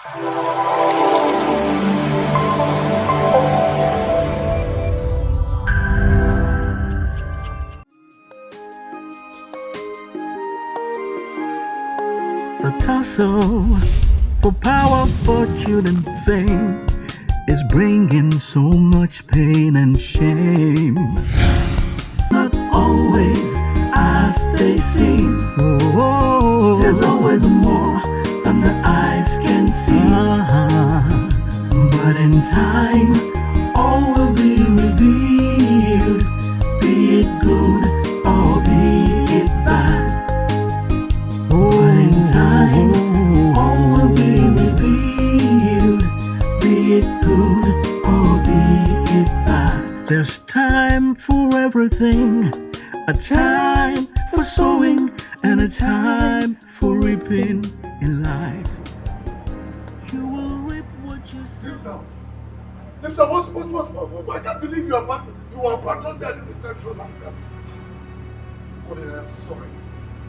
The tussle for power, fortune, and fame is bringing so much pain and shame. Not always as they seem. Oh, there's always more than the eyes can see. But in time, all will be revealed. Be it good or be it bad. But in time, all will be revealed. Be it good or be it bad. There's time for everything. A time for sowing and a time for reaping in life. You will reap what you sow. Timsa, what? I can't believe you are abandoned at the reception like this. Colin, I'm sorry.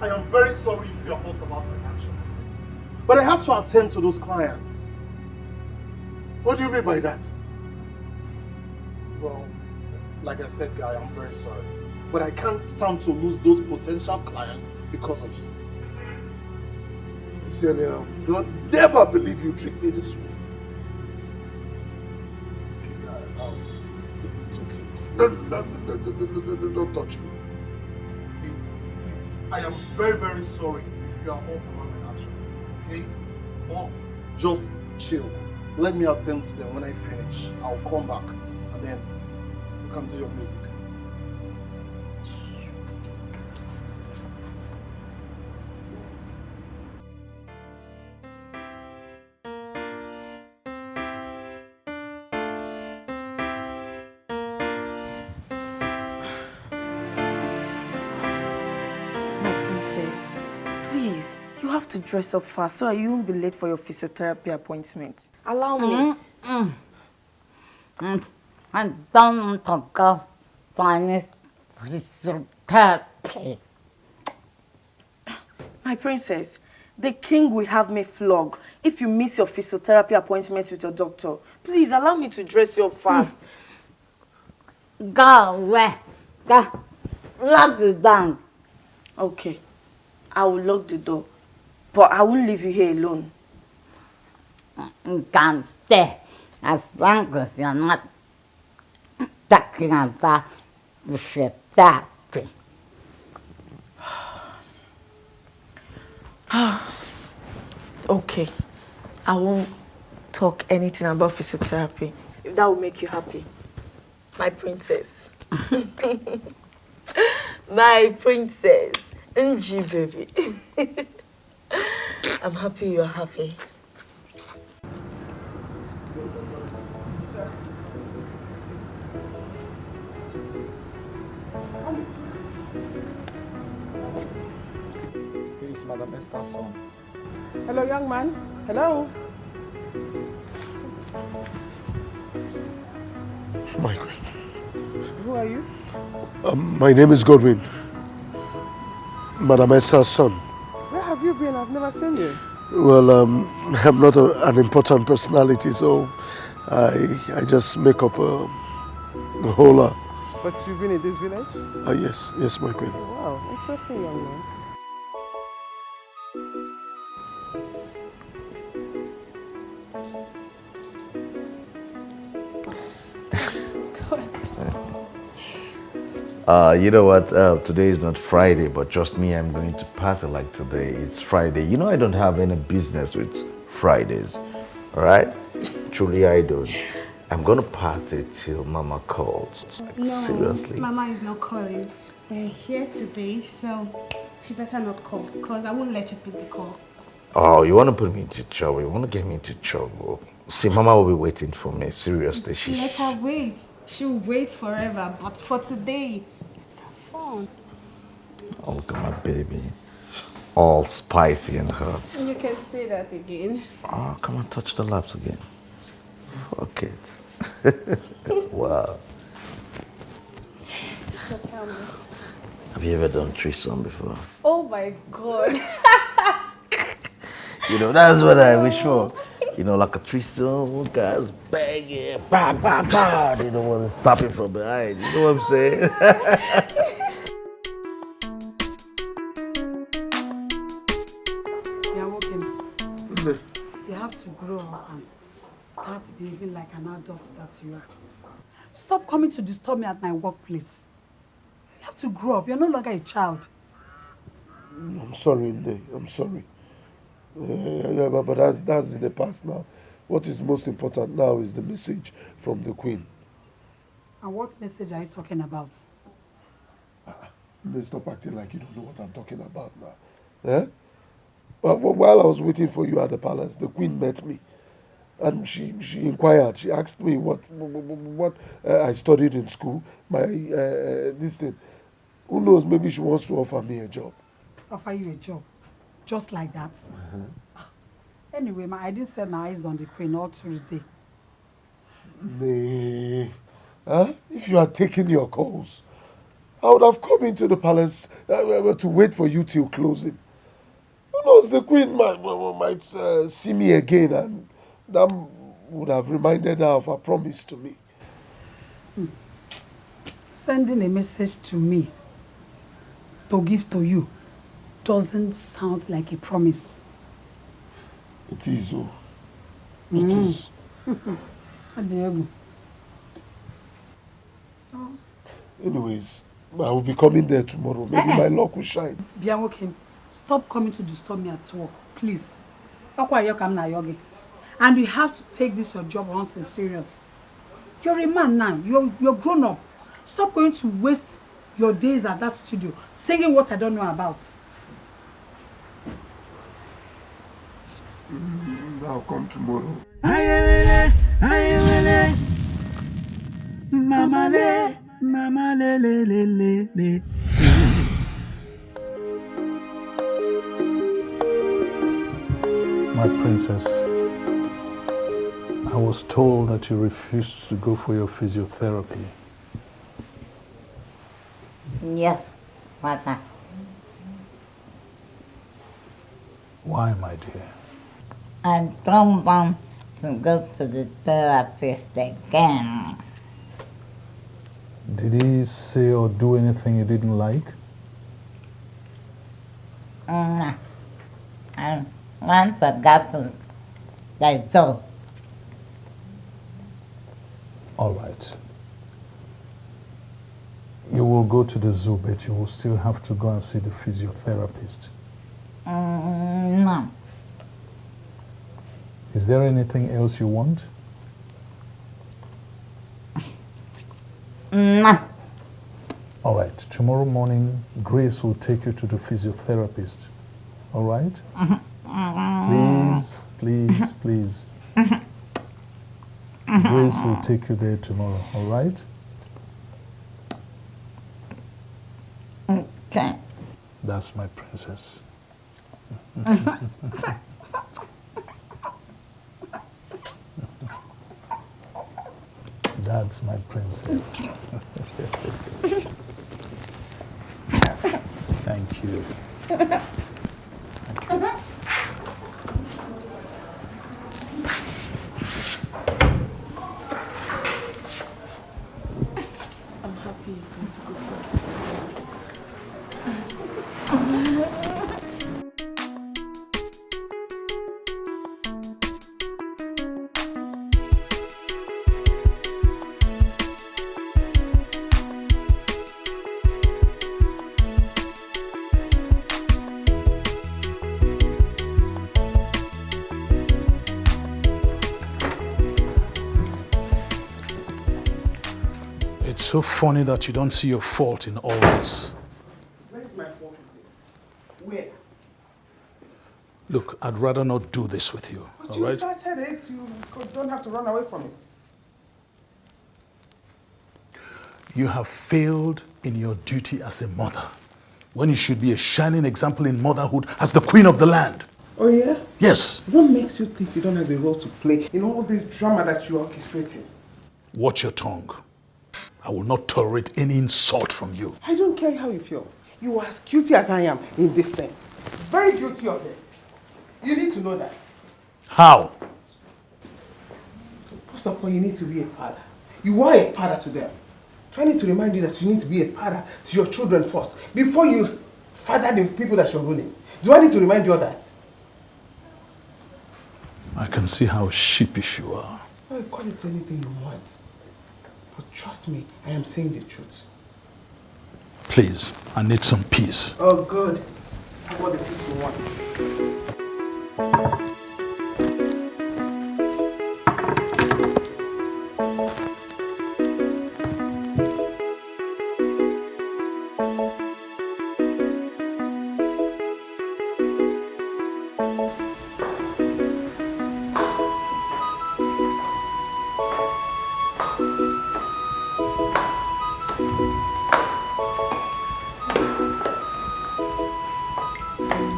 I am very sorry if you are hurt about my actions. But I have to attend to those clients. What do you mean by that? Well, like I said, Guy, I'm very sorry. But I can't stand to lose those potential clients because of you. Sincerely, I will never believe you treat me this way. It's okay. Don't touch me. I am very, very sorry if you are hurt about my actions. Okay? Or just chill. Let me attend to them. When I finish, I'll come back and then you can do your music. To dress up fast so you won't be late for your physiotherapy appointment. Allow me. I don't want to go for physiotherapy. My princess, the king will have me flog if you miss your physiotherapy appointment with your doctor. Please allow me to dress you up fast. Go away. Go. Lock it down. Okay. I will lock the door. But I won't leave you here alone. You can stay as long as you're not talking about physiotherapy. Okay. I won't talk anything about physiotherapy. If that will make you happy. My princess. My princess. NG baby. I'm happy you're happy. Here is Madam Esther's son. Hello, young man. Hello. My queen. Who are you? My name is Godwin. Madam Esther's son. Where have you been? I've never seen you. Well, I'm not an important personality, so I just make up a hola. But you've been in this village? Yes, my queen. Wow, interesting, young man. You know what? Today is not Friday, but trust me, I'm going to party like today. It's Friday. You know I don't have any business with Fridays, all right? Truly, I don't. I'm gonna party till Mama calls. No, seriously. Mama is not calling. We're here today, so she better not call, because I won't let you pick the call. Oh, you want to put me into trouble? You want to get me into trouble? See, Mama will be waiting for me. Seriously, Let her wait. She'll wait forever, but for today, let's have fun. Oh, look at my baby. All spicy and hot. You can say that again. Oh, come on, touch the laps again. Fuck it. Wow. So tell me. Have you ever done threesome before? Oh my God. You know, that's what I wish for. You know, like a threesome, guys banging, bang, bang, bang. You don't want to stop it from behind. You know what I'm saying? You are working. You have to grow up and start behaving like an adult that you are. Stop coming to disturb me at my workplace. You have to grow up. You're no longer a child. I'm sorry, Nne. I'm sorry. Yeah, but that's in the past now. What is most important now is the message from the Queen. And what message are you talking about? Nne, stop acting like you don't know what I'm talking about now. Eh? But while I was waiting for you at the palace, the Queen met me. And she inquired. She asked me what I studied in school. This thing. Who knows? Maybe she wants to offer me a job. Offer you a job? Just like that? Anyway, I didn't set my eyes on the Queen all through the day. Nay. Huh? If you had taken your calls, I would have come into the palace to wait for you till closing. Who knows? The Queen might see me again, and that would have reminded her of her promise to me. Sending a message to me to give to you doesn't sound like a promise. It is, oh. It is. Diego. Anyways, I will be coming there tomorrow. Maybe my luck will shine. Bianwoke, stop coming to disturb me at work, please. And you have to take this your job on serious. You're a man now. You're grown up. Stop going to waste your days at that studio singing what I don't know about. I'll come tomorrow. Mama le, mama le le le le le. My princess, I was told that you refused to go for your physiotherapy. Yes, Mother. Why, my dear? I don't want to go to the therapist again. Did he say or do anything you didn't like? No. I forgot to say so. All right. You will go to the zoo, but you will still have to go and see the physiotherapist. No. Is there anything else you want? No. All right. Tomorrow morning, Grace will take you to the physiotherapist. All right? Please, please, please. Grace will take you there tomorrow. All right? Okay. That's my princess. That's my princess. Thank you. Thank you. I'm happy you're going to go for It's so funny that you don't see your fault in all this. Where's my fault in this? Where? Look, I'd rather not do this with you, But all you right? started it. You don't have to run away from it. You have failed in your duty as a mother, when you should be a shining example in motherhood as the queen of the land. Oh, yeah? Yes. What makes you think you don't have a role to play in all this drama that you're orchestrating? Watch your tongue. I will not tolerate any insult from you. I don't care how you feel. You are as guilty as I am in this thing. Very guilty of it. You need to know that. How? First of all, you need to be a father. You are a father to them. Do I need to remind you that you need to be a father to your children first before you father the people that you're ruling? Do I need to remind you of that? I can see how sheepish you are. Well, call it anything you want. But trust me, I am saying the truth. Please, I need some peace. Oh, good. How about the peace you want?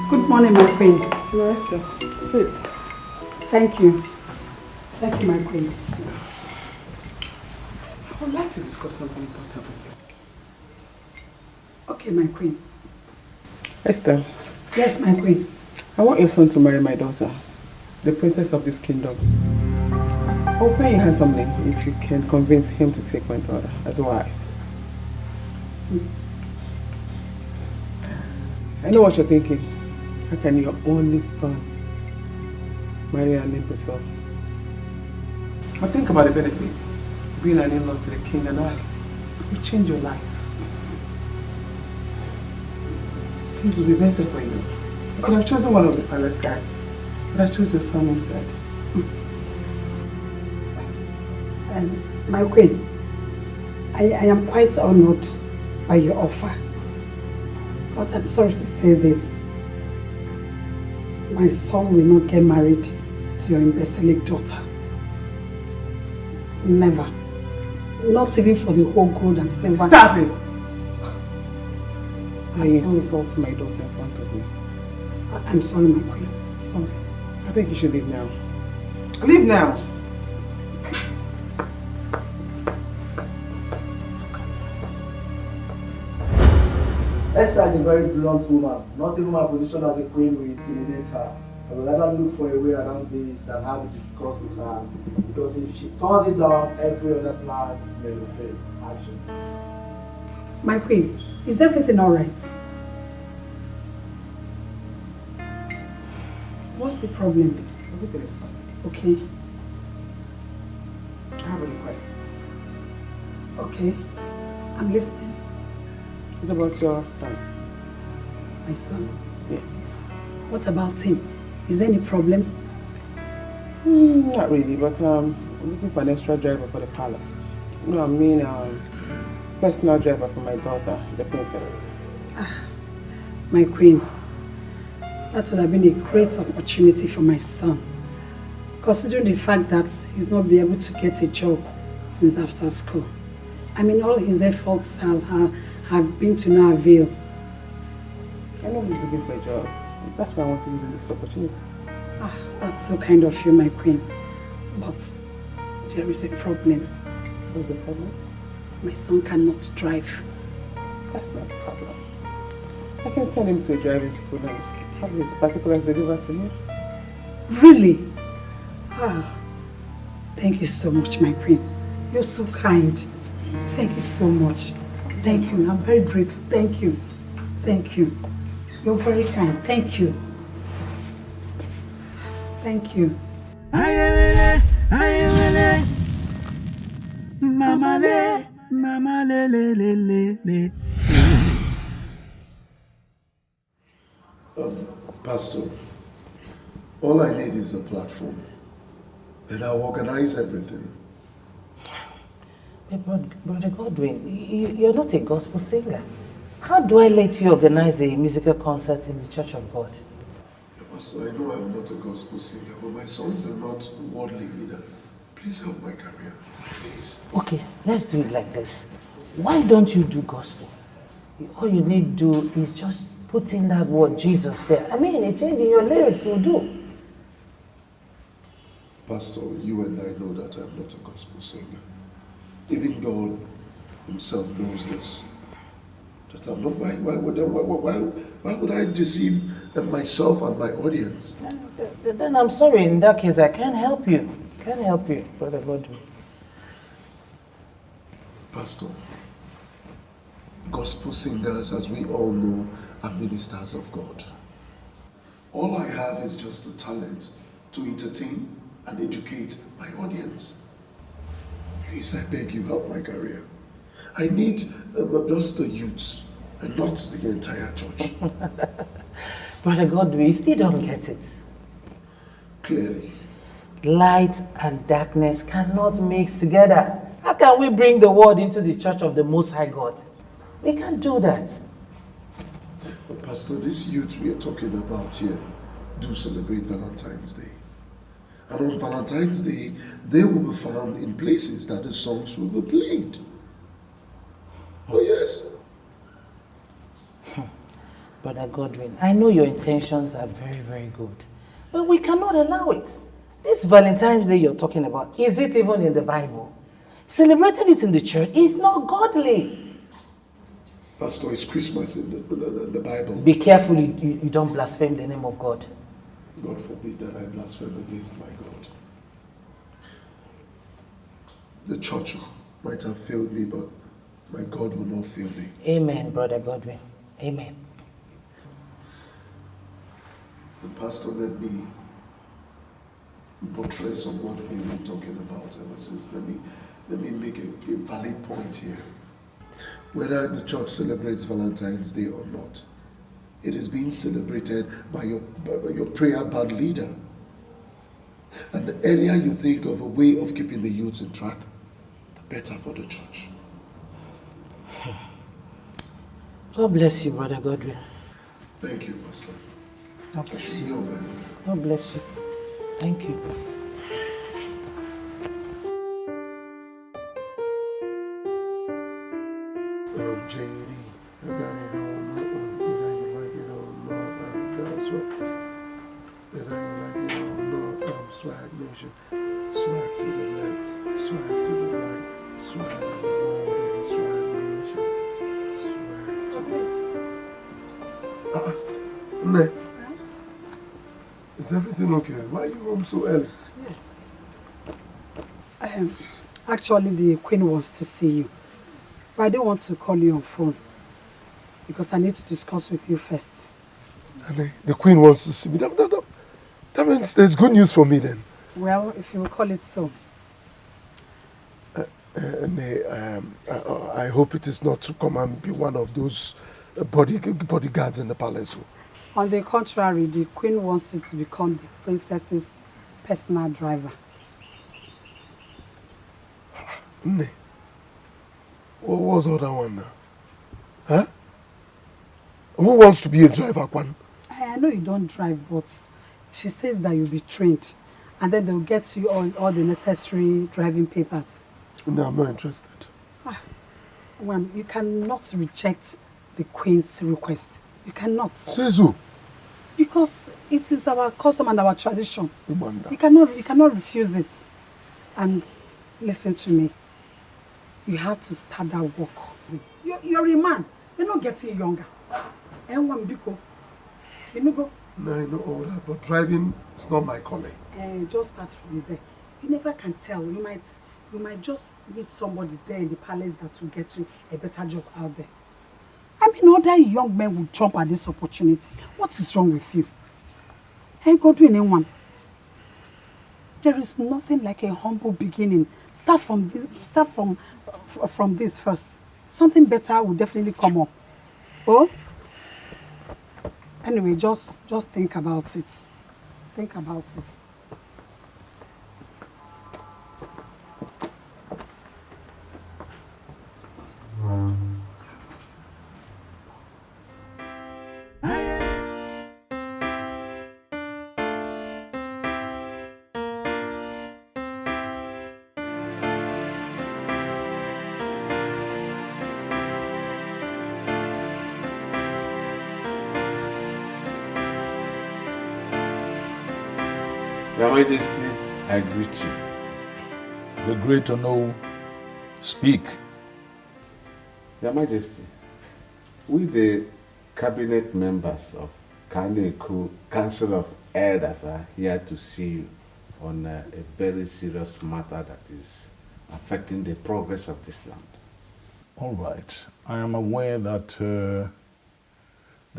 Good morning, my queen. Esther, sit. Thank you. Thank you, my queen. I would like to discuss something important with you. Okay, my queen. Esther, Yes, my queen. I want your son to marry my daughter, the princess of this kingdom. I'll pay you handsomely if you can convince him to take my daughter as a wife. I know what you're thinking. How can your only son marry an imbecile? But think about the benefits. Being an in-law to the king and I will change your life. Things will be better for you. You could have chosen one of the palace guards, but I chose your son instead. My queen, I am quite honored by your offer. But I'm sorry to say this. My son will not get married to your imbecilic daughter. Never. Not even for the whole gold and silver. Stop it! I'm You sorry. insult my daughter in front of me. I'm sorry, my queen. Sorry. I think you should leave now. Leave now! Esther is a very blunt woman. Not even my position as a queen will intimidate her. I would rather look for a way around this than have a discuss with her. Because if she turns it down, every other plan may fail. Action. My queen, is everything all right? What's the problem? Everything is fine. Okay. I have a request. Okay. I'm listening. It's about your son. My son. Yes. What about him? Is there any problem? Not really, but I'm looking for an extra driver for the palace. No, I mean personal driver for my daughter, the princess. My queen, that would have been a great opportunity for my son. Considering the fact that he's not been able to get a job since after school. I mean, all his efforts have been to no avail. I know he's looking for a job. That's why I want to give him this opportunity. That's so kind of you, my queen. But there is a problem. What's the problem? My son cannot drive. That's not a problem. I can send him to a driving school and have his particulars delivered to him. Really? Thank you so much, my queen. You're so kind. Thank you so much. Thank you. I'm very grateful. Thank you. Thank you. You're very kind. Thank you. Thank you. Mama le, mama le le le le le. Pastor, all I need is a platform, and I'll organize everything. Brother Godwin, you're not a gospel singer. How do I let you organize a musical concert in the Church of God? Pastor, I know I'm not a gospel singer, but my songs are not worldly either. Please help my career, please. Okay, let's do it like this. Why don't you do gospel? All you need to do is just put in that word Jesus there. I mean, a change in your lyrics will do. Pastor, you and I know that I'm not a gospel singer. Even God himself knows this. That I'm not. Why would I deceive myself and my audience? Then I'm sorry, in that case, I can't help you. can't help you, Brother Godwin. Pastor, gospel singers, as we all know, are ministers of God. All I have is just a talent to entertain and educate my audience. Please, I beg you, help my career. I need just the youths and not the entire church. Brother Godwin, you still don't get it. Clearly. Light and darkness cannot mix together. How can we bring the world into the church of the Most High God? We can't do that. But Pastor, this youth we are talking about here do celebrate Valentine's Day. And on Valentine's Day, they will be found in places that the songs will be played. Oh yes. Brother Godwin, I know your intentions are very, very good. But we cannot allow it. This Valentine's Day you're talking about, is it even in the Bible? Celebrating it in the church is not godly. Pastor, it's Christmas in the Bible. Be careful you don't blaspheme the name of God. God forbid that I blaspheme against my God. The church might have failed me, but my God will not fail me. Amen, Brother Godwin. Amen. And Pastor, let me buttress on what we've been talking about ever since. Let me make a valid point here. Whether the church celebrates Valentine's Day or not, it is being celebrated by your prayer band leader. And the earlier you think of a way of keeping the youths in track, the better for the church. God bless you, Brother Godwin. Thank you, Pastor. God bless you. you. God bless you. Thank you. JD, I got it on that one. Either you like it or not, that's what. Either you like it or not, swag nation. Swag to the left, swag to the right, swag in the world, swag nation. Swag to the... Nne, is everything okay? Why are you home so early? Yes. Actually, the Queen wants to see you. But I don't want to call you on phone because I need to discuss with you first. Nne, the Queen wants to see me. That means there's good news for me then. Well, if you will call it so. I hope it is not to come and be one of those bodyguards in the palace. On the contrary, the Queen wants you to become the princess's personal driver. Nne, what was all that one now? Huh? Who wants to be a driver, Kwan? I know you don't drive, but she says that you'll be trained. And then they'll get you all the necessary driving papers. No, I'm not interested. Well, you cannot reject the Queen's request. You cannot. Says who? Because it is our custom and our tradition. Imanda. You cannot refuse it. And listen to me. You have to start that work. You're a man. You're not getting younger. You know go. No, I know all that, but driving is not my calling. Just start from there. You never can tell. You might just meet somebody there in the palace that will get you a better job out there. I mean, other young men will jump at this opportunity. What is wrong with you? Hey, go to anyone. There is nothing like a humble beginning. Start from this first. Something better will definitely come up. Oh? Anyway, just think about it. Think about it. Your Majesty, I greet you. The great or no, speak. Your Majesty, we the cabinet members of Kaneku Council of Elders are here to see you. on a very serious matter that is affecting the progress of this land. All right. I am aware that the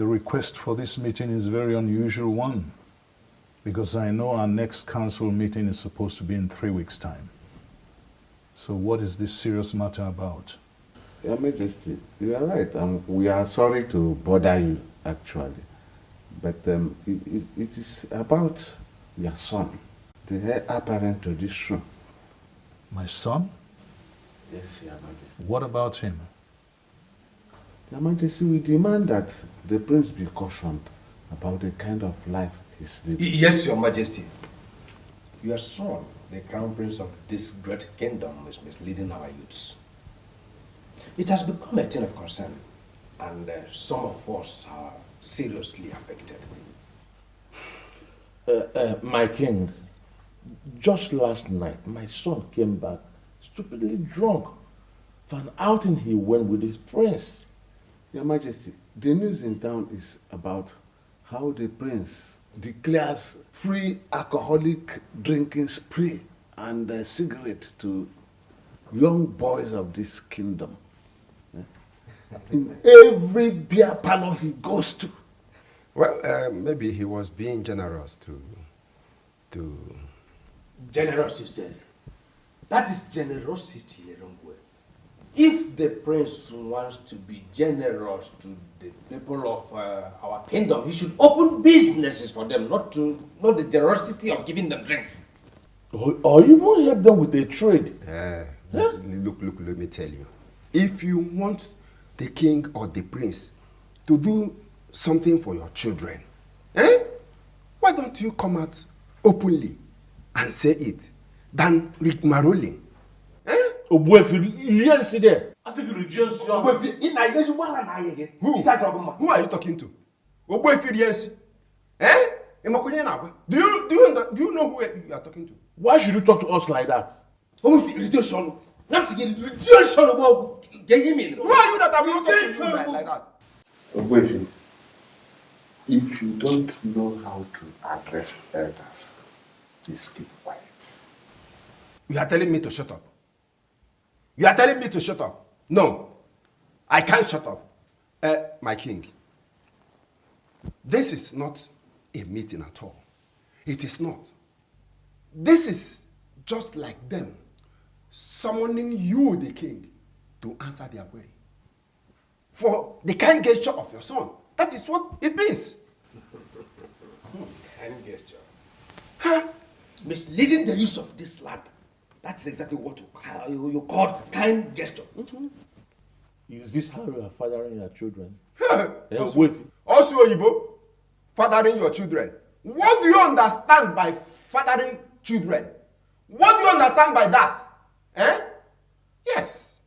request for this meeting is a very unusual one, because I know our next council meeting is supposed to be in 3 weeks' time. So what is this serious matter about? Your Majesty, you are right. We are sorry to bother you, actually. But it is about your son, the heir apparent to this throne. My son? Yes, Your Majesty. What about him? Your Majesty, we demand that the prince be cautioned about the kind of life he's living. Yes, Your Majesty. Your son, the crown prince of this great kingdom, is misleading our youths. It has become a thing of concern, and some of us are seriously affected. My king, just last night, my son came back stupidly drunk for an outing he went with his prince. Your Majesty, the news in town is about how the prince declares free alcoholic drinking spree and cigarette to young boys of this kingdom. In every beer parlor he goes to. Well, maybe he was being generous to... Generous, you said? That is generosity, Erongwe. If the prince wants to be generous to the people of our kingdom, he should open businesses for them, not the generosity of giving them drinks. Or even help them with a trade. Look, let me tell you. If you want the king or the prince to do something for your children, why don't you come out openly and say it than rigmaroling? Who? Who are you talking to? Do you know who you are talking to? Why should you talk to us like that? Who are you that I'm not talking to like that? If you don't know how to address elders, please keep quiet. You are telling me to shut up. You are telling me to shut up. No, I can't shut up. My king, this is not a meeting at all. It is not. This is just like them summoning you, the king, to answer their query. For the kind gesture of your son. That is what it means. Kind gesture. Misleading the use of this land. That's exactly what you call kind gesture. Is this how you are fathering your children? Also, Yibo, fathering your children. What do you understand by fathering children? What do you understand by that? Yes,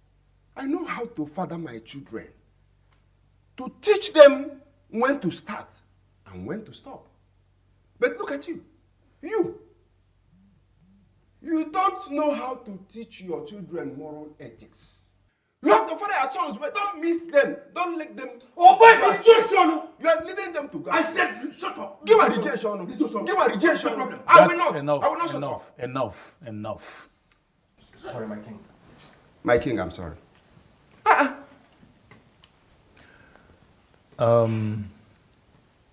I know how to father my children. To teach them when to start and when to stop. But look at you. You don't know how to teach your children moral ethics. You have to father your sons, but don't miss them. Don't let them... You are leading them to God. I said, shut up. Give a rejection. Give a rejection. I will not. Enough. I will not shut up. Enough. Sorry, my king. My king, I'm sorry.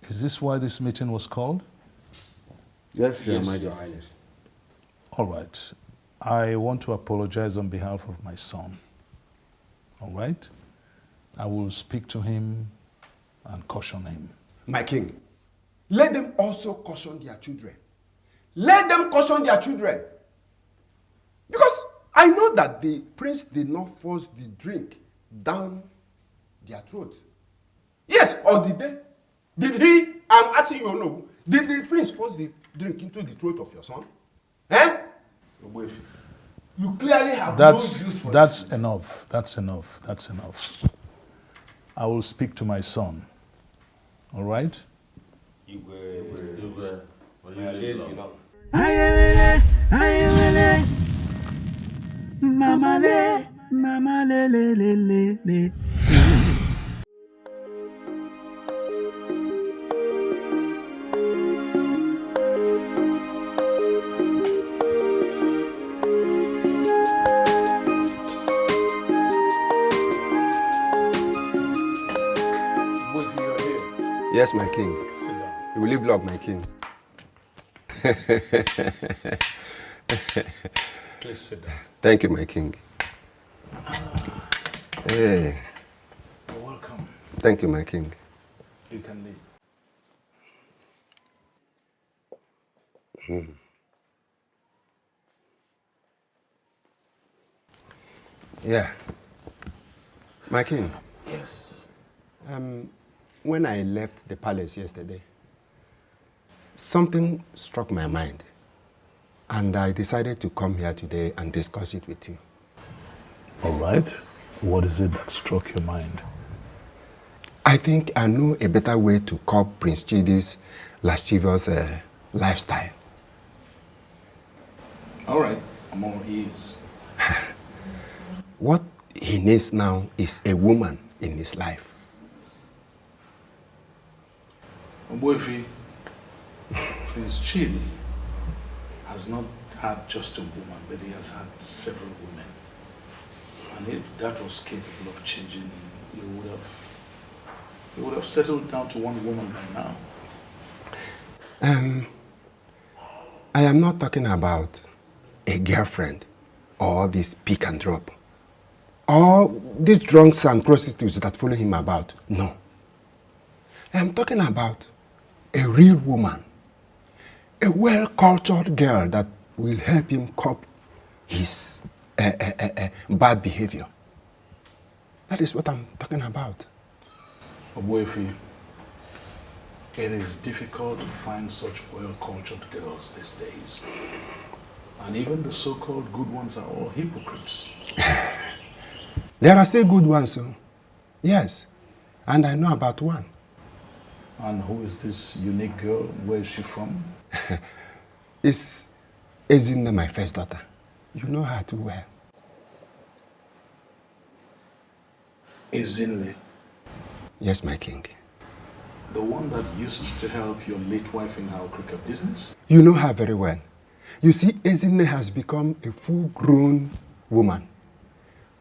Is this why this meeting was called? Yes, Your Majesty. All right. I want to apologize on behalf of my son. All right? I will speak to him and caution him. My king, let them also caution their children. Let them caution their children. Because I know that the prince did not force the drink down their throat. Yes, or did they? Did he? I'm asking you, no. Did the prince force the drink into the throat of your son? You clearly have no use for That's this. enough. That's enough. I will speak to my son. All right? You will. My days belong. Mama le. Yes, my king. Sit down. You will leave vlog, my king. Please sit down. Thank you, my king. Hey. You're welcome. Thank you, my king. You can leave. Yeah. My king. Yes. When I left the palace yesterday, something struck my mind. And I decided to come here today and discuss it with you. All right. What is it that struck your mind? I think I know a better way to curb Prince Chidi's lascivious lifestyle. All right. I'm all ears. What he needs now is a woman in his life. Boyfriend, Prince Chidi has not had just a woman, but he has had several women. And if that was capable of changing, he would have settled down to one woman by now. I am not talking about a girlfriend or this pick and drop or these drunks and prostitutes that follow him about. No. I am talking about a real woman, a well-cultured girl that will help him cope his bad behavior. That is what I'm talking about. Obuefi, it is difficult to find such well-cultured girls these days. And even the so-called good ones are all hypocrites. There are still good ones, so yes. And I know about one. And who is this unique girl? Where is she from? It's Ezinne, my first daughter. You know her too well. Ezinne? Yes, my king. The one that used to help your late wife in her cricket business? You know her very well. You see, Ezinne has become a full-grown woman.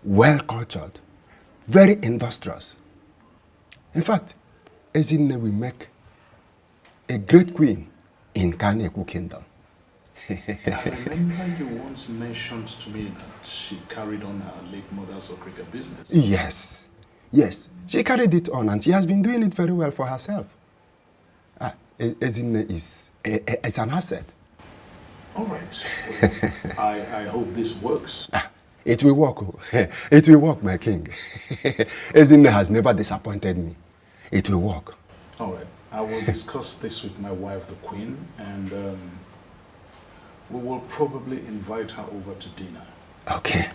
Well-cultured. Very industrious. In fact, Ezinne will make a great queen in Kaneku Kingdom. I remember you once mentioned to me that she carried on her late mother's cricket business. Yes. Yes. She carried it on and she has been doing it very well for herself. Ezinne is an asset. All right. I hope this works. It will work. It will work, my king. Ezinne has never disappointed me. It will work. All right. I will discuss this with my wife, the queen, and we will probably invite her over to dinner. Okay.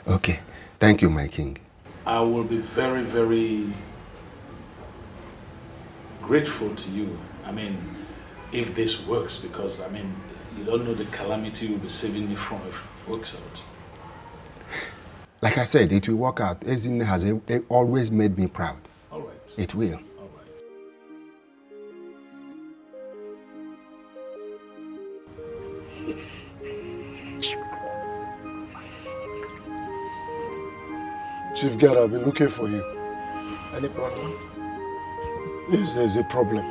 Okay. Thank you, my king. I will be very, very grateful to you. I mean, if this works, because, I mean, you don't know the calamity you'll be saving me from if it works out. Like I said, it will work out. Ezinne has always made me proud. All right. It will. All right. Chief Guard, I've been looking for you. Any problem? Yes, there's a problem.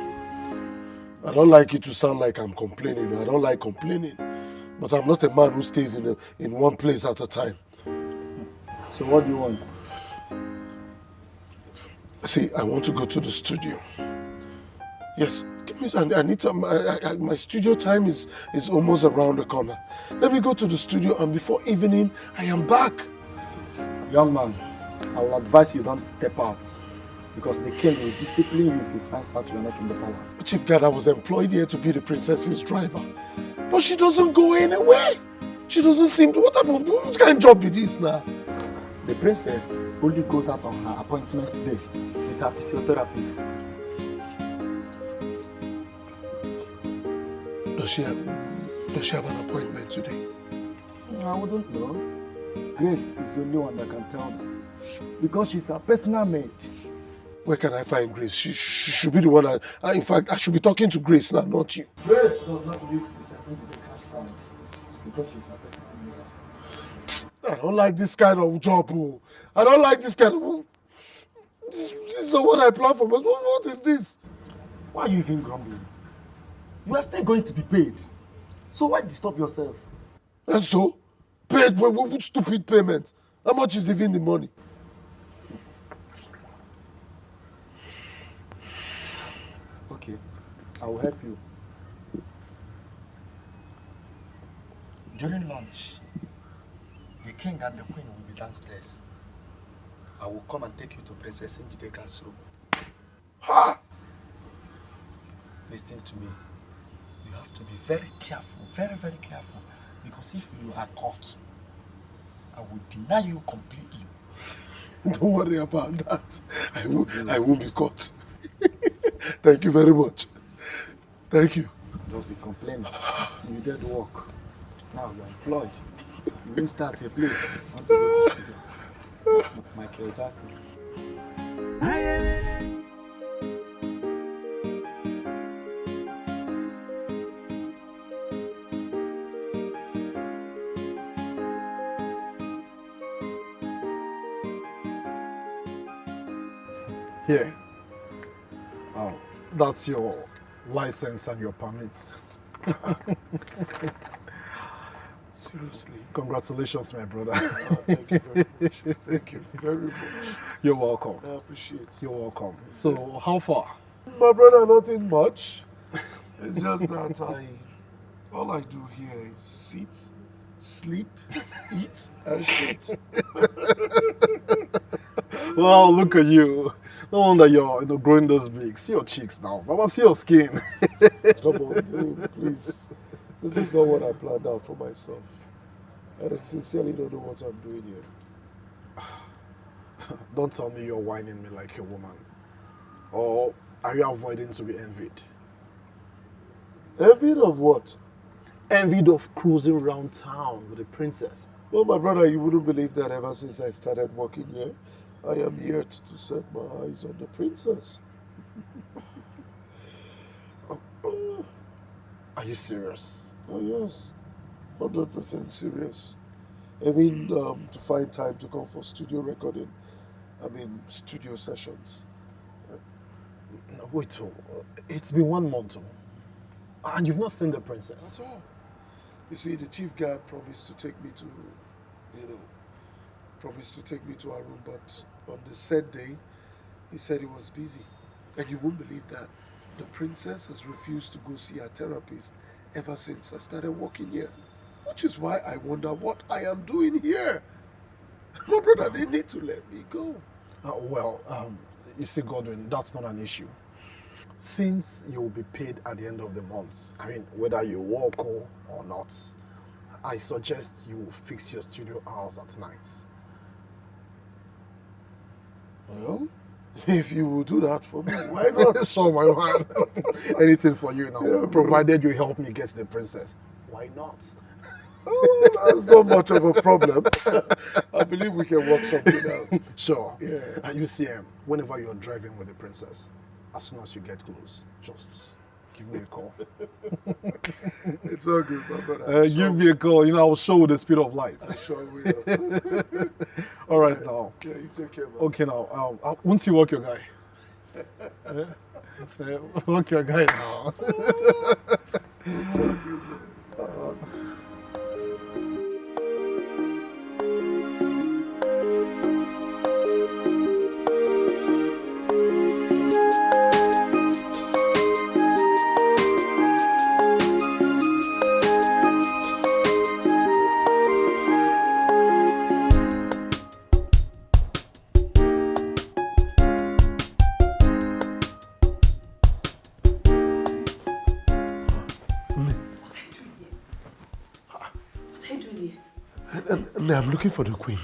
I don't like it to sound like I'm complaining. I don't like complaining. But I'm not a man who stays in one place at a time. So what do you want? See, I want to go to the studio. Yes, give me. I need some. My studio time is almost around the corner. Let me go to the studio, and before evening, I am back. Young man, I will advise you don't step out. Because the king will discipline you if he finds out you're not in the palace. Chief Guard, I was employed here to be the princess's driver. But she doesn't go anywhere. She doesn't seem to. What kind of job is this now? The princess only goes out on her appointment day with her physiotherapist. Does she have an appointment today? I wouldn't know. Grace is the only one that can tell that. Because she's her personal maid. Where can I find Grace? She should be the one. In fact, I should be talking to Grace now, not you. Grace does not live necessarily the castle because she's her personal maid. I don't like this kind of job. Oh. I don't like this kind of. This is not what I planned for. What is this? Why are you even grumbling? You are still going to be paid. So why disturb yourself? And so? Paid? Which stupid payment? How much is even the money? Okay, I will help you. During lunch, the king and the queen will be downstairs. I will come and take you to Princess Njideka's room. Ha! Listen to me. You have to be very careful, very, very careful. Because if you are caught, I will deny you completely. Don't worry about that. I won't be caught. Thank you very much. Thank you. Just be complaining. You did work. Now you are employed. You won't start a place. You want to go to studio. Michael Jackson. Here. Oh, that's your license and your permits. Seriously. Congratulations, my brother. Thank you very much. Thank you very much. You're welcome. I appreciate it. You're welcome. So, how far? My brother, nothing much. It's just that all I do here is sit, sleep, eat, and shit. Well, look at you. No wonder you're growing those big. See your cheeks now. Mama, see your skin. Come on, dude, please. This is not what I planned out for myself. I sincerely don't know what I'm doing here. Don't tell me you're whining me like a woman. Or are you avoiding to be envied? Envied of what? Envied of cruising around town with a princess. Well, my brother, you wouldn't believe that ever since I started working here, I am yet to set my eyes on the princess. Are you serious? Oh, yes. 100% serious. I mean, to find time to come for studio recording. I mean, studio sessions. No, wait, it's been 1 month. And you've not seen the princess? That's all. You see, the chief guard promised to take me to, our room, but on the said day, he said he was busy. And you won't believe that. The princess has refused to go see her therapist ever since I started working here. Which is why I wonder what I am doing here. My brother, they need to let me go. You see, Godwin, that's not an issue. Since you will be paid at the end of the month, I mean, whether you work or not, I suggest you fix your studio hours at night. Well, if you will do that for me, why not? So, my man, anything for you now, yeah, provided you help me get the princess. Why not? Oh, that's not much of a problem. I believe we can work something out. Sure. Yeah. You see, whenever you're driving with the princess, as soon as you get close, just give me a call. It's all good, my brother. Give me a call. I'll show with the speed of light. I sure will. All right, now. Yeah, you take care, man. Okay, now. Once you walk your guy. Walk your guy now. I'm looking for the queen.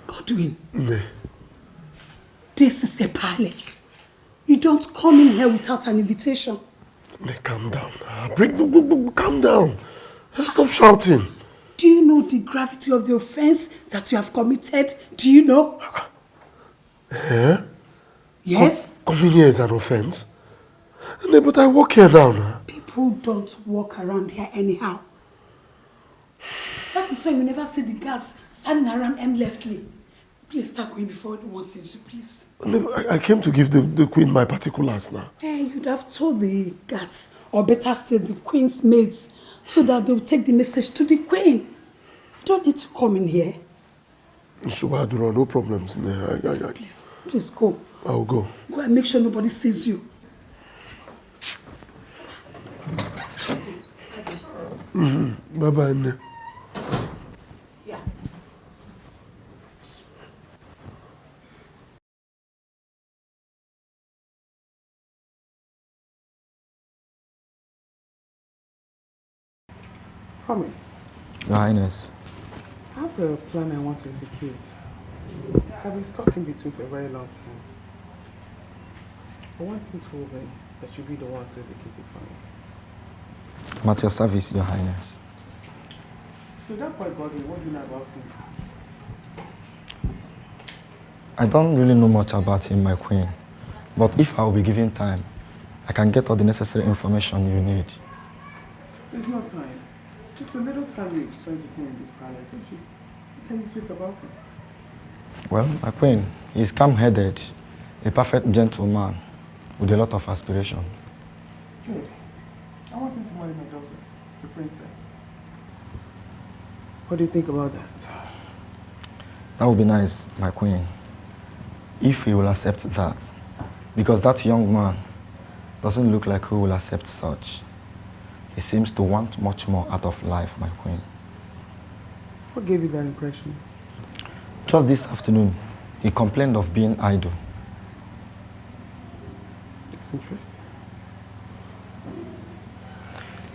Godwin. Ne. This is a palace. You don't come in here without an invitation. Ne, calm down. Calm down. Stop shouting. Do you know the gravity of the offense that you have committed? Do you know? Eh? Yes? Coming here is an offense. Ne, but I work here now. People don't walk around here anyhow. That is why you never see the guards standing around endlessly. Please start going before anyone sees you, please. I came to give the queen my particulars now. You'd have told the guards, or better still, the queen's maids, so that they'll take the message to the queen. You don't need to come in here. Subadura, no problems. Please go. I'll go. Go and make sure nobody sees you. Bye-bye, Nne. Yeah. Promise. Your Highness. I have a plan I want to execute. I've been stuck in between for a very long time. But one thing told me that you'll be the one to execute it for me. I'm at your service, Your Highness. So that boy Godwin, what do you know about him? I don't really know much about him, my queen. But if I will be given time, I can get all the necessary information you need. There's no time. Just a little time you spend with him in this palace, which you can you speak about him? Well, my queen, he's calm-headed, a perfect gentleman with a lot of aspiration. Good. I want him to marry my daughter, the princess. What do you think about that? That would be nice, my queen, if he will accept that. Because that young man doesn't look like who will accept such. He seems to want much more out of life, my queen. What gave you that impression? Just this afternoon, he complained of being idle. It's interesting.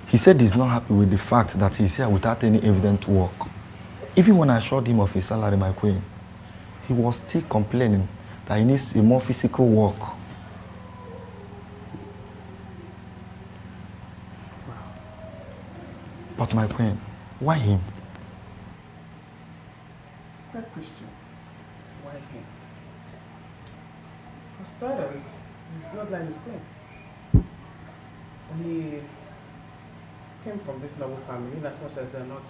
He said he's not happy with the fact that he's here without any evident work. Even when I assured him of his salary, my queen, he was still complaining that he needs a more physical work. But my queen, why him? That question. Why him? For starters, his bloodline is clean. And he came from this noble family, in as much as they're not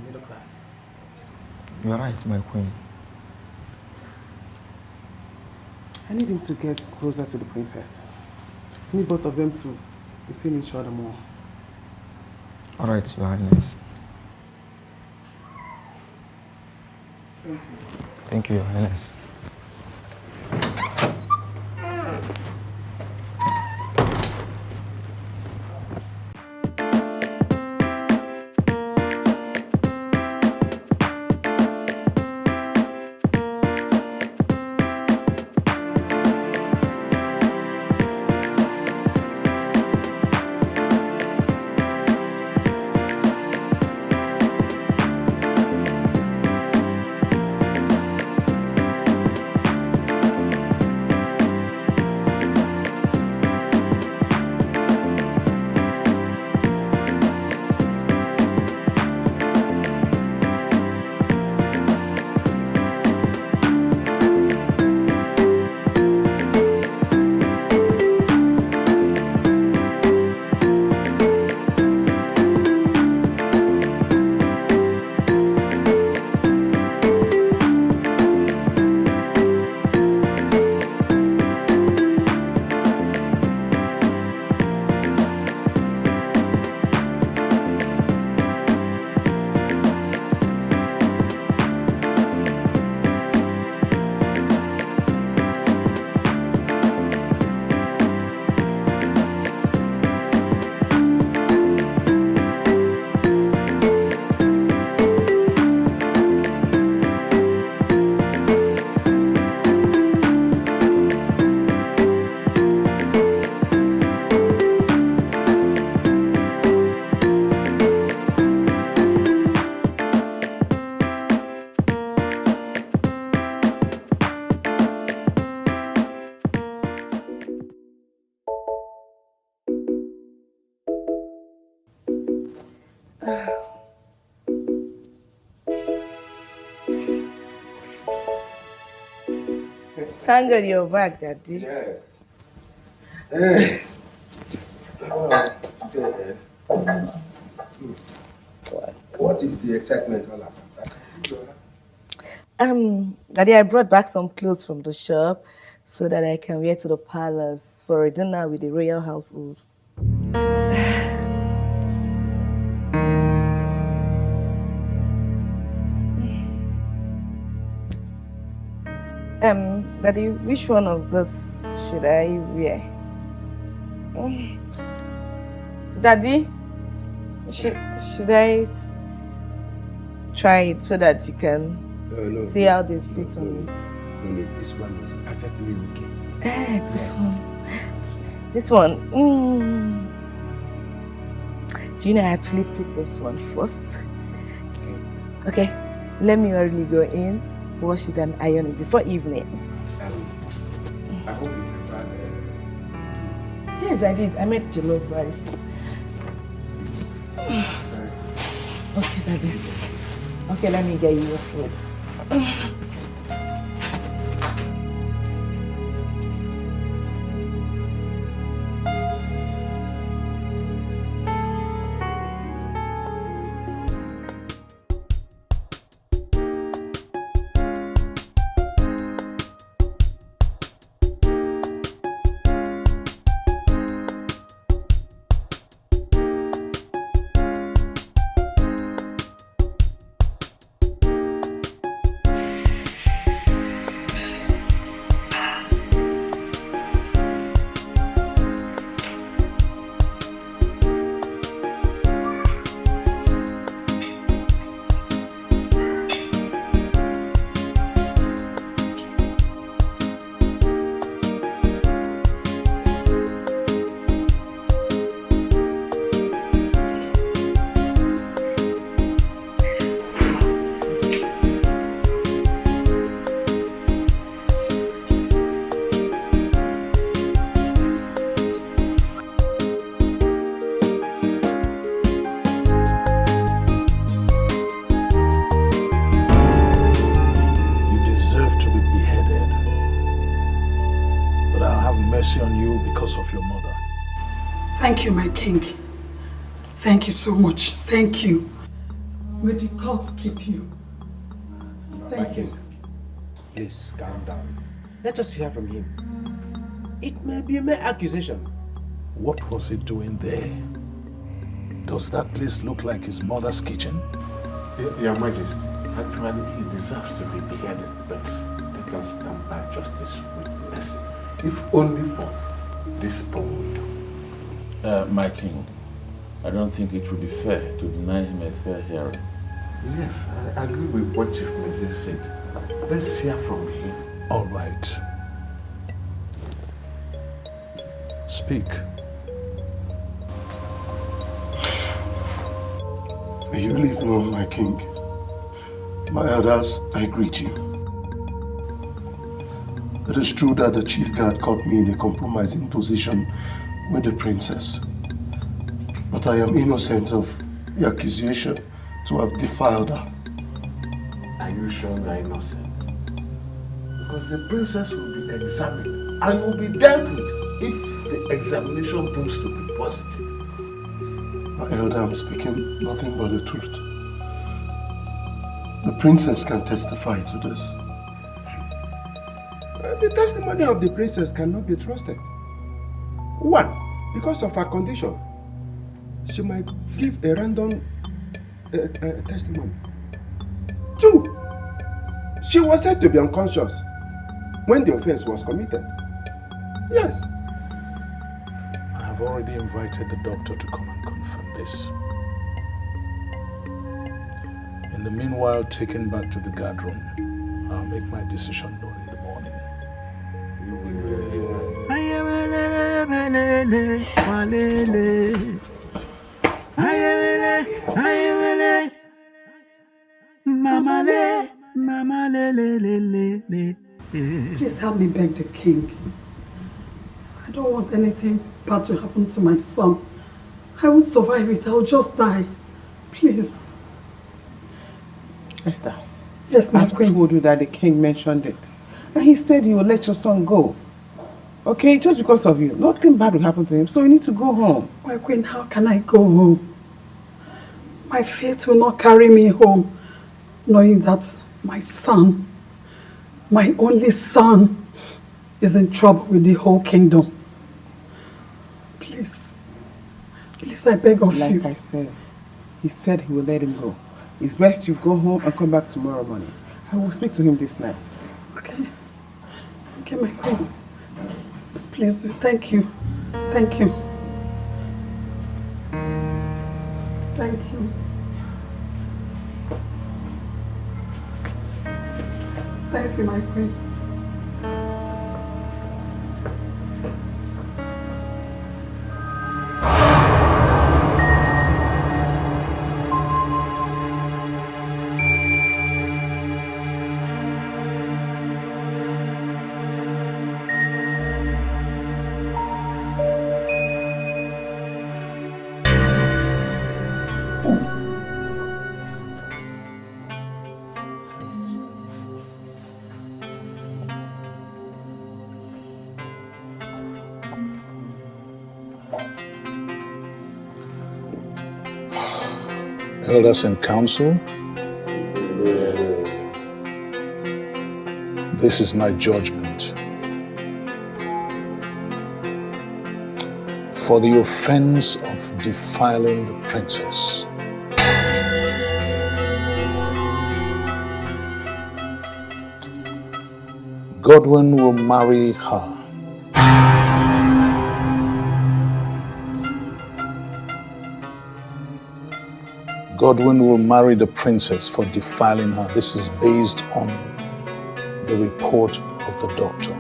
middle class. You're right, my queen. I need him to get closer to the princess. I need both of them to be seeing each other more. All right, Your Highness. Thank you. Thank you, Your Highness. Thank God you're back, Daddy. Yes. Hey. What is the excitement all about? I can see you. Daddy, I brought back some clothes from the shop so that I can wear to the palace for a dinner with the royal household. Daddy, which one of this should I wear? Daddy, should I try it so that you can see how they fit on me? No, this one is perfectly okay. This one. This one. Do you know I actually picked this one first? Okay, let me really go in, wash it and iron it before evening. I hope you prepared food. Yes, I did. I made jollof rice. Okay, Daddy. Okay, let me get you your food. On you because of your mother. Thank you, my king. Thank you so much. Thank you. May the gods keep you. Thank you. Please calm down. Let us hear from him. It may be a mere accusation. What was he doing there? Does that place look like his mother's kitchen? Your Majesty, actually he deserves to be beheaded, but let us stand by justice with mercy. If only for this bond. My king, I don't think it would be fair to deny him a fair hearing. Yes, I agree with what Chief Moses said. Let's hear from him. All right. Speak. May you live long, my king. My elders, I greet you. It is true that the chief guard caught me in a compromising position with the princess. But I am innocent of the accusation to have defiled her. Are you sure you are innocent? Because the princess will be examined and will be dealt with if the examination proves to be positive. My elder, I'm speaking nothing but the truth. The princess can testify to this. The testimony of the princess cannot be trusted. One, because of her condition. She might give a random testimony. Two, she was said to be unconscious when the offense was committed. Yes. I have already invited the doctor to come and confirm this. In the meanwhile, taken back to the guard room, I'll make my decision known in the morning. Please help me beg the king. I don't want anything bad to happen to my son. I won't survive it. I'll just die. Please. Esther. Yes, my I've queen. told you that the king mentioned it. And he said he will let your son go. Okay? Just because of you. Nothing bad will happen to him. So you need to go home. My queen, how can I go home? My fate will not carry me home, knowing that My son, my only son, is in trouble with the whole kingdom. Please, I beg of you. Like I said, he said he will let him go. It's best you go home and come back tomorrow morning. I will speak to him this night. Okay. Okay, my queen. Please do. Thank you. Thank you. Thank you. Thank you, my queen. Elders and council, this is my judgment. For the offense of defiling the princess, Godwin will marry her. Godwin will marry the princess for defiling her. This is based on the report of the doctor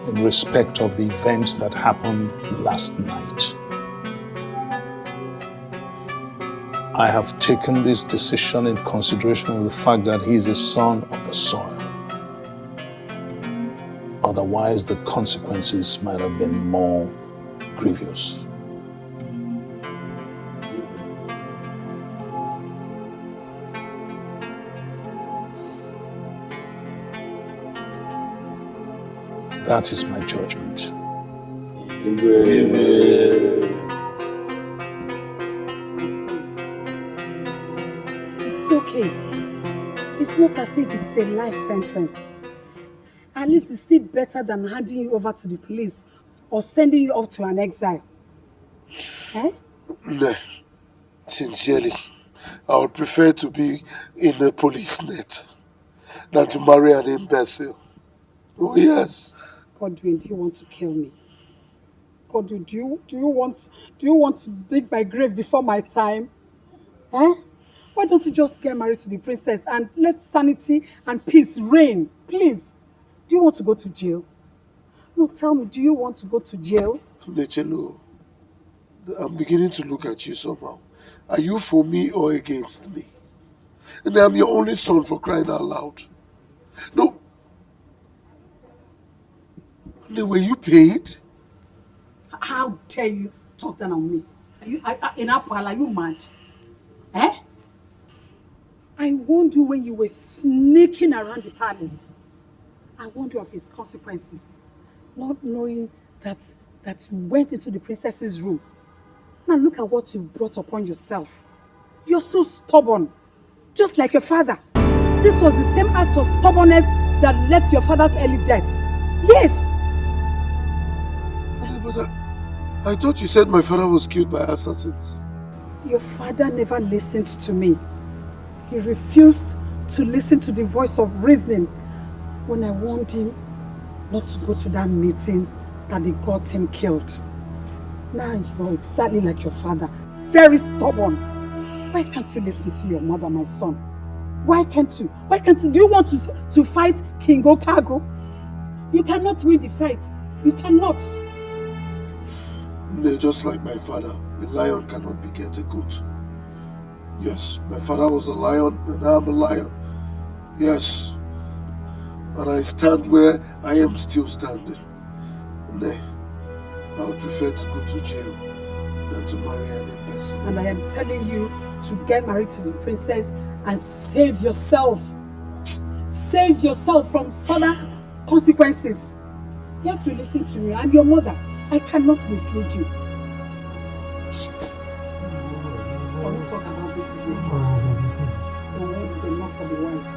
in respect of the events that happened last night. I have taken this decision in consideration of the fact that he is a son of the soil. Otherwise, the consequences might have been more grievous. That is my judgment. It's okay. It's not as if it's a life sentence. At least it's still better than handing you over to the police or sending you off to an exile. Eh? No. Sincerely, I would prefer to be in a police net than to marry an imbecile. Oh yes. Godwin, do you want to kill me? Godwin, do you want to dig my grave before my time? Eh? Why don't you just get married to the princess and let sanity and peace reign? Please. Do you want to go to jail? No, tell me, do you want to go to jail? Lechelo, I'm beginning to look at you somehow. Are you for me or against me? And I'm your only son, for crying out loud. No. Were you paid? How dare you talk down on me? In Apal, are you mad? Eh? I warned you when you were sneaking around the palace. I warned you of its consequences. Not knowing that you went into the princess's room. Now look at what you've brought upon yourself. You're so stubborn. Just like your father. This was the same act of stubbornness that led to your father's early death. Yes! But I thought you said my father was killed by assassins. Your father never listened to me. He refused to listen to the voice of reasoning when I warned him not to go to that meeting that they got him killed. Now you're exactly like your father, very stubborn. Why can't you listen to your mother, my son? Why can't you? Why can't you? Do you want to fight King Okago? You cannot win the fight. You cannot. No, just like my father, a lion cannot beget a goat. Yes, my father was a lion and I'm a lion. Yes. And I stand where I am still standing. Nay, I would prefer to go to jail than to marry an imbecile. And I am telling you to get married to the princess and save yourself. Save yourself from further consequences. You have to listen to me. I'm your mother. I cannot mislead you. I won't talk about this again. The word is enough for the wise.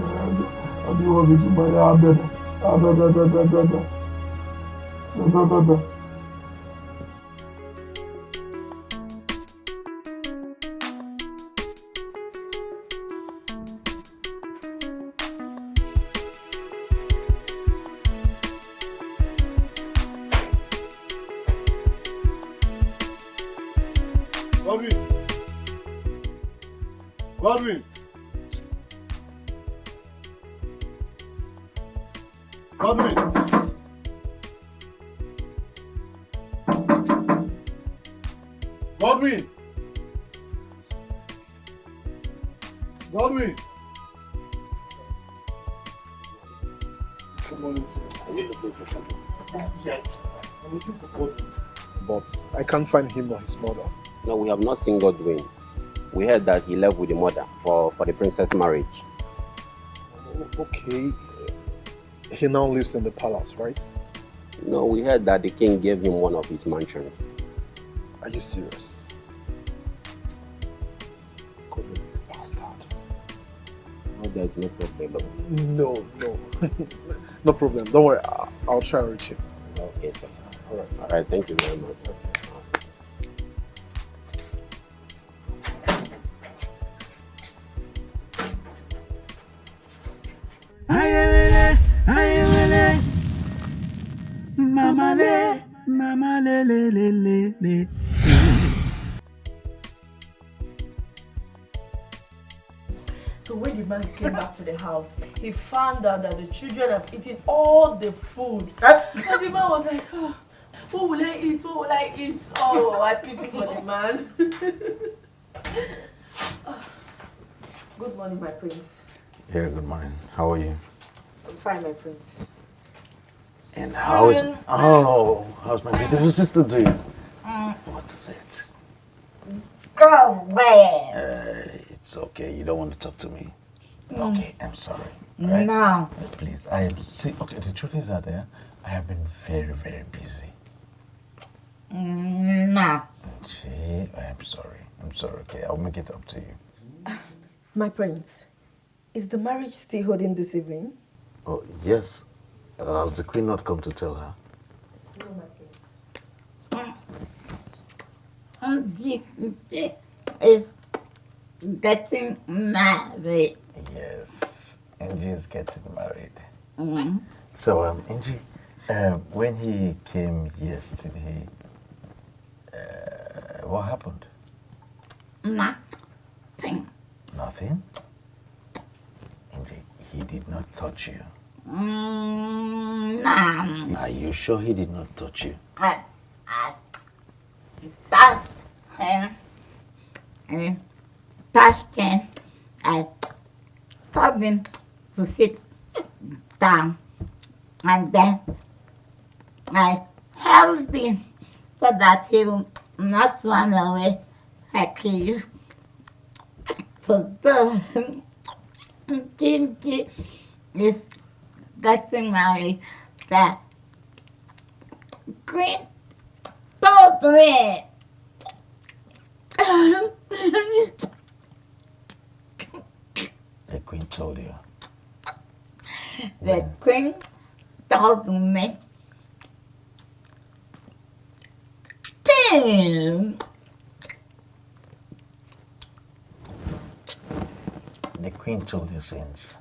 How do you want me to marry Abeda? Godwin! Godwin! Godwin! Godwin! Come on. Yes. I'm looking for Godwin. But I can't find him or his mother. No, we have not seen Godwin. We heard that he left with the mother for the princess marriage. Okay. He now lives in the palace, right? No, we heard that the king gave him one of his mansions. Are you serious? Godwin is a bastard. No, there's no problem. No. No problem. Don't worry. I'll try and reach him. Okay, sir. Alright. Alright, thank you very much. Mama le. So when the man came back to the house, he found out that the children have eaten all the food. So the man was like, oh, what will I eat? What will I eat? Oh, I pity for the man. Oh. Good morning, my prince. Yeah, good morning. How are you? I'm fine, my prince. And how is... Oh, how's my beautiful sister doing? What is it? Go away. It's okay. You don't want to talk to me. Okay, I'm sorry. Right? No. Please, I am sick. Okay, the truth is that I have been very, very busy. No. Gee, I am sorry. I'm sorry. Okay, I'll make it up to you. My prince, is the marriage still holding this evening? Oh, yes. Has the queen not come to tell her? No, my prince. Is getting married. Yes, Angie is getting married. Mm. So, Angie, when he came yesterday, what happened? Nothing. Nothing? Angie, he did not touch you. No. Are you sure he did not touch you? I touched him. And touched him. I told him to sit down. And then I held him so that he will not run away like he used to do. Gingy is getting married. The queen told me. The queen told you? The queen told me. King. The queen told you since.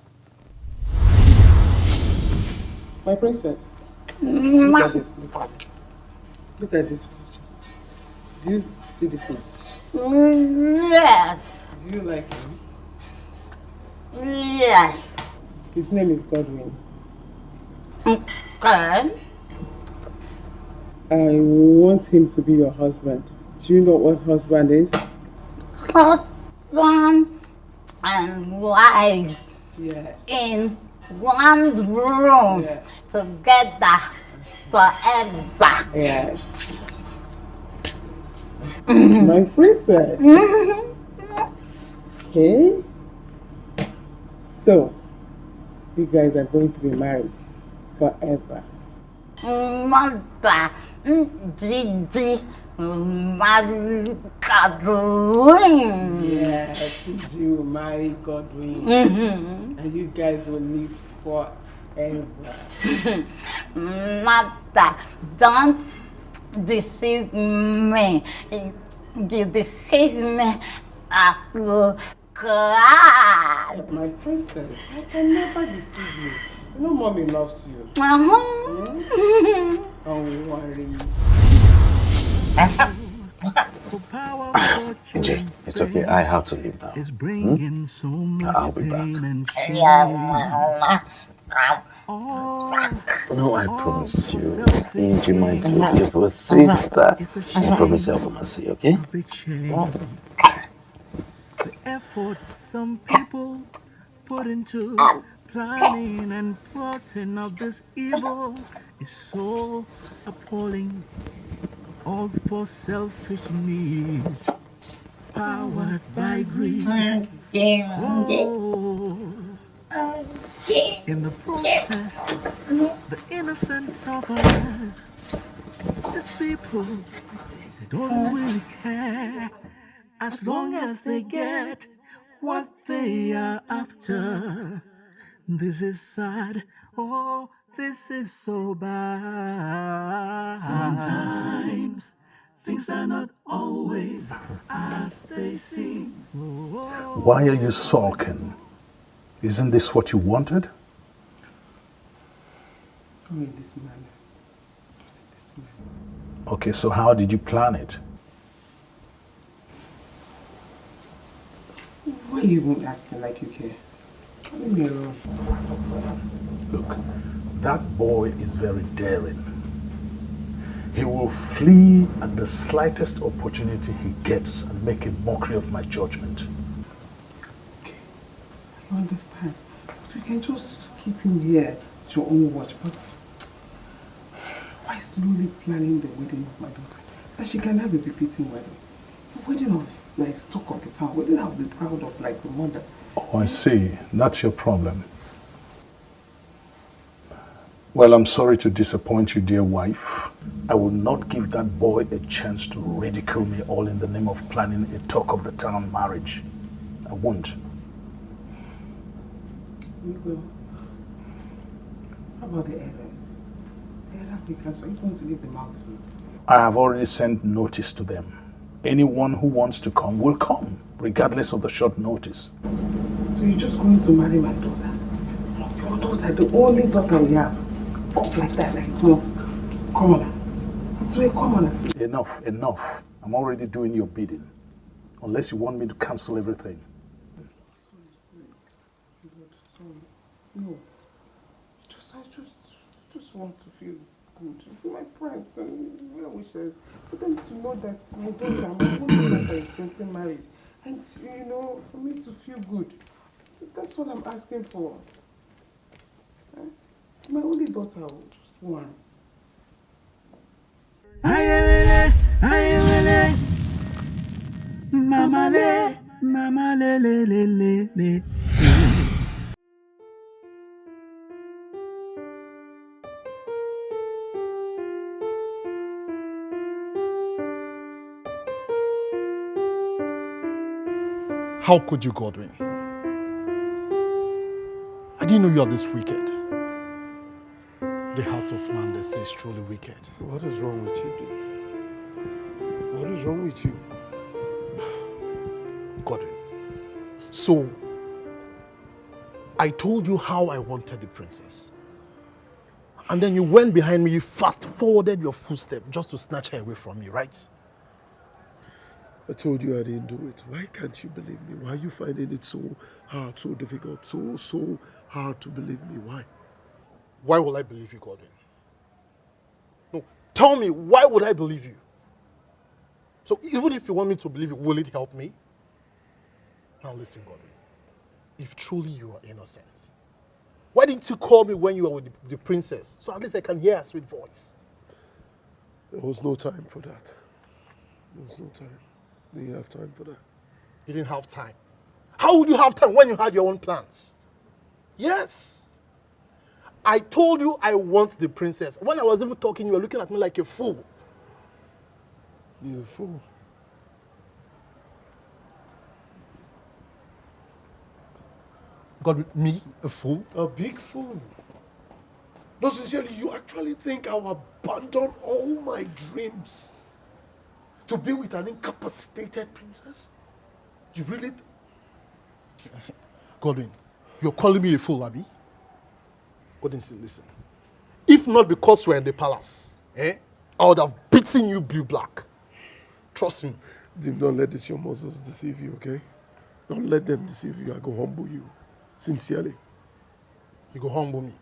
My princess, look at this, look at this. Look at this picture. Do you see this man? Yes. Do you like him? Yes. His name is Godwin. Okay. I want him to be your husband. Do you know what husband is? Husband and wife. Yes. In one room. Yes. Together forever. Yes. My princess. Okay. So, you guys are going to be married forever. Mother, Gigi, marry Godwin. Yes, you will marry Godwin. And you guys will live forever. Mother, don't deceive me. You deceive me, I will cry. My princess, I can never deceive you. You know mommy loves you. Don't worry. AJ, it's okay. I have to leave now. I'll be back. No, I promise you. AJ, my beautiful sister. I promise I'll come and see you, okay? The effort some people put into planning and plotting of this evil is so appalling. All for selfish needs, powered by greed. Oh, in the process, the innocent suffers. These people, they don't really care as long as they get what they are after. This is sad. Oh, this is so bad. Sometimes things are not always as they seem. Why are you sulking? Isn't this what you wanted? Come in this manner. Okay, so how did you plan it? Why are you even asking like you care? Leave me alone. Look, that boy is very daring. He will flee at the slightest opportunity he gets and make a mockery of my judgment. I understand. But we can just keep him here at your own watch. But why slowly planning the wedding of my daughter? So she can have a befitting wedding. A wedding of like stock of the town. Wedding I'll be proud of like the mother. Oh, I see. That's your problem. Well, I'm sorry to disappoint you, dear wife. I will not give that boy a chance to ridicule me all in the name of planning a talk of the town marriage. I won't. You will. How about the elders? The elders in council, are you going to leave them out too? I have already sent notice to them. Anyone who wants to come will come, regardless of the short notice. So you're just going to marry my daughter? Your daughter, the only daughter we have. Off like that, like, no. Come on. Today, come on. Enough, enough. I'm already doing your bidding. Unless you want me to cancel everything. No. I just want to feel good. My friends and well wishers, for them to know that my daughter, my only daughter is getting married. And, you know, for me to feel good. That's what I'm asking for. It's my only daughter, just one. Mama le, mama le le le le le. How could you, Godwin? I didn't know you are this wicked. The heart of man, they say, is truly wicked. What is wrong with you, dude? What is wrong with you? Godwin, so I told you how I wanted the princess. And then you went behind me, you fast-forwarded your footstep just to snatch her away from me, right? I told you I didn't do it. Why can't you believe me? Why are you finding it so hard, so difficult, so hard to believe me? Why? Why will I believe you, Godwin? No, tell me, why would I believe you? So even if you want me to believe you, will it help me? Now listen, Godwin. If truly you are innocent, why didn't you call me when you were with the princess? So at least I can hear her sweet voice. There was no time for that. There was no time. You didn't have time for that. You didn't have time. How would you have time when you had your own plans? Yes. I told you I want the princess. When I was even talking, you were looking at me like a fool. You fool. God, me, a fool? A big fool. No, sincerely, you actually think I'll abandon all my dreams to be with an incapacitated princess? You really? Godwin, you're calling me a fool, Abby? Godwin, listen. If not because we're in the palace, I would have beaten you blue black. Trust me. Dim, don't let these your muscles deceive you, okay? Don't let them deceive you. I go humble you. Sincerely. You go humble me.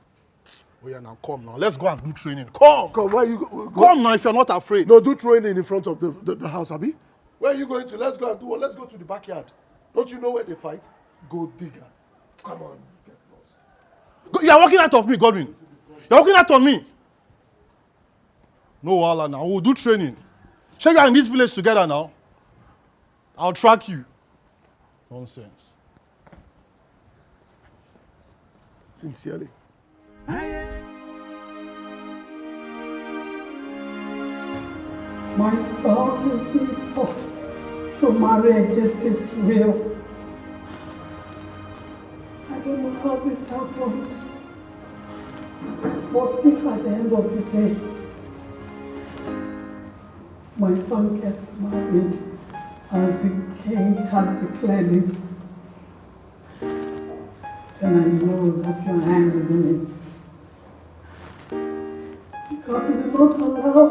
Oh yeah, now come now. Let's go and do training. Come! Come, where you go? Come now if you're not afraid. No, do training in front of the house, Abi. Where are you going to? Let's go and do what? Let's go to the backyard. Don't you know where they fight? Go digger. Come on. Get lost. You're walking out of me, Godwin. You're walking out on me. No, Allah now. We'll do training. Check out in this village together now. I'll track you. Nonsense. Sincerely. My son is being forced to marry against his will. I don't know how this happened. But if at the end of the day, my son gets married as the king has declared it, then I know that your hand is in it. Because he did not allow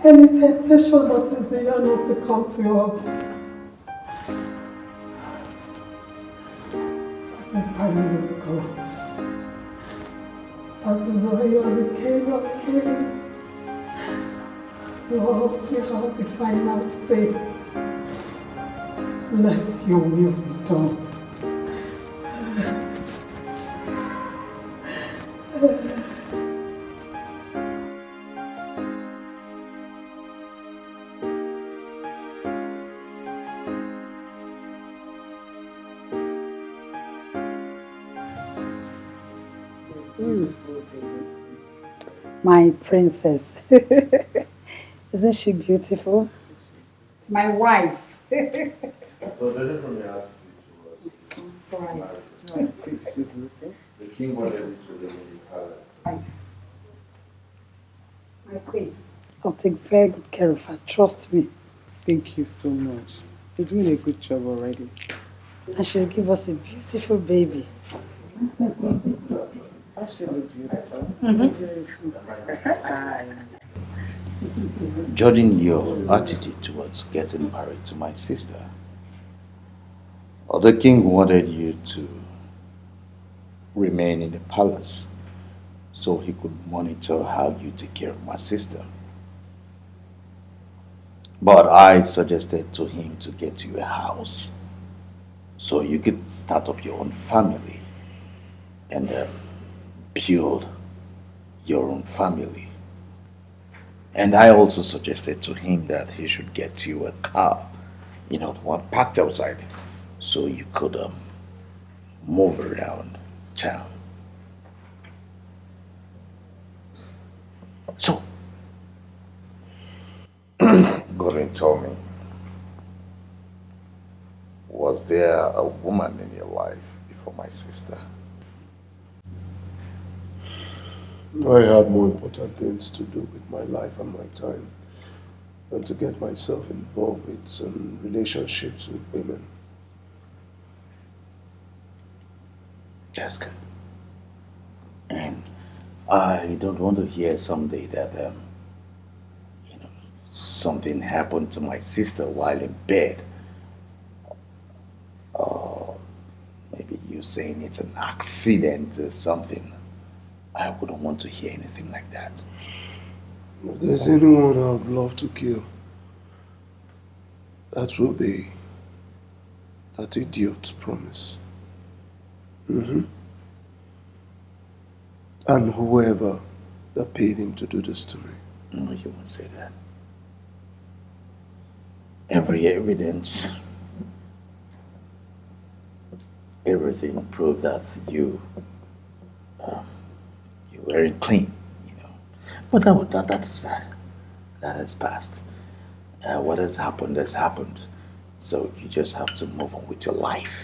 any temptation that is beyond us to come to us. That is why you are God. That is why you are the King of Kings. Lord, you have the final say. Let your will be done. My princess. Isn't she beautiful? My wife. So from your Sorry. the king wanted you to live in the palace. My queen. I'll take very good care of her. Trust me. Thank you so much. You're doing a good job already. And she'll give us a beautiful baby. Actually beautiful. Judging your attitude towards getting married to my sister, the king wanted you to remain in the palace so he could monitor how you take care of my sister. But I suggested to him to get you a house so you could start up your own family and build your own family. And I also suggested to him that he should get you a car, the one parked outside, so you could move around town. So, Gorin told me, was there a woman in your life before my sister? I had more important things to do with my life and my time than to get myself involved with some relationships with women. That's good. And I don't want to hear someday that, something happened to my sister while in bed. Or maybe you saying it's an accident or something. I wouldn't want to hear anything like that. If there's anyone I would love to kill, that will be that idiot's promise. And whoever that paid him to do this to me. No, you won't say that. Every evidence, everything proved that you weren't clean, But that is that. That has passed. What has happened has happened. So you just have to move on with your life.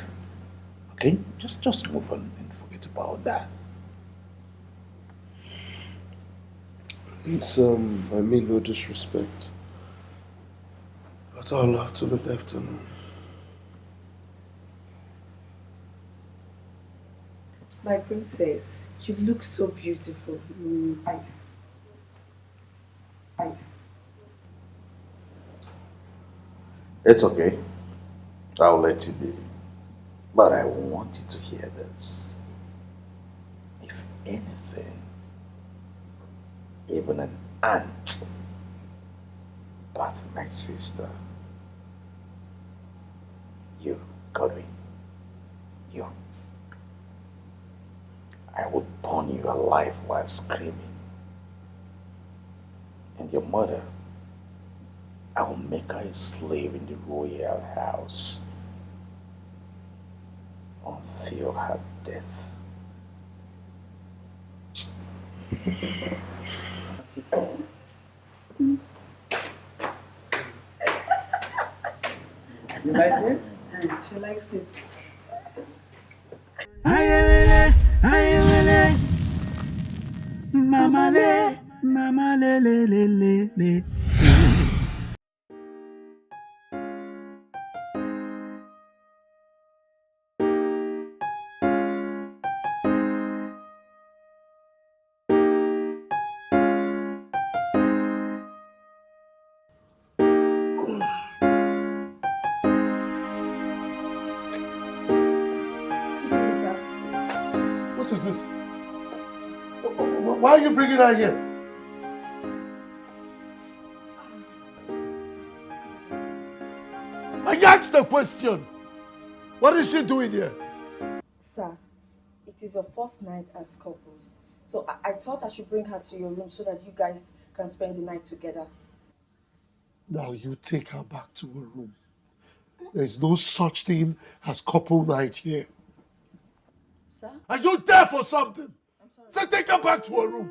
Okay? Just move on and forget about that. It's, I mean no disrespect, but I'll have to be left alone. My princess, you look so beautiful. It's okay. I'll let you be. But I want you to hear this. If anything, even an ant birth my sister, you, Godwin, you, I would burn you alive while screaming. And your mother, I will make her a slave in the royal house until her death. You like it? She likes it. Ayewele, mama le. What is this? Why are you bringing her here? I asked the question. What is she doing here? Sir, it is your first night as couples. So I thought I should bring her to your room so that you guys can spend the night together. Now you take her back to her room. There's no such thing as couple night here. Sir? Are you there for something? Say take her back to her room.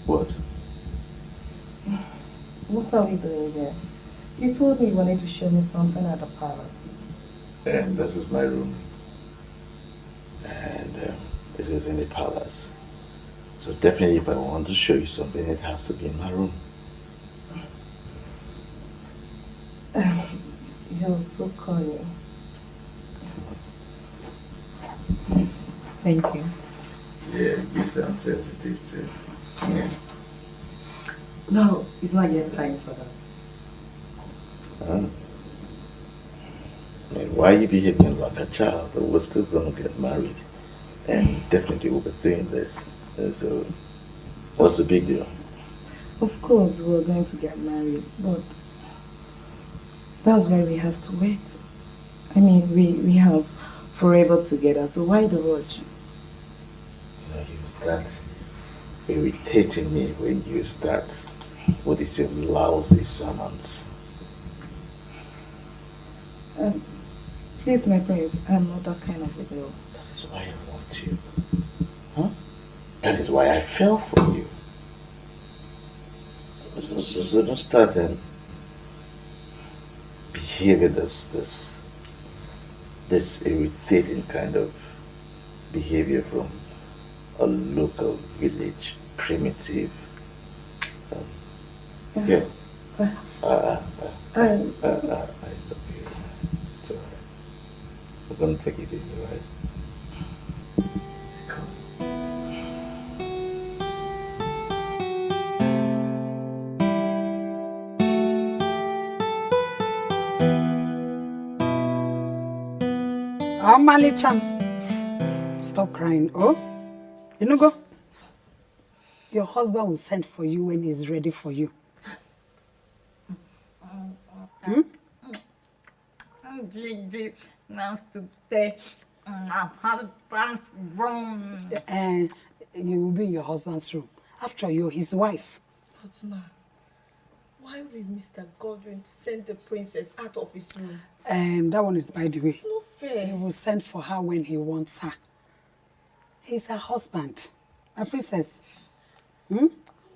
What? What are we doing here? You told me you wanted to show me something at the palace. And this is my room. And it is in the palace. So definitely if I want to show you something, it has to be in my room. You're so corny. Thank you. Yeah, you sound sensitive too. Yeah. No, it's not yet time for that. And why are you behaving like a child? We're still gonna get married. And definitely we'll be doing this. So what's the big deal? Of course, we're going to get married, but that's why we have to wait. I mean, we have forever together, so why the rush? You start irritating me when you start with these lousy sermons. Please, my prince, I'm not that kind of a girl. That is why I want you. Huh? That is why I fell for you. So don't start behaving this irritating kind of behavior from a local village primitive. Yeah. It's okay. It's alright. We're gonna take it easy, right? Malicham. Stop crying, oh? You know, go. Your husband will send for you when he's ready for you. Hmm? Wants to stay. I've had plans wrong. And you will be in your husband's room. After all, you're his wife. But ma, why will Mr. Godwin send the princess out of his room? That one is by the way. It's not fair. He will send for her when he wants her. He's her husband. My princess. Hmm?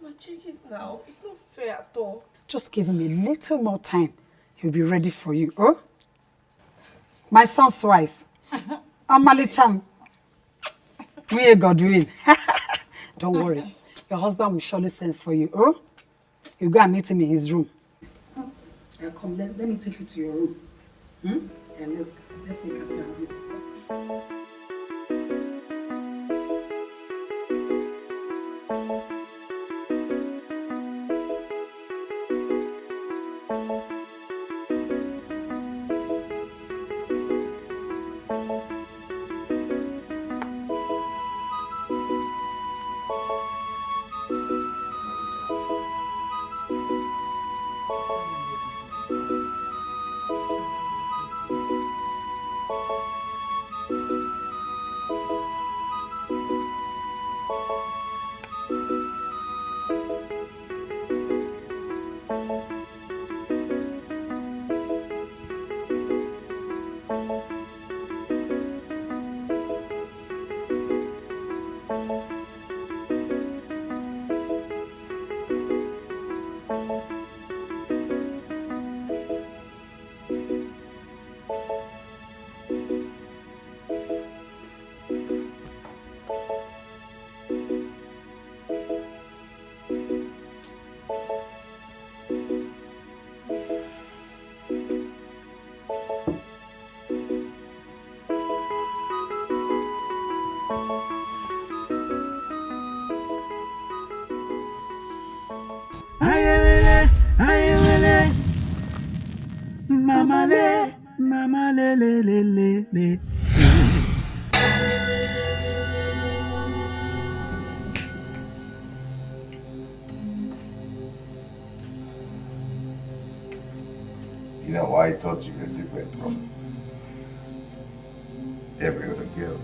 Mama, check it now. It's not fair at all. Just give him a little more time. He'll be ready for you. Oh? My son's wife. Amali Chan. We Godwin. Don't worry. Your husband will surely send for you. Oh? You go and meet him in his room. Come, let me take you to your room. Hmm? And let's take her to her room. Mama le, mama le le le le le. You know, I thought you were different from every other girl.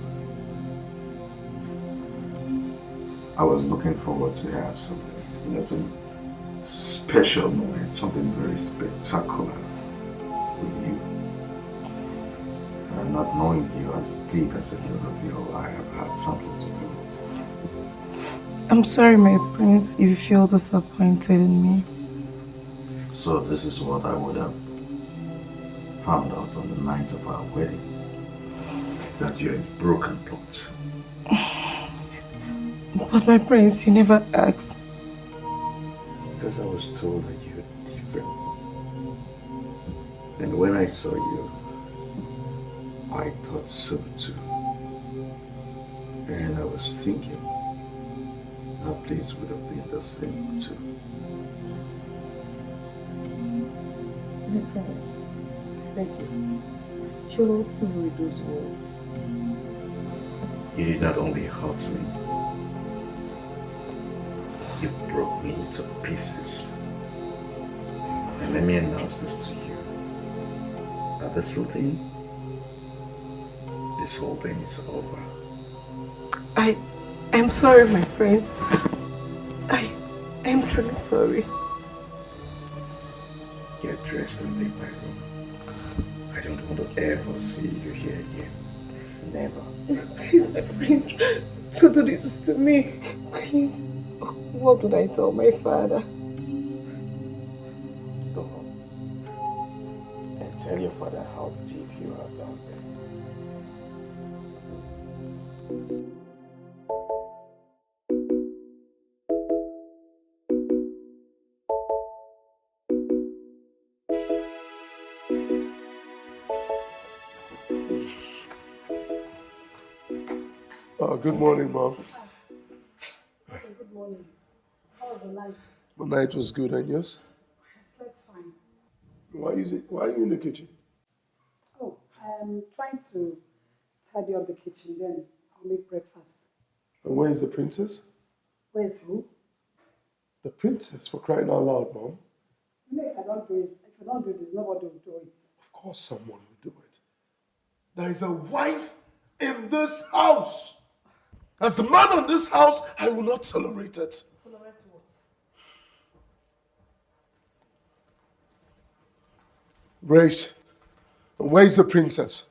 I was looking forward to have something, you know, some special moment, something very spectacular with you. And not knowing you as deep as a little girl, I have had something to do with it. I'm sorry, my prince, if you feel disappointed in me. So this is what I would have found out on the night of our wedding. That you're a broken plot. But my prince, you never asked. Because I was told that you're different. And when I saw you, I thought so too. And I was thinking, that place would have been the same too. My prince, beg you. Show to me with those words. You did not only hurt me, you broke me into pieces. And let me announce this to you. That this whole thing is over. I'm sorry, my prince. I'm truly sorry. Get dressed and leave my room. I don't want to ever see you here again. Never. Please, my prince, don't do this to me. Please. What would I tell my father? Go home and tell your father how deep you are down there. Good morning, Mom. Good morning. How was the night? The night was good, and yours? I slept fine. Why are you in the kitchen? Oh, I am trying to tidy up the kitchen. Then I'll make breakfast. And where is the princess? Where's who? The princess, for crying out loud, Mom. You know, if I don't do it, there's nobody will do it. Of course someone will do it. There is a wife in this house. As the man on this house, I will not tolerate it. Tolerate what? Grace, where is the princess?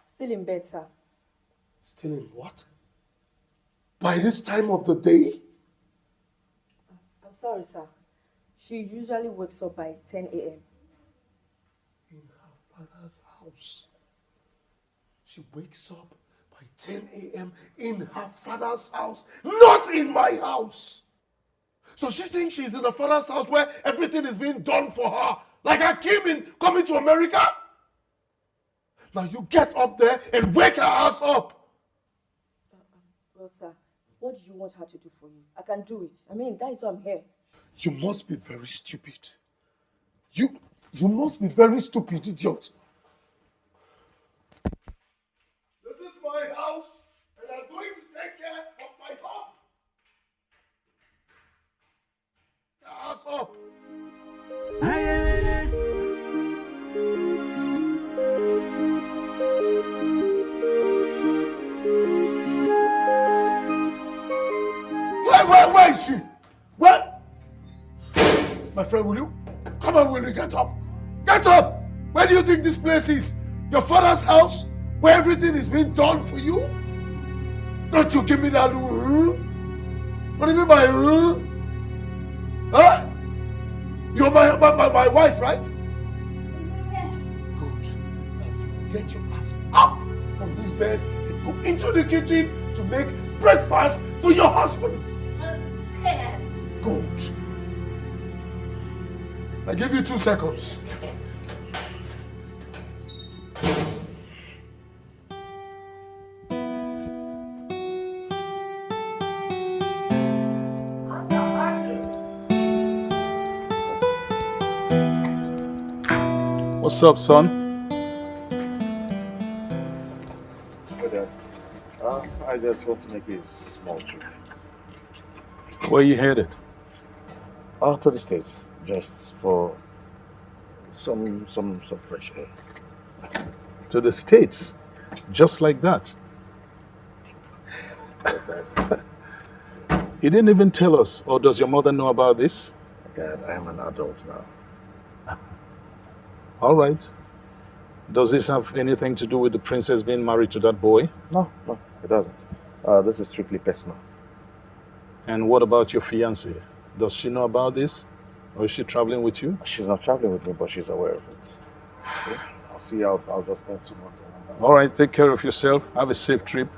Still in bed, sir. Still in what? By this time of the day? I'm sorry, sir. She usually wakes up by 10 a.m. In her father's house. She wakes up by 10 a.m. in her father's house, not in my house. So she thinks she's in her father's house where everything is being done for her. Like I came in coming to America. Now you get up there and wake her ass up. Well, sir, what do you want her to do for you? I can do it. I mean, that is why I'm here. You must be very stupid. You must be very stupid, idiot. This is my house, and I'm going to take care of my home. Ass up. Where is she? Where? My friend, will you? Come on, will you get up? Get up! Where do you think this place is? Your father's house? Where everything is being done for you? Don't you give me that What do you mean by Huh? You're my wife, right? Good. Now you get your ass up from this bed and go into the kitchen to make breakfast for your husband. Good. I give you 2 seconds. What's up, son? Hey, Dad. I just want to make a small trip. Where you headed? To the States, just for some fresh air. To the States? Just like that? You didn't even tell us, or does your mother know about this? Dad, I am an adult now. All right. Does this have anything to do with the princess being married to that boy? No, it doesn't. This is strictly personal. And what about your fiancée? Does she know about this? Or is she traveling with you? She's not traveling with me, but she's aware of it. Okay? I'll see you. I'll just spend 2 months. All right, take care of yourself. Have a safe trip.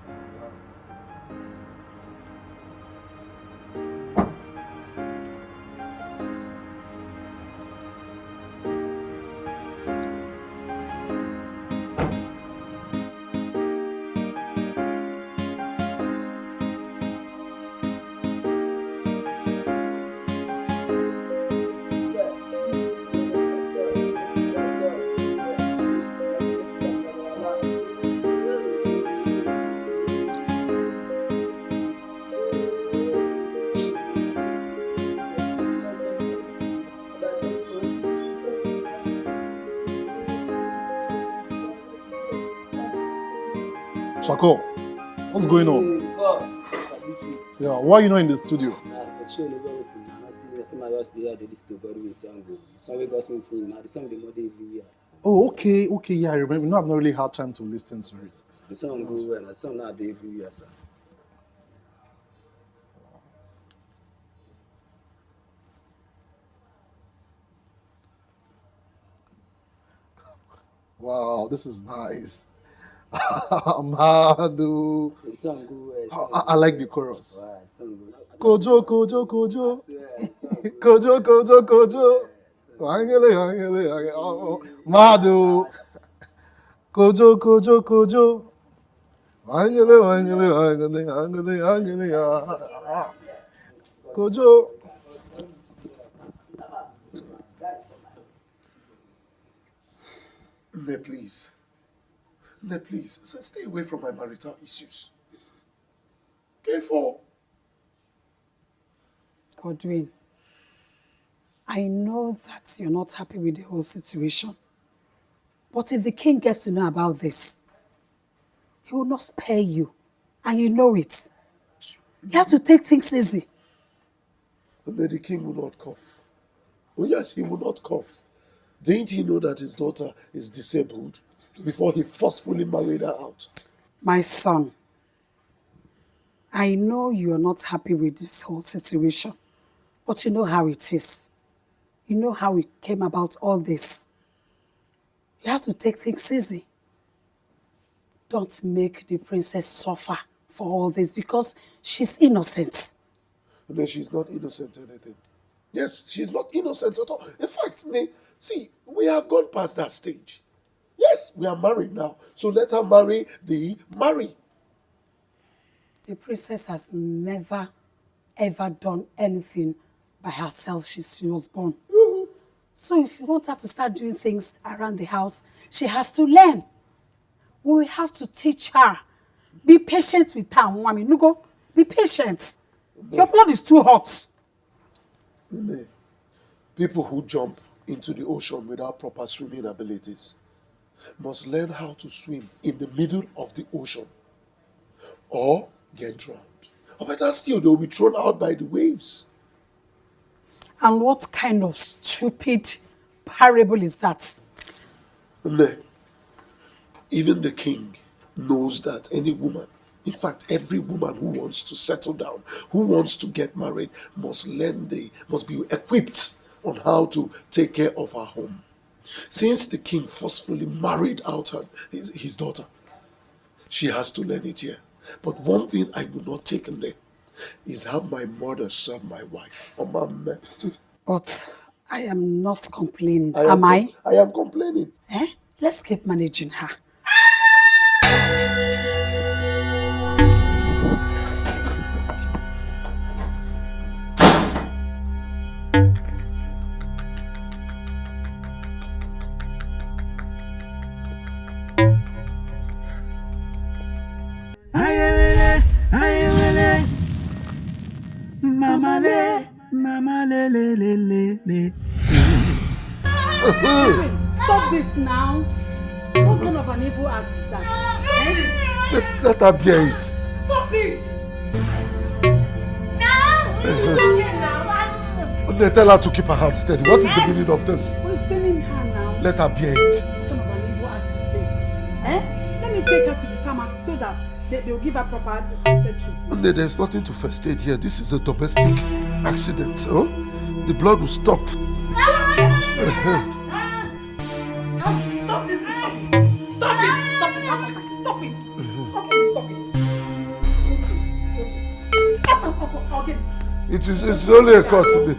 Shako, what's going on? Yeah, why are you not in the studio? Oh, okay, yeah, I remember. No, I've not really had time to listen to it. The song go well, the song now they every year, sir. Wow, this is nice. Madu. I like the chorus. Kojo, Kojo, Kojo. Kojo, Kojo, Kojo. Madu. Kojo, Kojo, Kojo. Kojo. Please. Now, please, stay away from my marital issues. Careful. Godwin, I know that you're not happy with the whole situation. But if the king gets to know about this, he will not spare you. And you know it. You have to take things easy. But the king will not cough. Oh yes, he will not cough. Didn't he know that his daughter is disabled before he forcefully married her out? My son, I know you're not happy with this whole situation, but you know how it is. You know how it came about all this. You have to take things easy. Don't make the princess suffer for all this because she's innocent. No, she's not innocent or anything. Yes, she's not innocent at all. In fact, see, we have gone past that stage. Yes, we are married now. So let her marry the marry. The princess has never, ever done anything by herself since she was born. So if you want her to start doing things around the house, she has to learn. We will have to teach her. Be patient with her, Mwami. Nugo, be patient. Your blood is too hot. People who jump into the ocean without proper swimming abilities must learn how to swim in the middle of the ocean or get drowned. Or better still, they will be thrown out by the waves. And what kind of stupid parable is that? Even the king knows that any woman, in fact, every woman who wants to settle down, who wants to get married, must be equipped on how to take care of her home. Since the king forcefully married out his daughter, she has to learn it here. But one thing I will not take in there is have my mother serve my wife. But I am not complaining, am I? I am complaining. Let's keep managing her. Mama le le le le le. Stop this now. What kind of an evil act is that? Let her bear it. Stop it! They tell her to keep her hand steady. What is the meaning of this? Who's spinning her now? Let her bear it. What kind of an evil act is this? Let me take her to the pharmacy so that they will give her proper first treatment. There's nothing to first aid here. This is a domestic accident. Huh? The blood will stop. Stop this! Stop it! Stop it! Stop it! Okay, stop it. It's only a cut to me.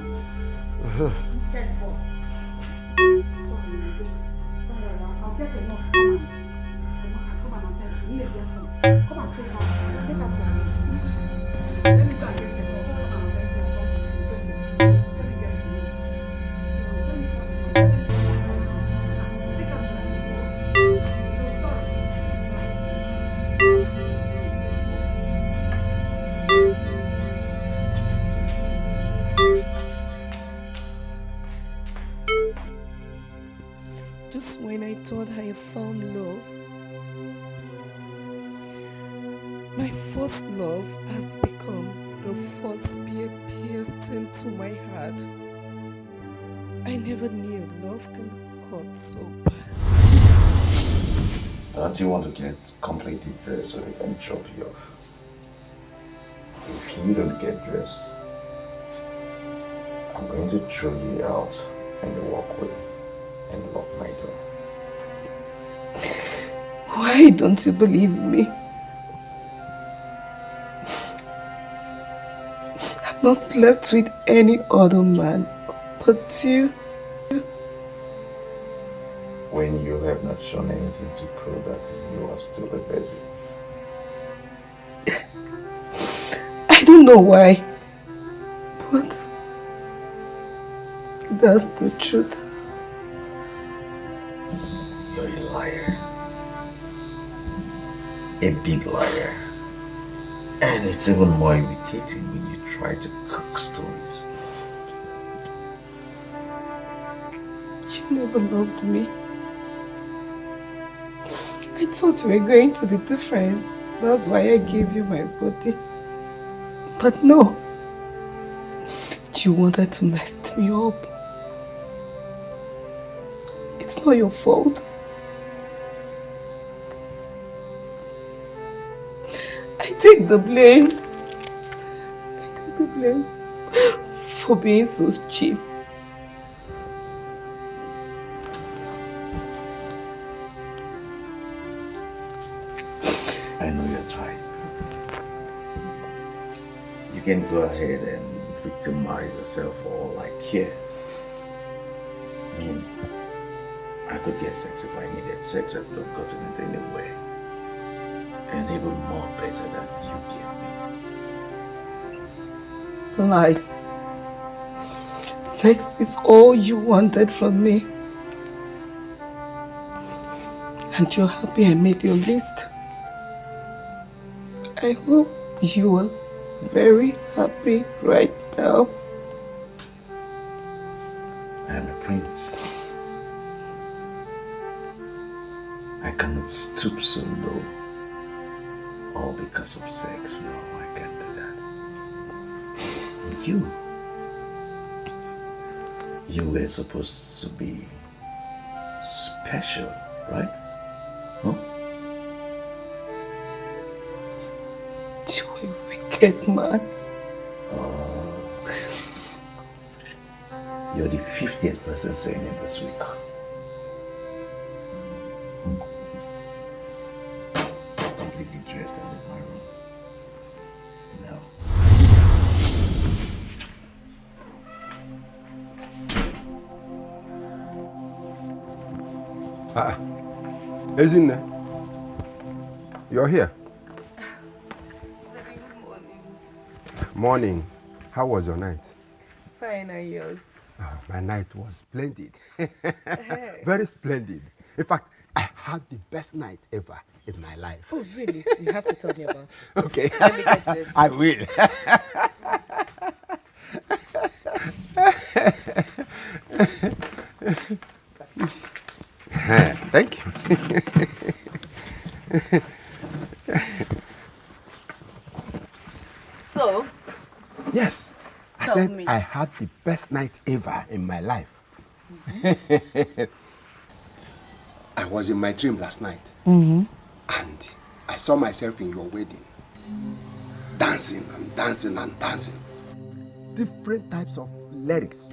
Just when I thought I found love, my first love has become the first spear pierced into my heart. I never knew love can hurt so bad. Don't you want to get completely dressed so they can chop you off? If you don't get dressed, I'm going to throw you out in the walkway and lock my door. Why don't you believe me? I've not slept with any other man but you. When you have not shown anything to prove that you are still a virgin. I don't know why, but that's the truth. You're a liar. a big liar. And it's even more irritating when you try to cook stories. You never loved me. I thought we were going to be different. That's why I gave you my body. But no. You wanted to mess me up. It's not your fault. I take the blame. I take the blame for being so cheap. I know your type. You can go ahead and victimize yourself for all I care. I mean, I could get sex if I needed sex. I could have gotten it anyway. And even more better than you gave me. Lies. Sex is all you wanted from me. And you're happy I made your list. I hope you are very happy right now. I'm a prince. I cannot stoop so low. All because of sex. No, I can't do that. And you were supposed to be special, right? Huh? You're a wicked man. You're the 50th person saying it this week. Completely dressed and in my room. No. Ezinne, you're here. Morning. How was your night? Fine, and yours? Oh, my night was splendid. Very splendid. In fact, I had the best night ever in my life. Oh, really? You have to tell me about it. Okay. Let me get this. I will. Thank you. So? Yes. I Tell said me. I had the best night ever in my life. I was in my dream last night. Mm-hmm. And I saw myself in your wedding. Dancing and dancing and dancing. Different types of lyrics.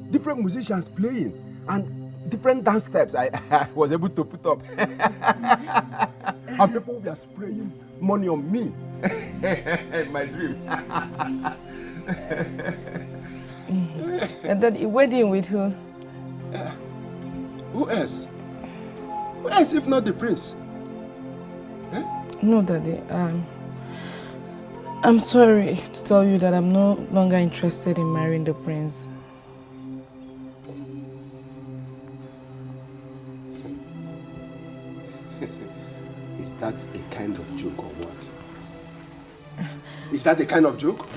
Different musicians playing. And different dance steps I was able to put up. And people were spraying money on me. In my dream. And then a wedding with who? Who else? Who else if not the prince? No, Daddy. I'm sorry to tell you that I'm no longer interested in marrying the prince. Is that a kind of joke or what? Is that a kind of joke?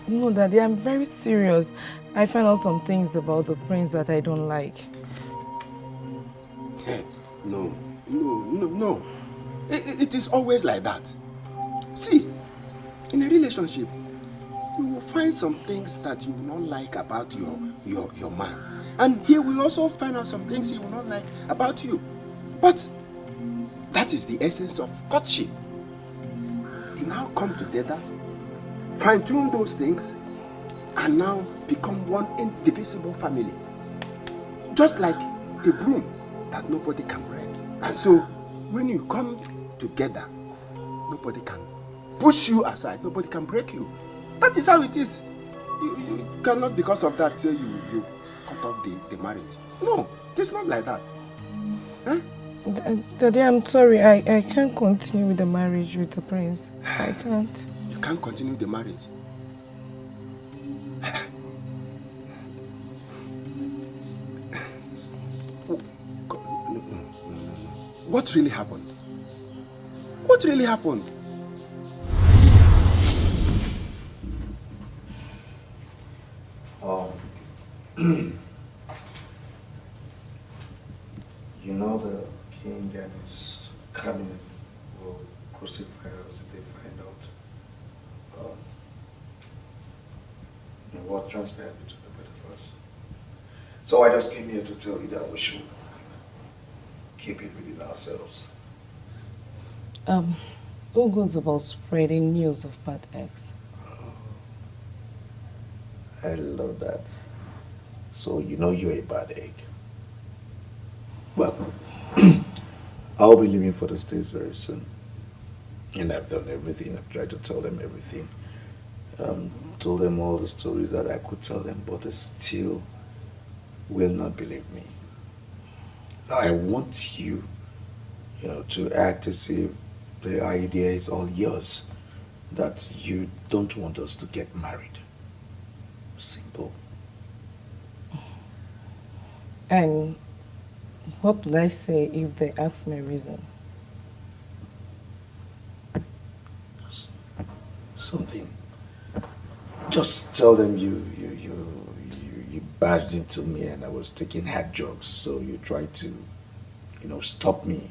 No, Daddy, I'm very serious. I found out some things about the prince that I don't like. No. It is always like that. See, in a relationship, you will find some things that you will not like about your man. And he will also find out some things he will not like about you. But that is the essence of courtship. You now come together, fine-tune those things, and now become one indivisible family. Just like a broom that nobody can break. And so, when you come together, nobody can push you aside, nobody can break you. That is how it is. You cannot, because of that, say you cut off the marriage. No, it is not like that. Daddy, I'm sorry. I can't continue with the marriage with the prince. I can't. You can't continue the marriage? No. What really happened? What really happened? You know the king and his cabinet will crucify us if they find out what transpired between the both of us. So I just came here to tell you that we should keep it within ourselves. Who goes about spreading news of bad eggs? I love that. So you know you're a bad egg. Well, I'll be leaving for the States very soon. And I've done everything. I've tried to tell them everything. Told them all the stories that I could tell them, but they still will not believe me. I want you, to act as if the idea is all yours, that you don't want us to get married. Simple. And what would I say if they ask me a reason? Something. Just tell them you barged into me and I was taking hard drugs, so you tried to, stop me.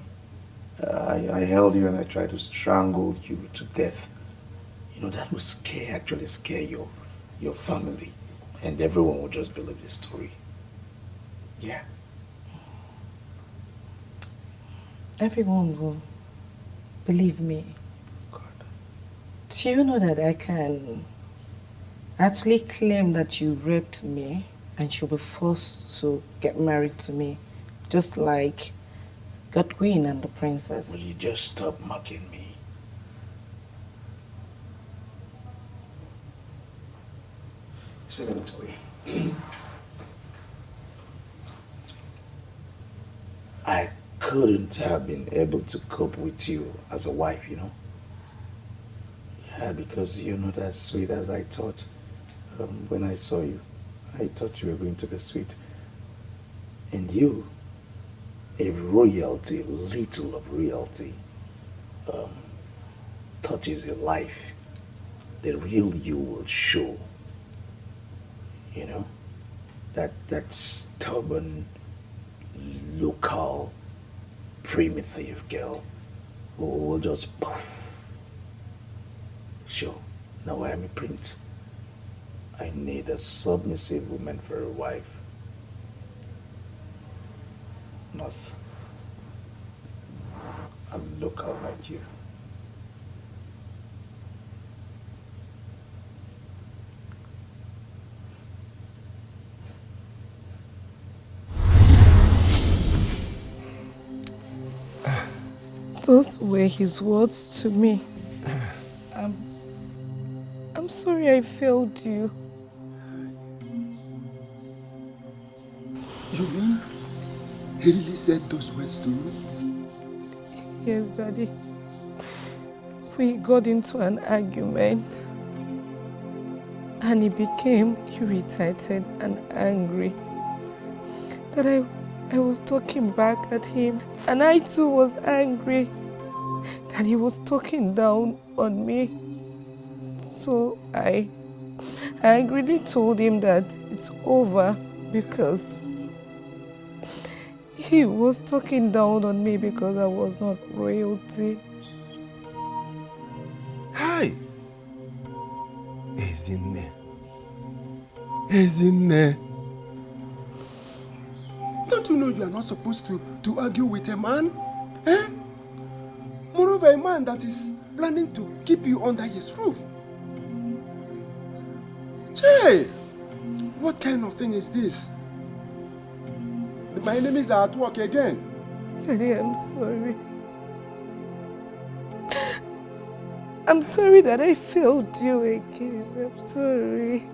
I held you and I tried to strangle you to death. That would actually scare your family, and everyone would just believe this story. Yeah. Everyone will believe me. God. Do you know that I can actually claim that you raped me and you'll be forced to get married to me, just like Godwin and the princess? Will you just stop mocking me? See, let me tell you. I couldn't have been able to cope with you as a wife, Yeah, because you're not as sweet as I thought. When I saw you, I thought you were going to be sweet. And you, a royalty, little of royalty, touches your life. The real you will show. That stubborn, local, primitive girl who will just poof. Sure, now I am a prince. I need a submissive woman for a wife. Not a local like you. Those were his words to me. I'm sorry I failed you. You mean he really said those words to you? Yes, Daddy. We got into an argument and he became irritated and angry that I was talking back at him, and I too was angry that he was talking down on me. So I angrily told him that it's over because he was talking down on me because I was not royalty. Hi! Ezinne. Don't you know you are not supposed to argue with a man? Eh? Moreover, a man that is planning to keep you under his roof. Jay! What kind of thing is this? My enemies are at work again. Daddy, I'm sorry. I'm sorry that I failed you again. I'm sorry.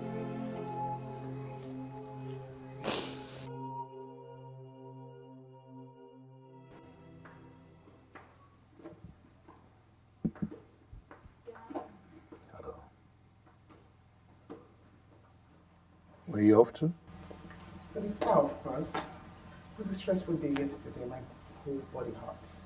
Where are you off to? For the spa, of course. It was a stressful day yesterday. My whole body hurts.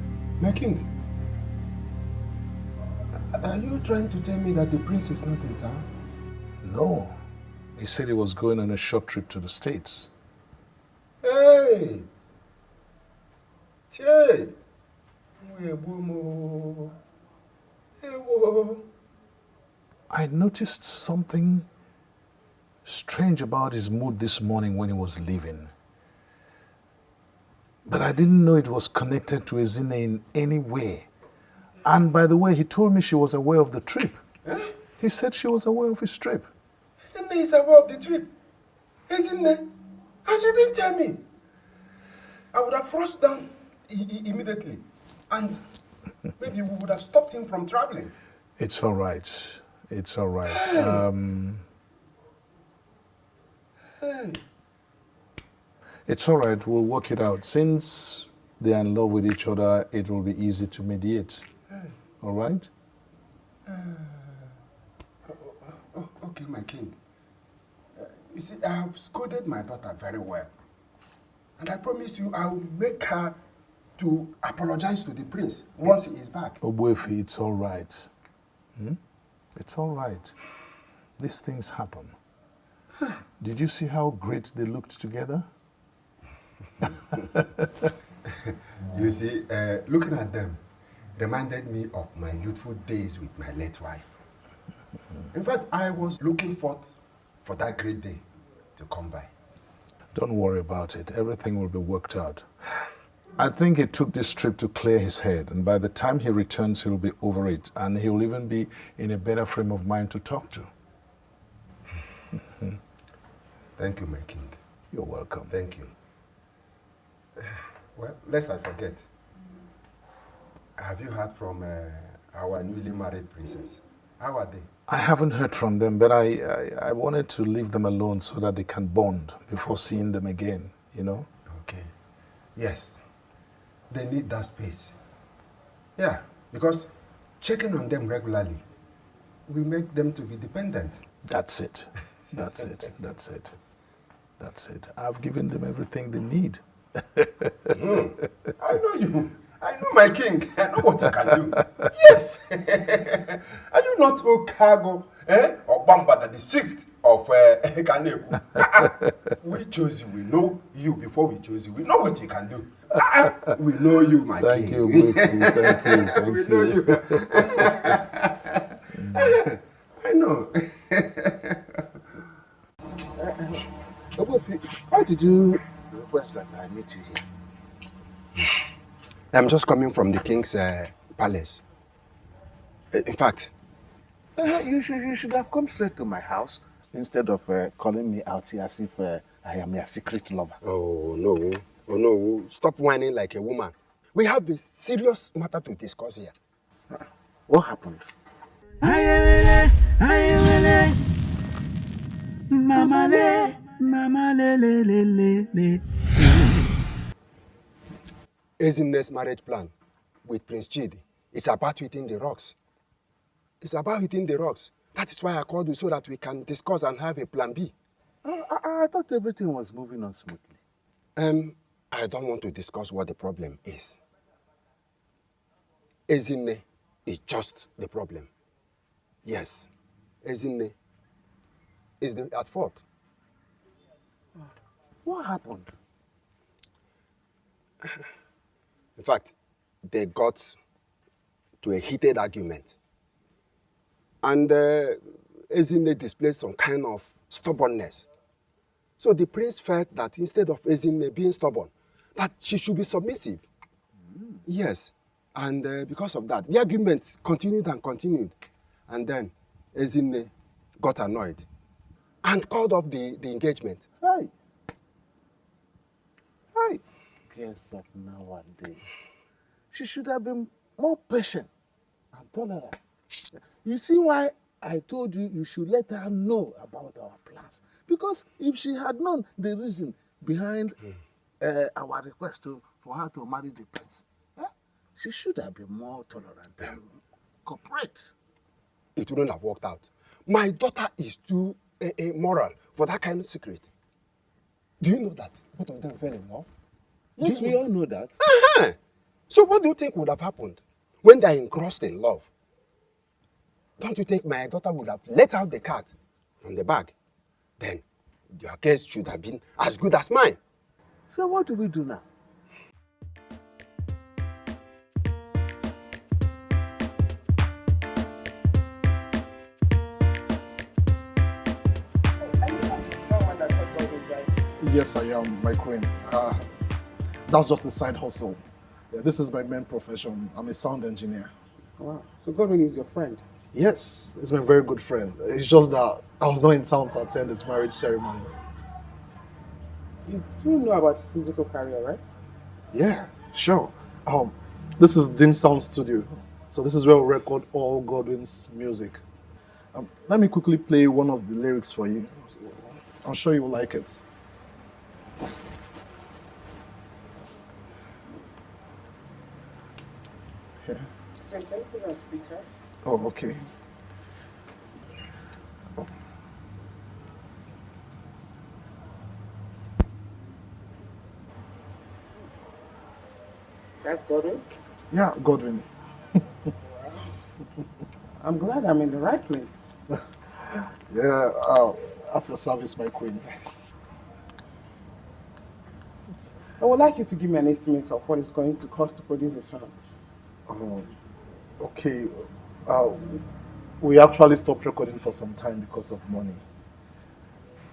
My king, are you trying to tell me that the prince is not in town? No. He said he was going on a short trip to the States. Hey! Che! I noticed something strange about his mood this morning when he was leaving. But I didn't know it was connected to Ezine in any way. And by the way, he told me she was aware of the trip. He said she was aware of his trip. Ezine is aware of the trip. Ezine? And she didn't tell me. I would have rushed down immediately. And maybe we would have stopped him from traveling. It's all right. It's all right. Hey. It's all right. We'll work it out. Since they are in love with each other, it will be easy to mediate. All right? Okay, my king. You see, I have scolded my daughter very well. And I promise you, I will make her to apologize to the prince once he is back. Obuefi, it's all right. It's all right. These things happen. Did you see how great they looked together? You see, looking at them reminded me of my youthful days with my late wife. In fact, I was looking forth for that great day to come by. Don't worry about it. Everything will be worked out. I think he took this trip to clear his head, and by the time he returns, he'll be over it, and he'll even be in a better frame of mind to talk to. Thank you, my king. You're welcome. Thank you. Well, lest I forget, have you heard from our newly married princess? How are they? I haven't heard from them, but I wanted to leave them alone so that they can bond before seeing them again, you know? Okay. Yes. They need that space. Yeah, because checking on them regularly will make them to be dependent. That's it. That's it. That's it. That's it. I've given them everything they need. I know you. I know my king. I know what you can do. Yes. Are you not Okago? Or Bambada, the 6th of Kaneku? We chose you. We know you before we chose you. We know what you can do. We know you, my Thank king. you, thank you, thank We you. know you. I know. Why did you request that I meet you here? I'm just coming from the king's palace. In fact, You should have come straight to my house instead of calling me out here as if I am your secret lover. oh no. Oh no. Stop whining like a woman. We have a serious matter to discuss here. What happened? Mama le, mama le le le le le. Ezine's marriage plan with Prince Chidi is about hitting the rocks. It's about hitting the rocks. That is why I called you so that we can discuss and have a plan B. I thought everything was moving on smoothly. I don't want to discuss what the problem is. Ezine is just the problem. Yes, Ezine is at fault. What happened? In fact, they got to a heated argument. And Ezine displayed some kind of stubbornness. So the prince felt that instead of Ezine being stubborn, that she should be submissive. Yes. And because of that, the argument continued and continued. And then Ezine got annoyed and called off the engagement. Hey. Girls of nowadays. She should have been more patient and tolerant. You see why I told you you should let her know about our plans. Because if she had known the reason behind our request for her to marry the prince, she should have been more tolerant and cooperate. It wouldn't have worked out. My daughter is too moral for that kind of secret. Do you know that both of them fell in love? Yes, we all know that. So what do you think would have happened when they are engrossed in love? Don't you think my daughter would have let out the cat from the bag? Then your case should have been as good as mine. So what do we do now? Yes, I am, my queen. That's just a side hustle. Yeah, this is my main profession. I'm a sound engineer. Wow. So Godwin is your friend? Yes, he's my very good friend. It's just that I was not in town to attend his marriage ceremony. You do know about his musical career, right? Yeah, sure. This is Dim Sound Studio. So this is where we record all Godwin's music. Let me quickly play one of the lyrics for you. I'm sure you will like it. Yeah. So can you put on speaker? Oh, okay. That's Godwin's? Yeah, Godwin. I'm glad I'm in the right place. Yeah, at your service, my queen. I would like you to give me an estimate of what it's going to cost to produce the songs. Okay. We actually stopped recording for some time because of money.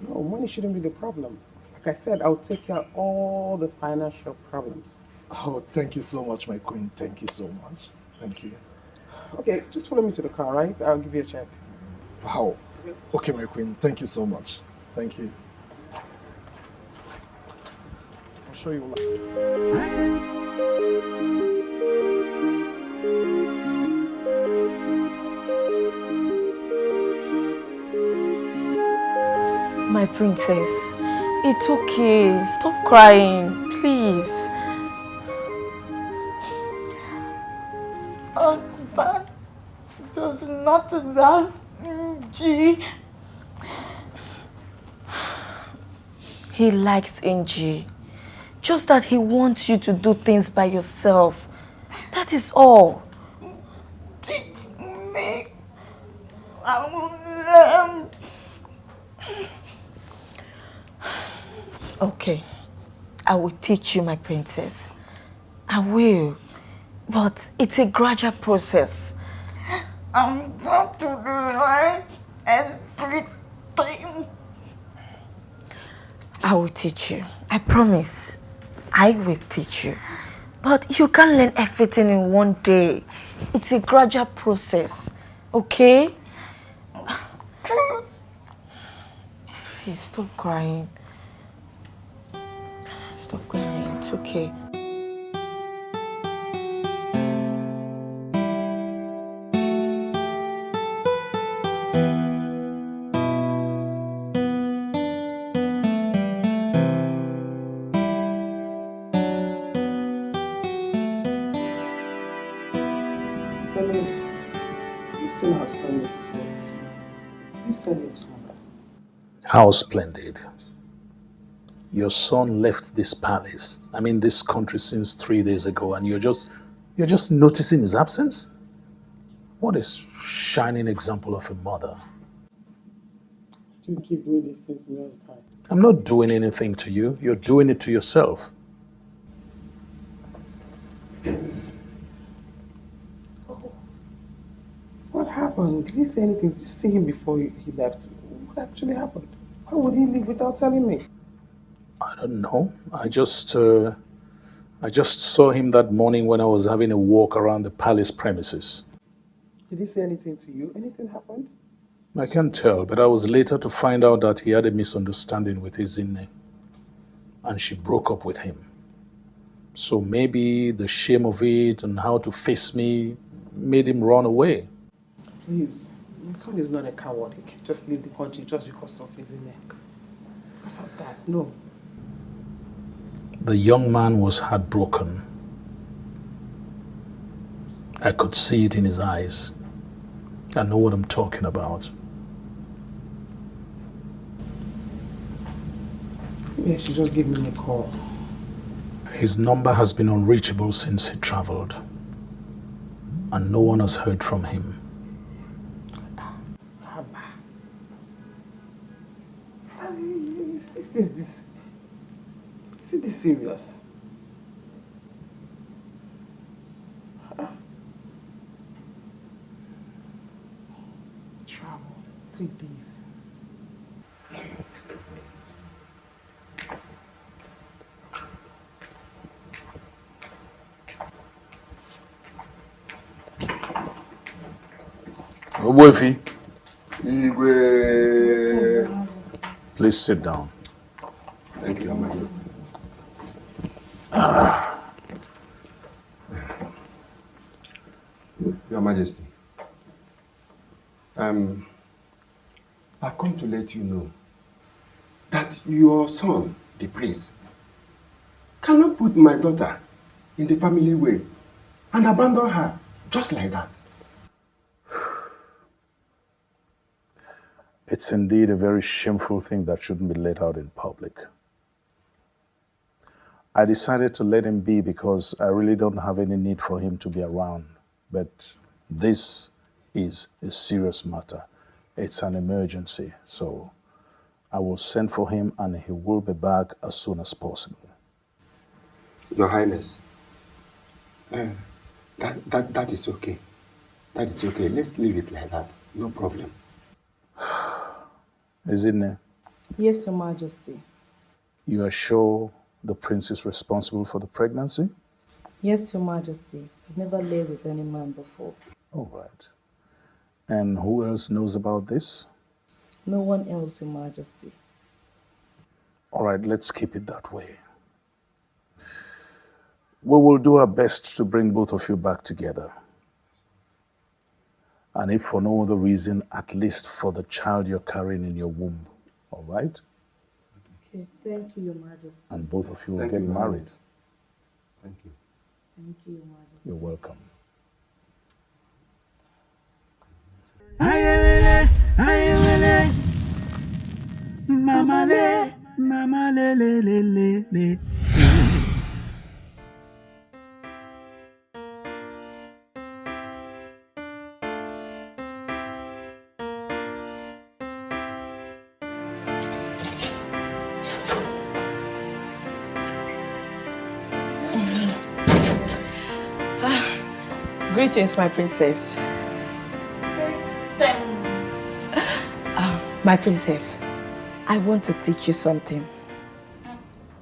No, money shouldn't be the problem. Like I said, I'll take care of all the financial problems. Oh, thank you so much, my queen. Thank you so much. Thank you. Okay, just follow me to the car, right? I'll give you a check. Wow. Okay, my queen. Thank you so much. Thank you. I'm sure you will like it. My princess, it's okay. Stop crying, please. Husband does not love G. He likes Angie. Just that he wants you to do things by yourself. That is all. Teach me. I will learn. Okay, I will teach you, my princess. I will. But it's a gradual process. I'm going to learn everything. I will teach you. I promise. I will teach you. But you can't learn everything in one day. It's a gradual process. Okay? Please stop crying. Stop crying. It's okay. Listen how Sonia says this one. Please tell your son that. How splendid. Your son left this palace, this country since 3 days ago, and you're just noticing his absence? What a shining example of a mother. You keep doing these things to me all the time. I'm not doing anything to you. You're doing it to yourself. What happened? Did he say anything? Did you see him before he left? What actually happened? Why would he leave without telling me? I don't know. I just saw him that morning when I was having a walk around the palace premises. Did he say anything to you? Anything happened? I can't tell, but I was later to find out that he had a misunderstanding with his Zinne, and she broke up with him. So maybe the shame of it and how to face me made him run away. Please, my son is not a coward. He can't just leave the country just because of his Zinne. Because of that, no. The young man was heartbroken. I could see it in his eyes. I know what I'm talking about. Maybe I should just give him a call. His number has been unreachable since he traveled, and no one has heard from him. Is this serious? Travel 3 days. Oboefi. Please sit down. Thank you, Your Majesty. Your Majesty, I've come to let you know that your son, the prince, cannot put my daughter in the family way and abandon her just like that. It's indeed a very shameful thing that shouldn't be let out in public. I decided to let him be because I really don't have any need for him to be around. But this is a serious matter. It's an emergency. So I will send for him and he will be back as soon as possible. Your Highness, that is okay. That is okay. Let's leave it like that. No problem. Is it ne? Yes, Your Majesty. You are sure the prince is responsible for the pregnancy? Yes, Your Majesty. I've never lay with any man before. All right. And who else knows about this? No one else, Your Majesty. All right, let's keep it that way. We will do our best to bring both of you back together. And if for no other reason, at least for the child you're carrying in your womb. All right? Okay, thank you, Your Majesty. And both of you will Thank get you, married. Thank you. Thank you, Your Majesty. You're welcome. Mama le, mama le le le le le. Greetings, my princess. My princess, I want to teach you something.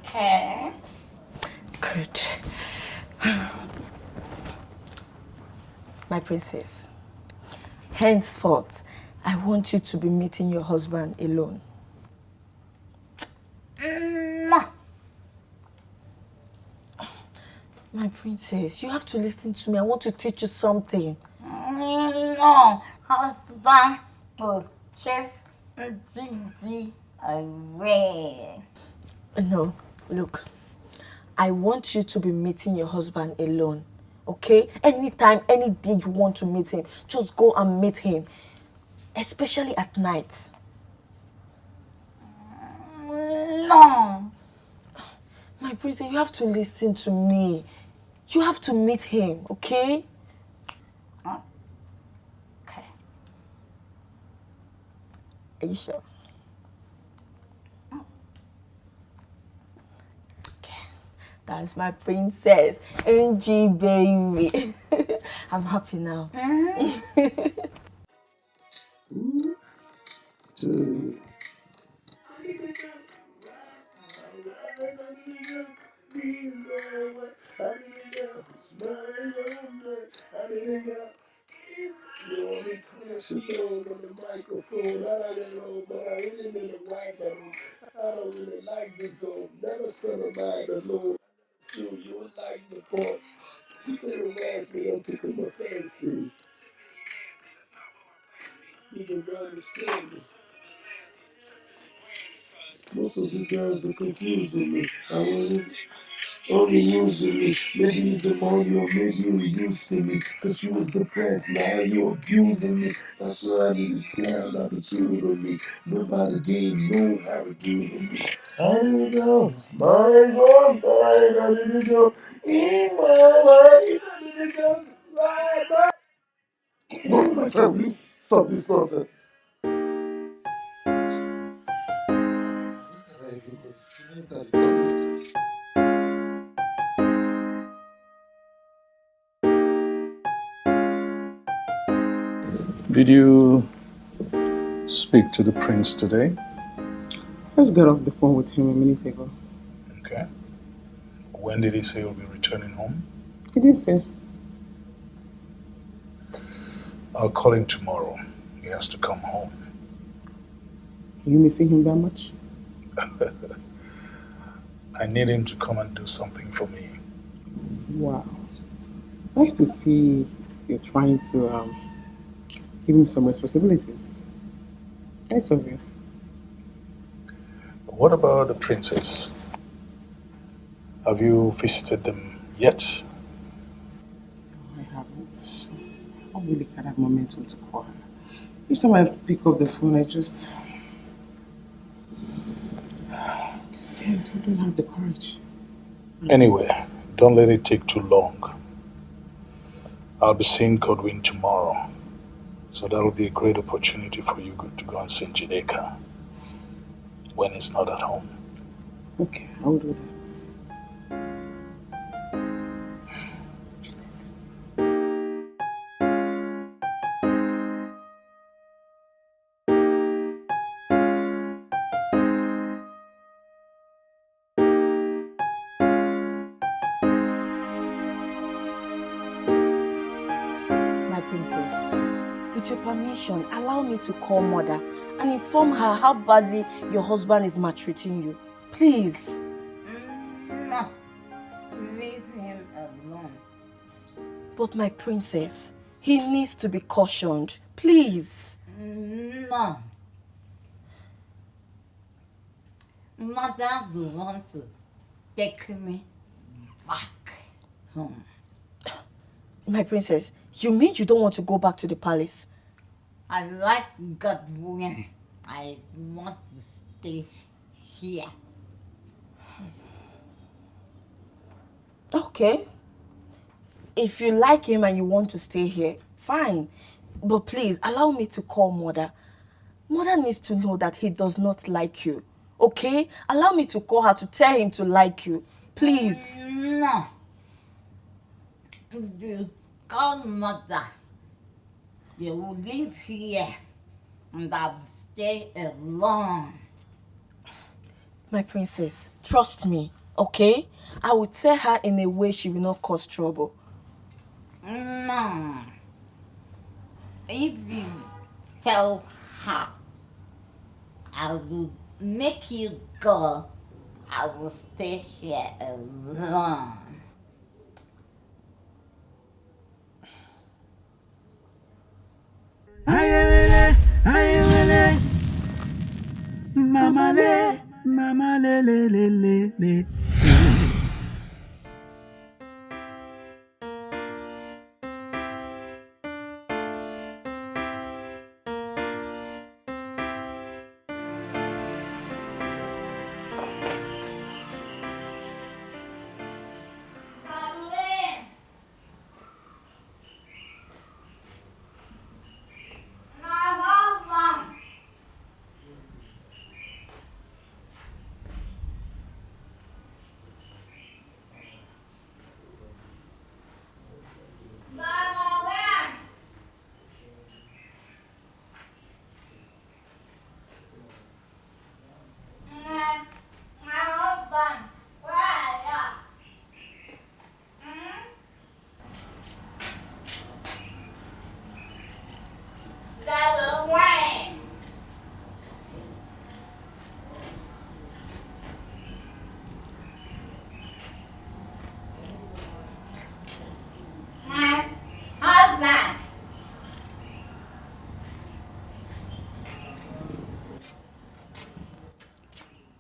Okay. Good. My princess, henceforth, I want you to be meeting your husband alone. My princess, you have to listen to me. I want to teach you something. No, husband will chase Gigi away. No, look. I want you to be meeting your husband alone. Okay? Anytime, any day you want to meet him, just go and meet him. Especially at night. No. My princess, you have to listen to me. You have to meet him, okay? Okay. Are you sure? Okay. That's my princess. NG baby. I'm happy now. Most of these girls are confusing me. I want only using me. Maybe it's ammonia, or maybe you used to me. Cause you was depressed, now you abusing me. That's why I need a clown attitude on me. Nobody game know how to do it. I didn't go, mine's on mine, I didn't go in my life, I didn't go, right. No, my child, will you stop this nonsense? Did you speak to the prince today? I just got off the phone with him a minute ago. Okay. When did he say he'll be returning home? He didn't say. I'll call him tomorrow. He has to come home. Are you missing him that much? I need him to come and do something for me. Wow. Nice to see you're trying to give him some responsibilities. Nice of you. What about the princess? Have you visited them yet? I haven't. I don't really got that momentum to call her. Each time I pick up the phone, I don't have the courage. Anyway, don't let it take too long. I'll be seeing Godwin tomorrow. So that'll be a great opportunity for you to go and see Jideka when he's not at home. Okay, I'll do that. My princess, with your permission, allow me to call mother and inform her how badly your husband is maltreating you. Please. No. Leave him alone. But my princess, he needs to be cautioned. Please. No. Mother will want to take me back home. My princess, you mean you don't want to go back to the palace? I like Godwin. I want to stay here. Okay. If you like him and you want to stay here, fine. But please, allow me to call mother. Mother needs to know that he does not like you. Okay? Allow me to call her to tell him to like you. Please. No. You call mother. You will live here and I will stay alone. My princess, trust me, okay? I will tell her in a way she will not cause trouble. No. If you tell her, I will make you go. I will stay here alone. Ayele, ayele, mama le le.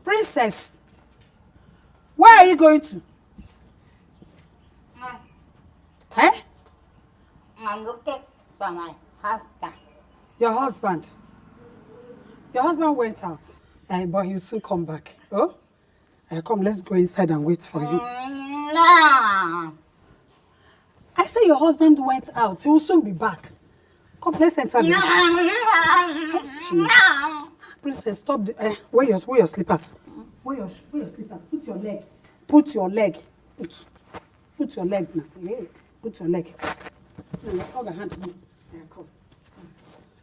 Princess, where are you going to? I'm looking for my husband. Your husband? Your husband went out, but he'll soon come back. Oh? Come, let's go inside and wait for you. No. I say your husband went out. He will soon be back. Come, let's enter the No. Princess, stop. Wear your slippers. Wear your slippers. Put your leg. Put your leg. Put your leg now. Yeah. Put your leg. Hold your hand. Come.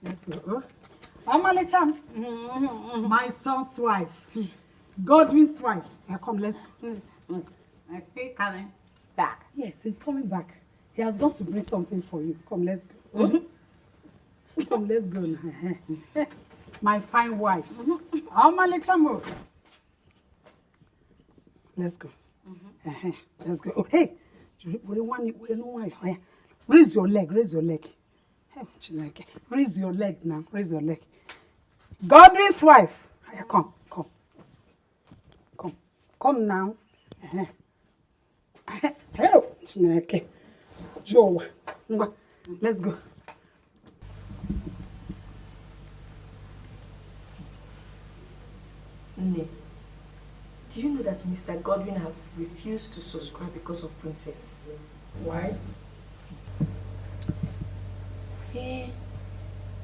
Let's go. Amalicham, my son's wife. Godwin's wife. Come, let's go. Is he coming back? Yes, he's coming back. He has got to bring something for you. Come, let's go. Come, let's go now. My fine wife. Amalicham. Let's go. Let's go. Oh, hey. Raise your leg. Raise your leg. Raise your leg now. Raise your leg. Godwin's wife. Come. Come now. Hello. Joe. Let's go. Nne, do you know that Mr. Godwin have refused to subscribe because of Princess? Why?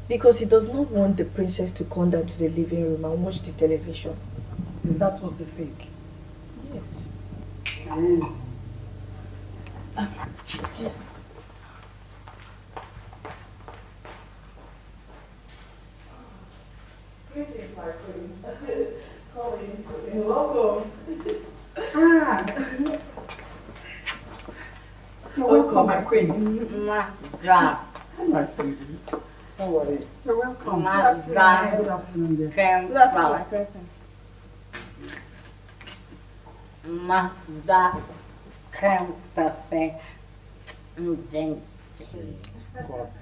Because he does not want the princess to come down to the living room and watch the television. Is that what's the thing? Yes. Excuse me. You're welcome. You're welcome, my queen. Yeah. Hi, sweetie. How are you? You're welcome. Good afternoon, dear. Good afternoon. Magda crème parfait. God.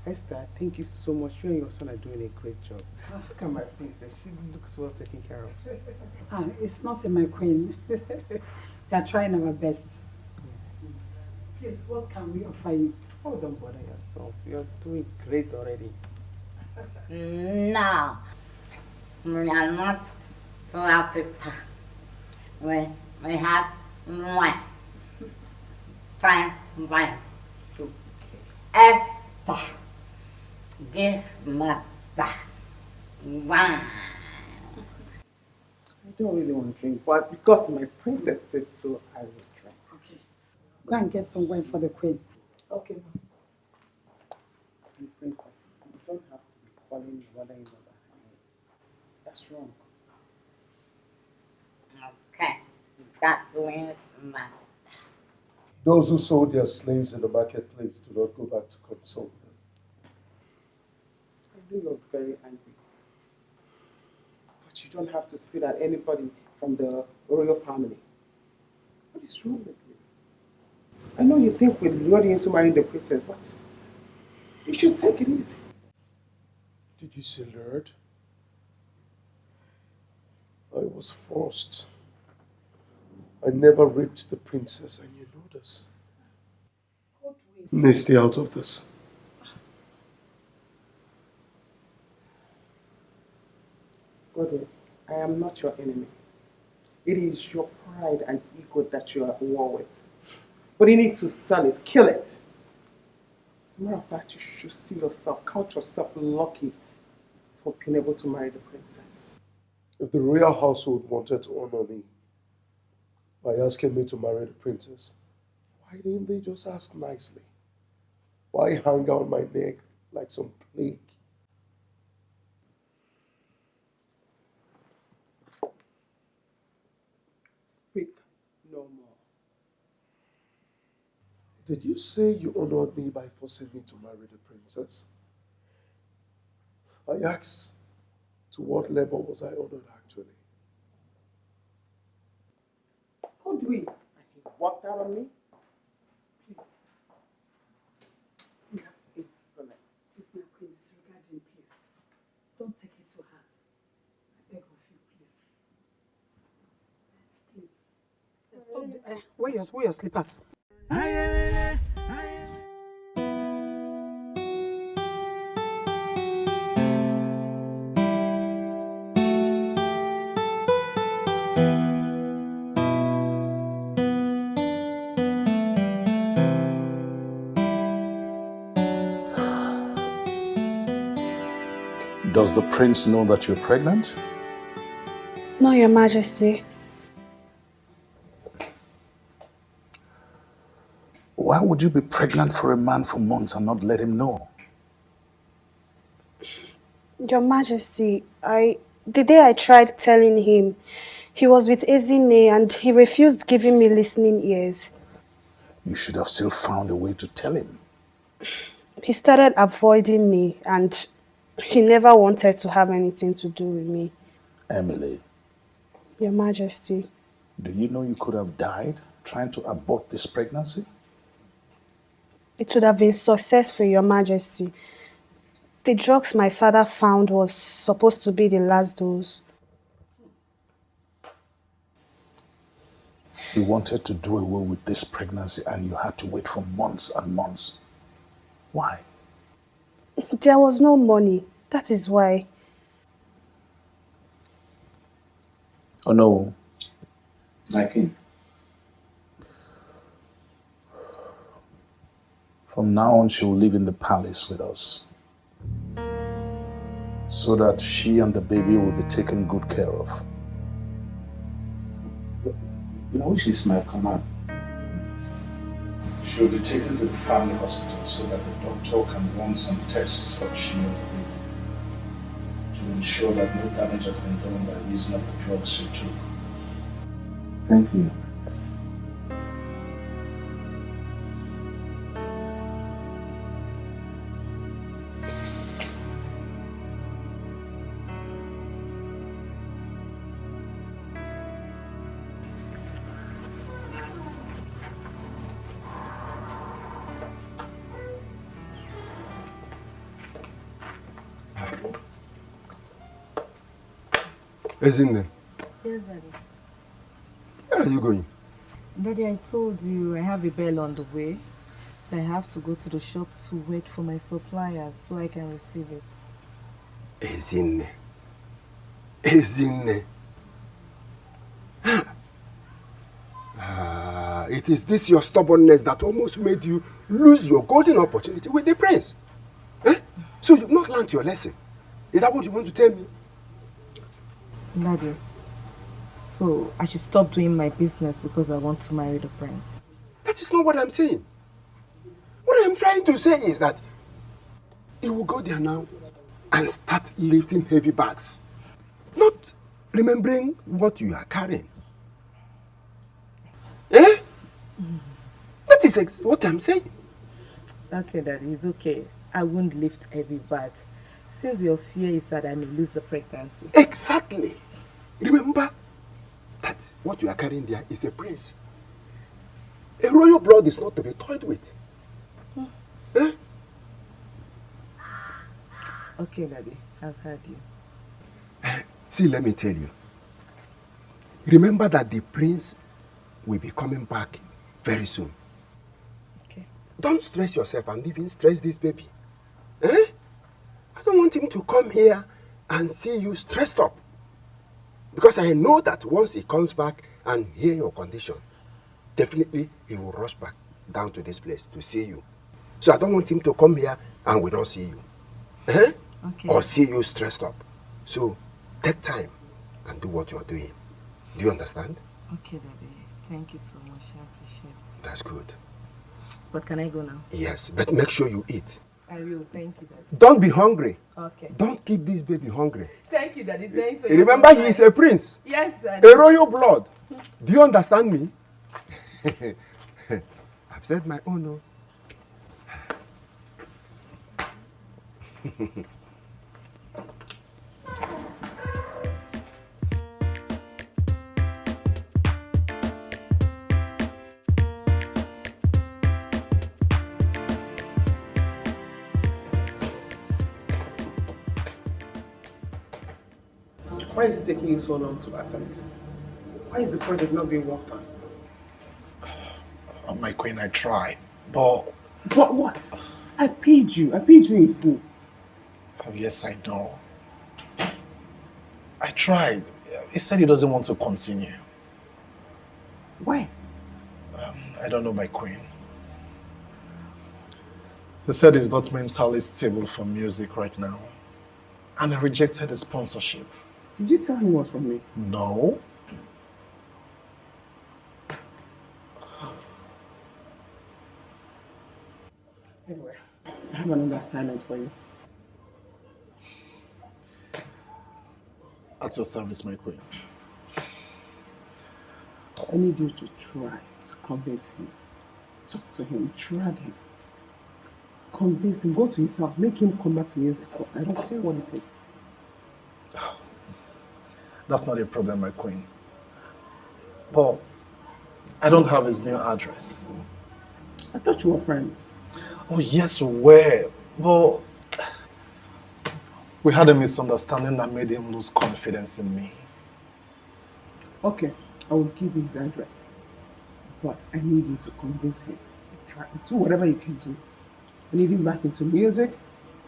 Esther, thank you so much. You and your son are doing a great job. Look at my princess. She looks well taken care of. It's nothing, my queen. We are trying our best. Yes. Please, what can we offer you? Oh, don't bother yourself. You're doing great already. No. We are not to Africa. We have one. Fine, one. Esther. Give mother one. I don't really want to drink, but because my princess said so, I will drink. Okay. Go and get some wine for the queen. Okay. And princess, you don't have to be calling me whether you know that. That's wrong. Okay. That wins mother. Those who sold their slaves in the marketplace do not go back to consult them. I know you're very angry. But you don't have to spit at anybody from the royal family. What is wrong with you? I know you think we're luring you into marrying the princess, but you should take it easy. Did you say lured? I was forced. I never raped the princess, and you know this. Nay, stay out of this. Godwin, I am not your enemy. It is your pride and ego that you are at war with. But you need to sell it, kill it. As a matter of fact, you should see yourself, count yourself lucky for being able to marry the princess. If the royal household wanted to honor me by asking me to marry the princess, why didn't they just ask nicely? Why hang on my neck like some plague? Speak no more. Did you say you honored me by forcing me to marry the princess? I asked, to what level was I honored actually? Godwin, he walked out on me. Please, insolence. Please, my queen, disregard him, please. Don't take it to heart. I beg of you, please. Please. Stop. Wear your slippers. Does the prince know that you're pregnant? No, Your Majesty. Why would you be pregnant for a man for months and not let him know? Your Majesty, the day I tried telling him, he was with Ezine and he refused giving me listening ears. You should have still found a way to tell him. He started avoiding me and he never wanted to have anything to do with me. Emily, Your Majesty. do you know you could have died trying to abort this pregnancy? It would have been successful, Your Majesty. The drugs my father found was supposed to be the last dose. He wanted to do away with this pregnancy and you had to wait for months and months. Why? There was no money. That is why. Oh no, my king. From now on, she will live in the palace with us, so that she and the baby will be taken good care of. Which is my command. She will be taken to the family hospital so that the doctor can run some tests of she and the baby to ensure that no damage has been done by reason of the drugs she took. Thank you. Ezine, Yes, Daddy. where are you going? Daddy, I told you I have a bell on the way, so I have to go to the shop to wait for my suppliers so I can receive it. Ezine. Ezine. It is this your stubbornness that almost made you lose your golden opportunity with the prince. Eh? So you've not learned your lesson. Is that what you want to tell me? Daddy, so I should stop doing my business because I want to marry the prince. That is not what I'm saying. What I'm trying to say is that you will go there now and start lifting heavy bags. Not remembering what you are carrying. Eh? That is what I'm saying. Okay, Daddy, it's okay. I won't lift heavy bag. Since your fear is that I may lose the pregnancy. Exactly. Remember that what you are carrying there is a prince. A royal blood is not to be toyed with. Eh? Okay, Daddy, I've heard you. See, let me tell you. Remember that the prince will be coming back very soon. Okay. Don't stress yourself and even stress this baby. Eh? I don't want him to come here and see you stressed up. Because I know that once he comes back and hear your condition, definitely he will rush back down to this place to see you. So I don't want him to come here and we don't see you. Eh? Okay. Or see you stressed up. So take time and do what you are doing. Do you understand? Okay, Daddy. Thank you so much. I appreciate it. That's good. But can I go now? Yes, but make sure you eat. I will. Thank you, Daddy. Don't be hungry. Okay. Don't keep this baby hungry. Thank you, Daddy. Thanks for your Remember, he is a prince. Yes, Daddy. A royal blood. Do you understand me? I've said my own. No. Why is it taking you so long to act on this? Why is the project not being worked on? My queen, I tried, but... But what? I paid you in full. Yes, I know. I tried. He said he doesn't want to continue. Why? I don't know, my queen. He said he's not mentally stable for music right now. and he rejected the sponsorship. Did you tell him what's from me? No. Anyway, I have another assignment for you. At your service, my queen. I need you to try to convince him. Talk to him, drag him. Convince him, go to his house, make him come back to music. I don't care what it takes. That's not a problem, my queen. Paul, I don't have his new address. I thought you were friends. Oh, yes, we were. But we had a misunderstanding that made him lose confidence in me. Okay, I will give you his address. But I need you to convince him. Try to do whatever you can do. I need him back into music.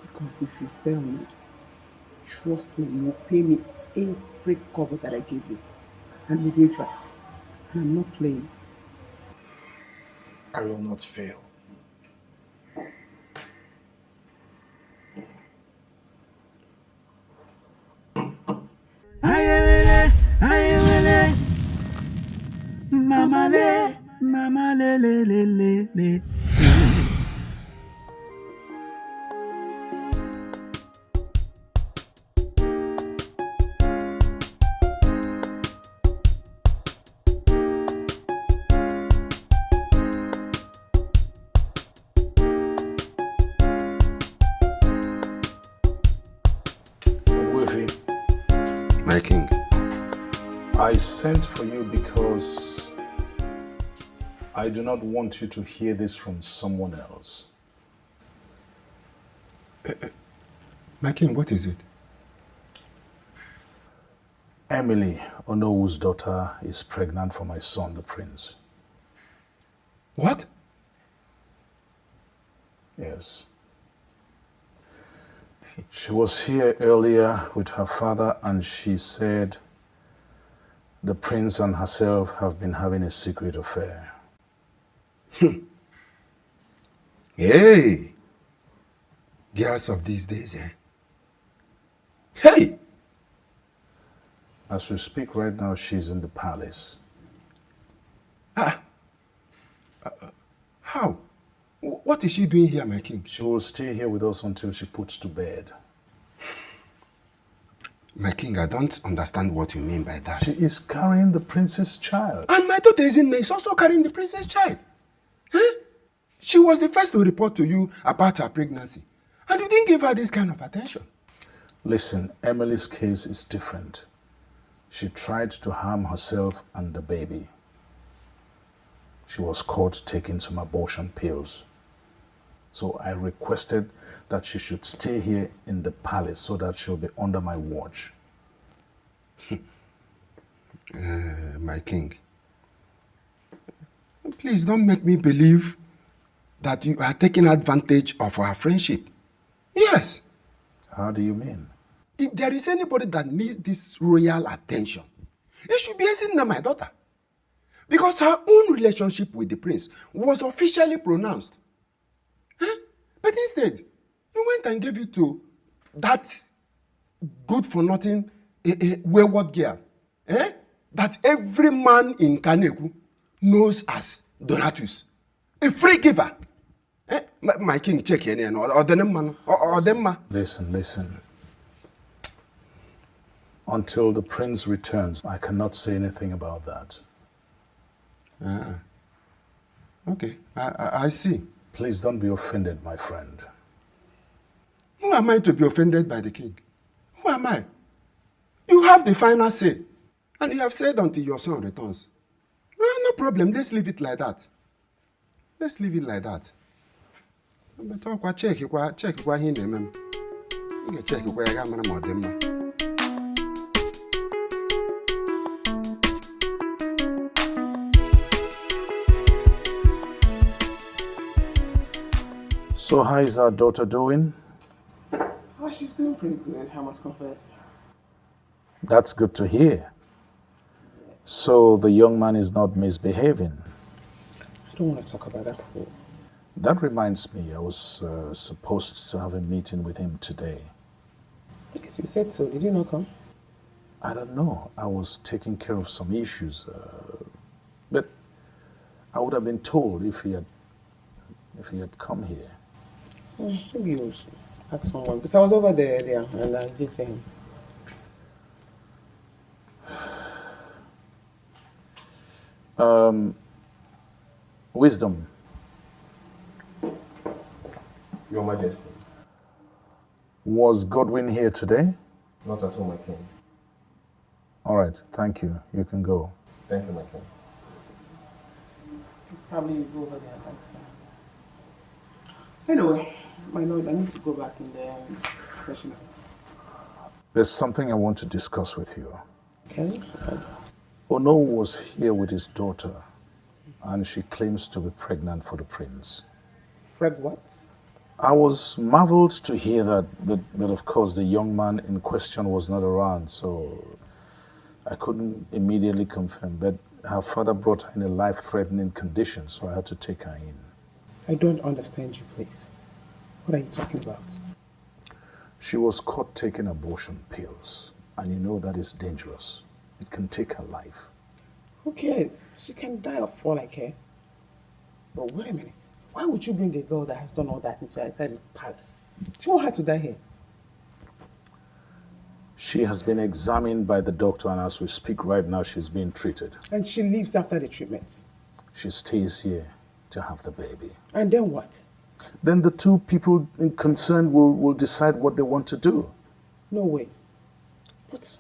Because if you fail me, trust me, you will pay me every cover that I gave you. And with interest. And I'm not playing. I will not fail. Mama le, mama le le le le le. My king. I sent for you because I do not want you to hear this from someone else. My king, what is it? Emily, Onowu's daughter, is pregnant for my son, the prince. What? Yes. She was here earlier with her father and she said the prince and herself have been having a secret affair. Hey! Girls of these days, eh? Hey! As we speak right now, she's in the palace. How? What is she doing here, my king? She will stay here with us until she puts to bed. My king, I don't understand what you mean by that. She is carrying the prince's child. And my daughter is also carrying the prince's child. Huh? She was the first to report to you about her pregnancy. And you didn't give her this kind of attention. Listen, Emily's case is different. She tried to harm herself and the baby. She was caught taking some abortion pills. So I requested that she should stay here in the palace so that she'll be under my watch. My king, please don't make me believe that you are taking advantage of our friendship. Yes. How do you mean? If there is anybody that needs this royal attention, it should be Ezinna, my daughter. Because her own relationship with the prince was officially pronounced. Huh? But instead, you went and gave it to that good-for-nothing wayward girl. That every man in Kanegu knows as Donatus. A free giver. My king, check here. Listen. Until the prince returns, I cannot say anything about that. Okay, I see. Please don't be offended, my friend. Who am I to be offended by the king? Who am I? You have the final say. And you have said until your son returns. No problem, let's leave it like that. Let's leave it like that. But check what he name. You check where I got my mother. So how is our daughter doing? Oh, she's doing pretty good, I must confess. That's good to hear. So the young man is not misbehaving. I don't want to talk about that fool. That reminds me, I was supposed to have a meeting with him today. Because you said so. Did you not come? I don't know. I was taking care of some issues. But I would have been told if he had come here. Maybe you should ask someone. Because I was over there earlier and I did say him. Wisdom. Your Majesty. Was Godwin here today? Not at all, my king. All right, thank you. You can go. Thank you, my king. Probably go over there next time. Anyway, my lord, I need to go back in there and freshen up. There's something I want to discuss with you. Okay? Ono was here with his daughter, and she claims to be pregnant for the prince. Fred what? I was marveled to hear that of course the young man in question was not around, so I couldn't immediately confirm, but her father brought her in a life-threatening condition, so I had to take her in. I don't understand you, please. What are you talking about? She was caught taking abortion pills, and you know that is dangerous. It can take her life. Who cares? She can die of all I care. But wait a minute. Why would you bring a girl that has done all that into inside the palace? Do you want her to die here? She has been examined by the doctor, and as we speak right now, she's being treated. And she leaves after the treatment. She stays here to have the baby. And then what? Then the two people concerned will decide what they want to do. No way. But,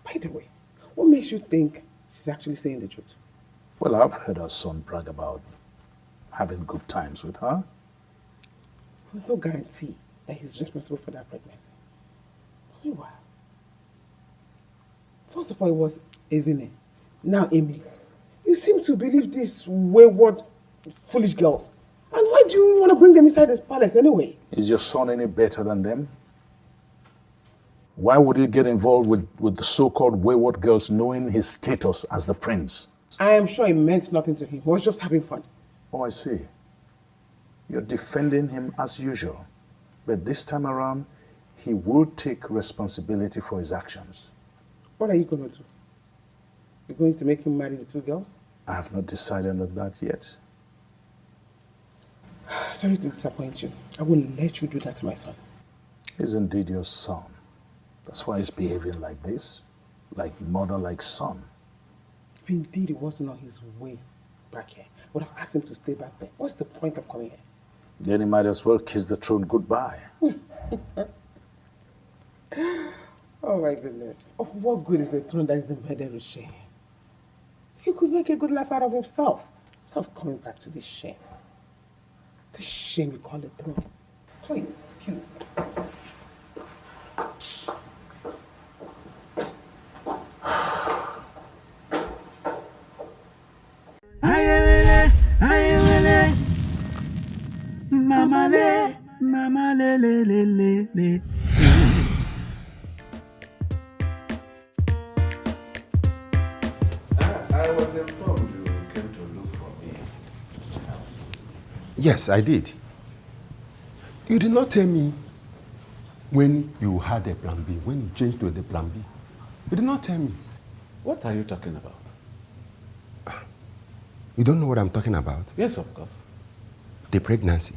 by the way, what makes you think she's actually saying the truth? Well, I've heard her son brag about having good times with her. There's no guarantee that he's responsible for that pregnancy. Meanwhile, first of all, it was Ezine. Now Amy. You seem to believe these wayward, foolish girls. And why do you want to bring them inside this palace anyway? Is your son any better than them? Why would he get involved with the so-called wayward girls knowing his status as the prince? I am sure it meant nothing to him. He was just having fun. Oh, I see. You're defending him as usual. But this time around, he will take responsibility for his actions. What are you going to do? You're going to make him marry the two girls? I have not decided on that yet. Sorry to disappoint you. I wouldn't let you do that to my son. He's indeed your son. That's why he's behaving like this. Like mother, like son. If indeed it wasn't on his way back here, I would have asked him to stay back there. What's the point of coming here? Then he might as well kiss the throne goodbye. Oh my goodness. Of what good is a throne that is embedded with shame? He could make a good life out of himself. Instead of coming back to this shame. This shame you call a throne. Please, excuse me. Mama le, mama le le le le le. I was informed you came to look for me. Yes, I did. You did not tell me when you had a plan B, when you changed to the plan B. You did not tell me. What are you talking about? You don't know what I'm talking about? Yes, of course. The pregnancy.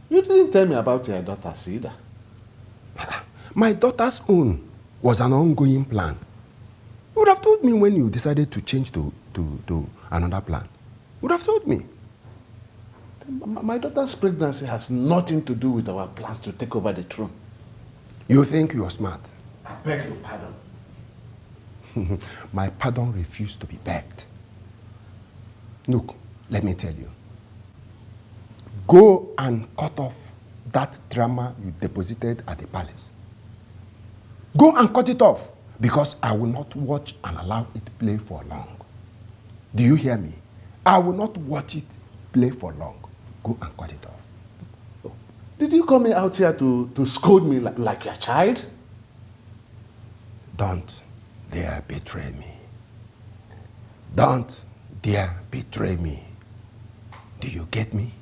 You didn't tell me about your daughter, Sida. My daughter's own was an ongoing plan. You would have told me when you decided to change to another plan. You would have told me. My daughter's pregnancy has nothing to do with our plans to take over the throne. You think you are smart? I beg your pardon. My pardon refused to be begged. Look, let me tell you. Go and cut off that drama you deposited at the palace. Go and cut it off, because I will not watch and allow it play for long. Do you hear me? I will not watch it play for long. Go and cut it off. Did you come out here to scold me like a child? Don't dare betray me. Don't dare betray me. Do you get me?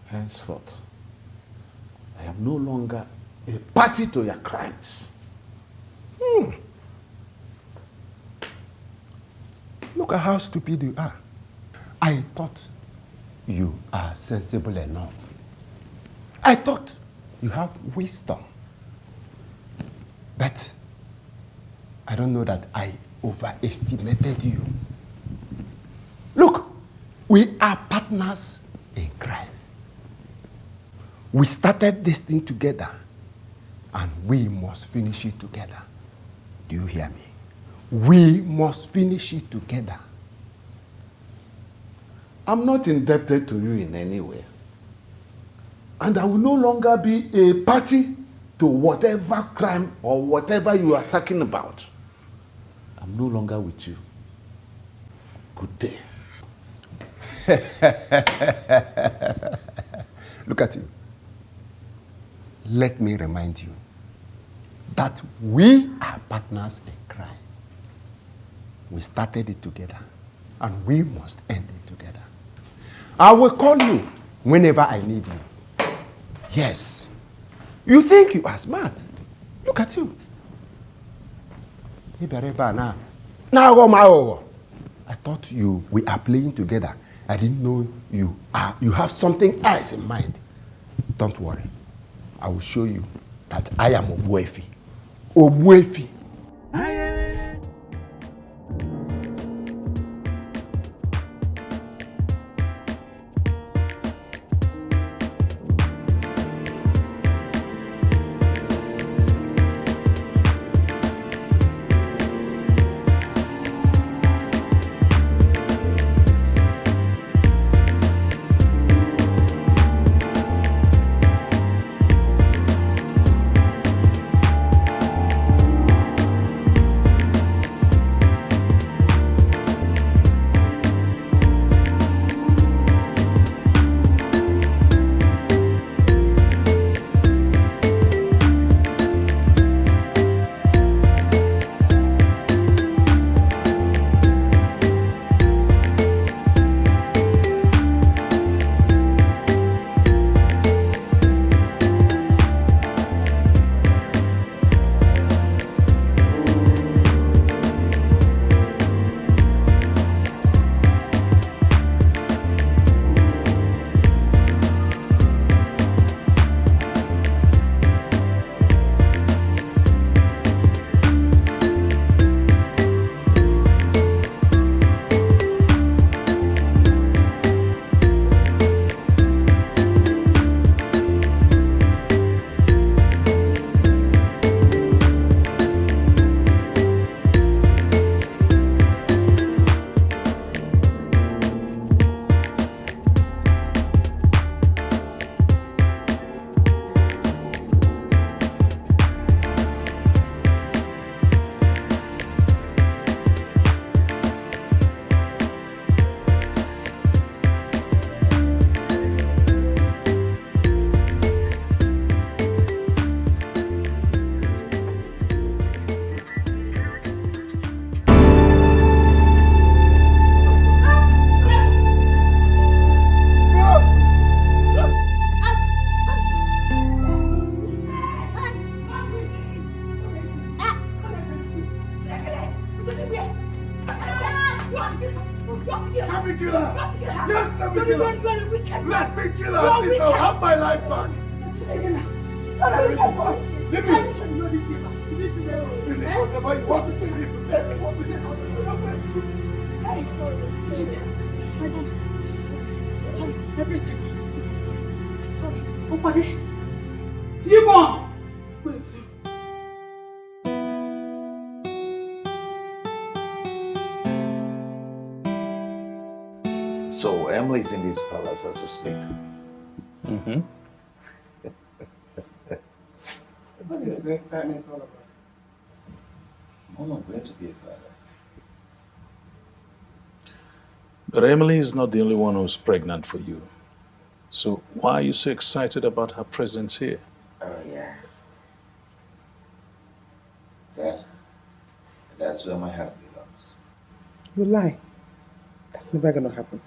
Henceforth, I am no longer a party to your crimes. Look at how stupid you are. I thought you are sensible enough. I thought you have wisdom. But I don't know that I overestimated you. Look, we are partners in crime. We started this thing together, and we must finish it together. Do you hear me? We must finish it together. I'm not indebted to you in any way. And I will no longer be a party to whatever crime or whatever you are talking about. I'm no longer with you. Good day. Look at you. Let me remind you that we are partners in crime. We started it together, and we must end it together. I will call you whenever I need you. Yes. You think you are smart. Look at you. I thought we are playing together. I didn't know you have something else in mind. Don't worry. I will show you that I am Obuefi. Obuefi. Let me kill her! Yes, let me kill her! Let me kill her! At least I'll have my life back! Leave me! Believe whatever you want to believe. So Emily's in this palace as we speak. Mm-hmm. What is the excitement all about? I'm not going to be a father. But Emily is not the only one who's pregnant for you. So why are you so excited about her presence here? Oh, yeah. That's where my heart belongs. You lie. That's never gonna happen.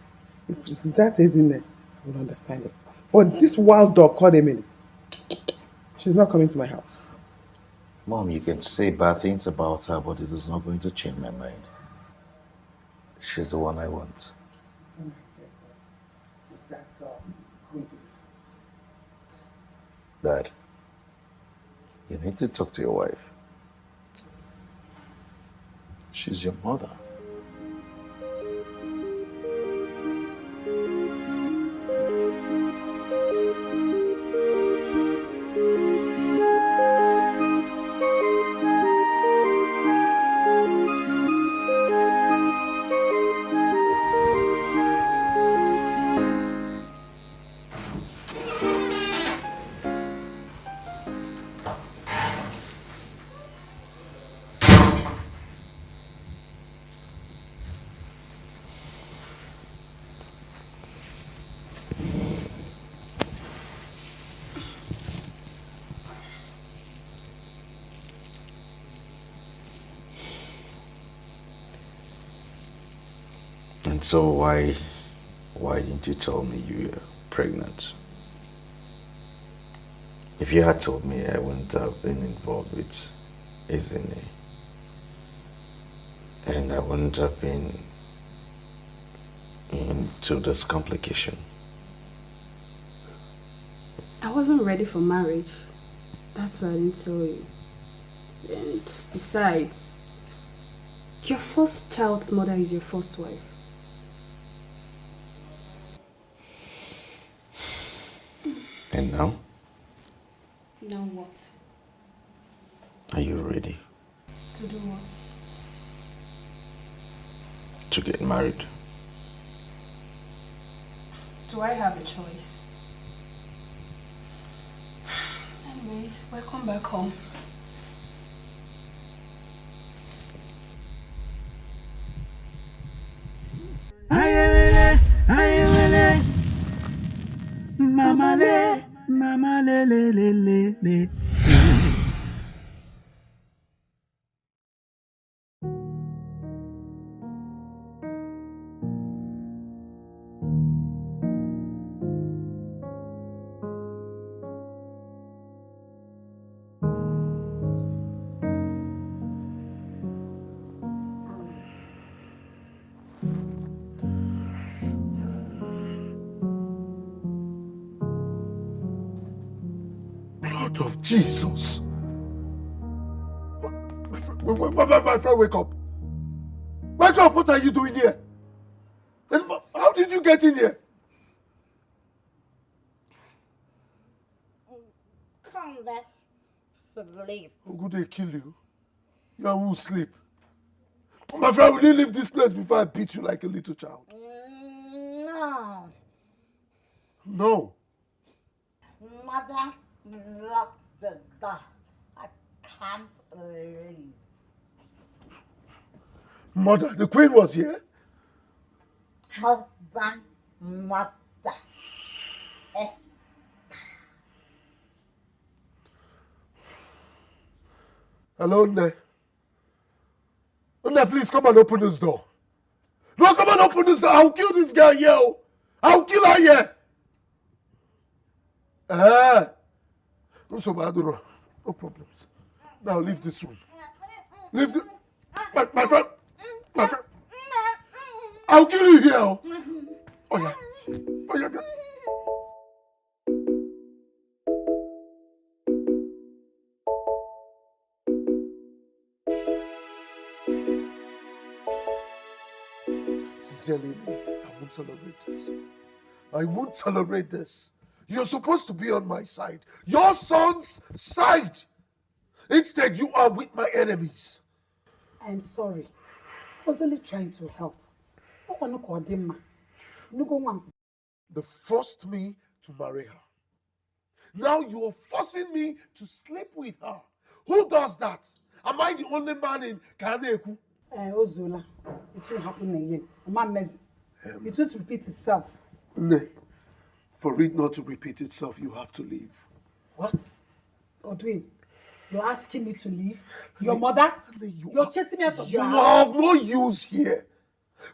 If that is in there, I will understand it. But this wild dog called Emily, She's not coming to my house. Mom, you can say bad things about her, but it is not going to change my mind. She's the one I want. That girl coming to this house. Dad, you need to talk to your wife. She's your mother. And so why didn't you tell me you were pregnant? If you had told me, I wouldn't have been involved with Izini. And I wouldn't have been into this complication. I wasn't ready for marriage. That's why I didn't tell you. And besides, your first child's mother is your first wife. And now? Now what? Are you ready To do what? to get married? Do I have a choice? Anyways, welcome back home. Ayele, mama le. Blood of Jesus. My friend, wake up. Wake up, what are you doing here? And how did you get in here? Come, let's sleep. How could they kill you? You are who sleep. My friend, will you leave this place before I beat you like a little child? No. No. Mother, lock the door. I can't leave. Mother, the queen was here? Husband, mother. Hello, Nne. Nne, please come and open this door. No, come and open this door. I'll kill this girl here. I'll kill her here. So bad, no problems. Now leave this room. Leave the... My friend. I'll kill you here. Oh yeah. Oh yeah. Sincerely, I won't tolerate this. I won't tolerate this. You're supposed to be on my side. Your son's side. Instead, you are with my enemies. I'm sorry. I was only trying to help. They forced me to marry her. Now you are forcing me to sleep with her. Who does that? Am I the only man in Kaneku? Ozola, it won't happen again. It won't repeat itself. No. For it not to repeat itself, you have to leave. What? Godwin, you're asking me to leave? Your mother? You're chasing me out of your house? You have no use here.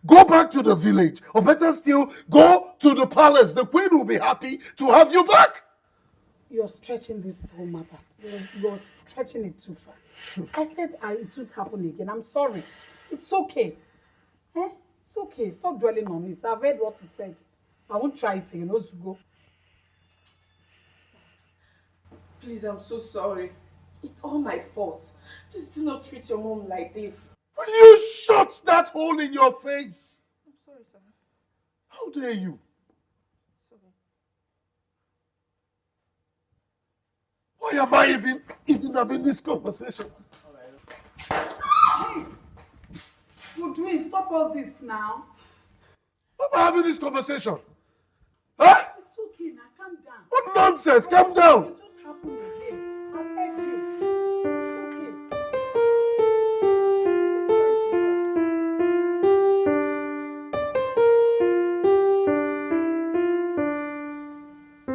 Go back to the village, or better still, go to the palace. The queen will be happy to have you back. You're stretching this whole matter. You're stretching it too far. I said it won't happen again. I'm sorry. It's okay. Eh? It's okay. Stop dwelling on it. I've heard what you said. I won't try it again. Let's go. Please, I'm so sorry. It's all my fault. Please do not treat your mom like this. Will you shut that hole in your face? I'm sorry, sir. How dare you? Sorry. Why am I even having this conversation? Hey! You're doing, stop all this now. Why am I having this conversation? Huh? It's okay now, calm down. What nonsense? Calm down. It won't happen again. I've heard you.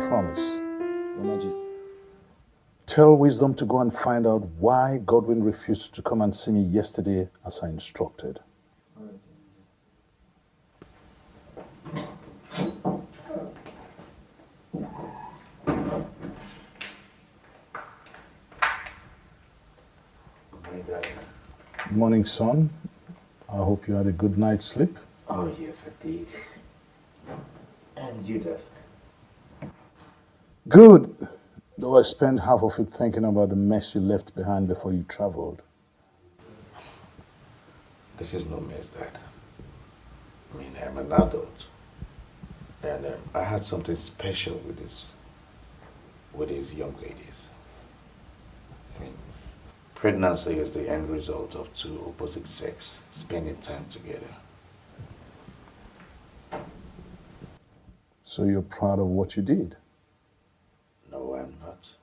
Promise. Your Majesty. Tell Wisdom to go and find out why Godwin refused to come and see me yesterday as I instructed. Good morning, son. I hope you had a good night's sleep. Oh, yes, I did. And you, Dad? Good. Though I spent half of it thinking about the mess you left behind before you traveled. This is no mess, Dad. I mean, I'm an adult. And I had something special with these young ladies. I mean, pregnancy is the end result of two opposite sex spending time together. So you're proud of what you did? No, I'm not.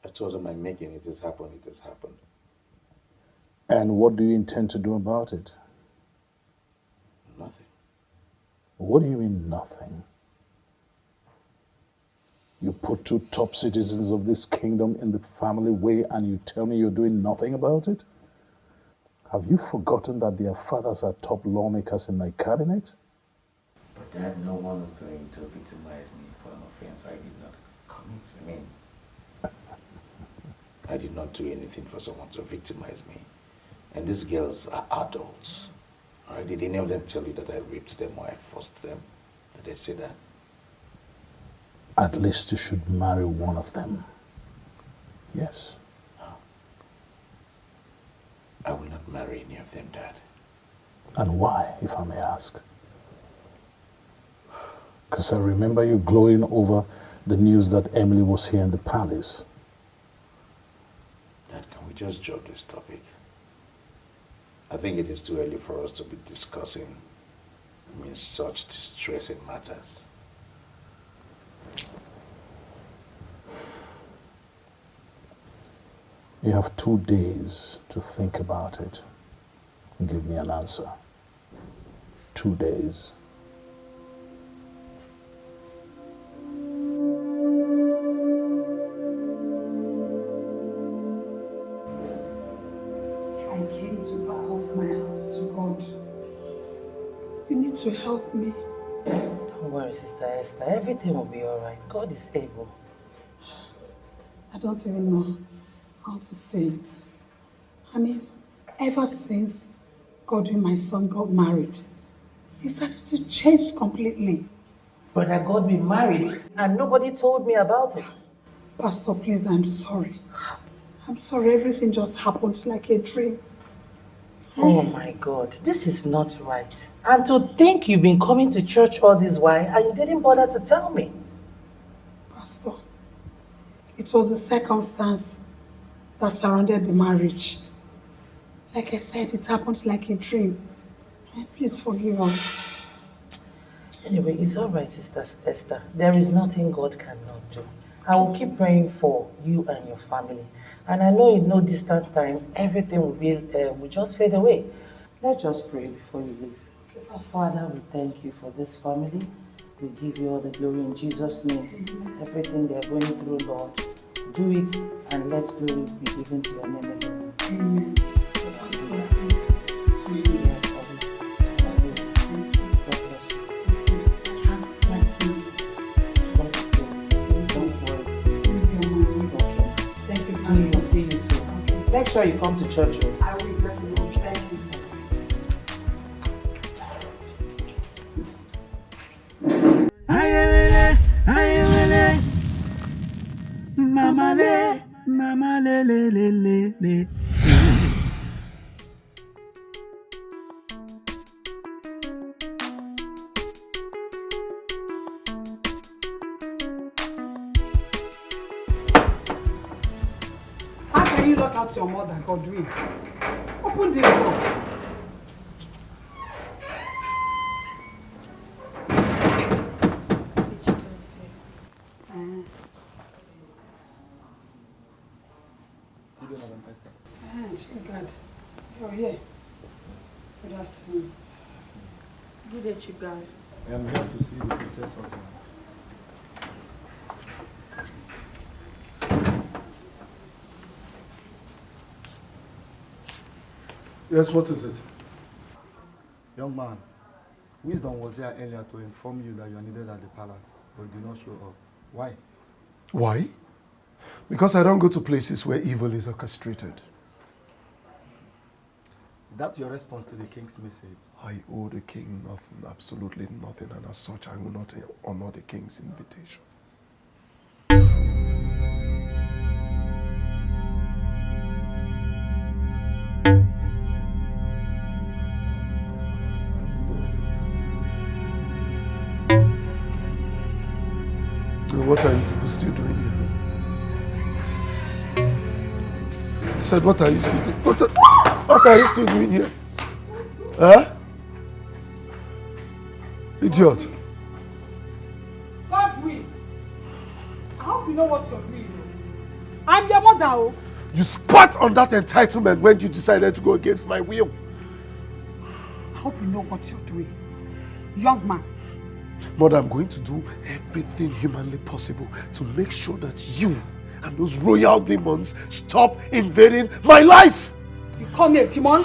It wasn't my making. It has happened. It has happened. And what do you intend to do about it? Nothing. What do you mean, nothing? You put two top citizens of this kingdom in the family way and you tell me you're doing nothing about it? Have you forgotten that their fathers are top lawmakers in my cabinet? But Dad, no one is going to victimize me for an offense I did not commit. I mean, I did not do anything for someone to victimize me. And these girls are adults. All right? Did any of them tell you that I raped them or I forced them? Did they say that? At least you should marry one of them. Yes. No. I will not marry any of them, Dad. And why, if I may ask? Because I remember you glowing over the news that Emily was here in the palace. Dad, can we just drop this topic? I think it is too early for us to be discussing, such distressing matters. You have 2 days to think about it and give me an answer. 2 days. I came to bow my heart to God. You need to help me. Don't worry, Sister Esther. Everything will be all right. God is able. I don't even know how to say it. I mean, ever since Godwin, my son, got married, his attitude changed completely. Brother Godwin married and nobody told me about it. Pastor, please, I'm sorry. I'm sorry, everything just happened like a dream. Oh my God, this is not right. And to think you've been coming to church all this while and you didn't bother to tell me. Pastor, it was the circumstance that surrounded the marriage. Like I said, it happened like a dream. Please forgive us. Anyway, it's all right, Sister Esther. There is nothing God cannot do. I will keep praying for you and your family. And I know in no distant time, everything will just fade away. Let's just pray before you leave. Okay, Father, we thank you for this family. We give you all the glory in Jesus' name. Amen. Everything they're going through, Lord, do it and let glory be given to your name alone. Amen. Yes, God bless you. See you soon. Make sure you come to church. I will let you know. Thank you. Mama le, mama le le le le le. How can you lock out your mother, Godwin? Open the door. Good. You're here. Good afternoon. Good day, Chief Guy. I am here to see the princess husband. Yes, what is it? Young man, Wisdom was here earlier to inform you that you are needed at the palace, but you did not show up. Why? Why? Because I don't go to places where evil is orchestrated. Is that your response to the king's message? I owe the king nothing, absolutely nothing, and as such, I will not honor the king's invitation. What are you people still doing here? I said, what are you still doing? What are you still doing here? Huh? Idiot. Godwin, I hope you know what you're doing. I'm your mother. Oh. You spat on that entitlement when you decided to go against my will. I hope you know what you're doing. Young man. Mother, I'm going to do everything humanly possible to make sure that you and those royal demons stop invading my life. You call me a demon?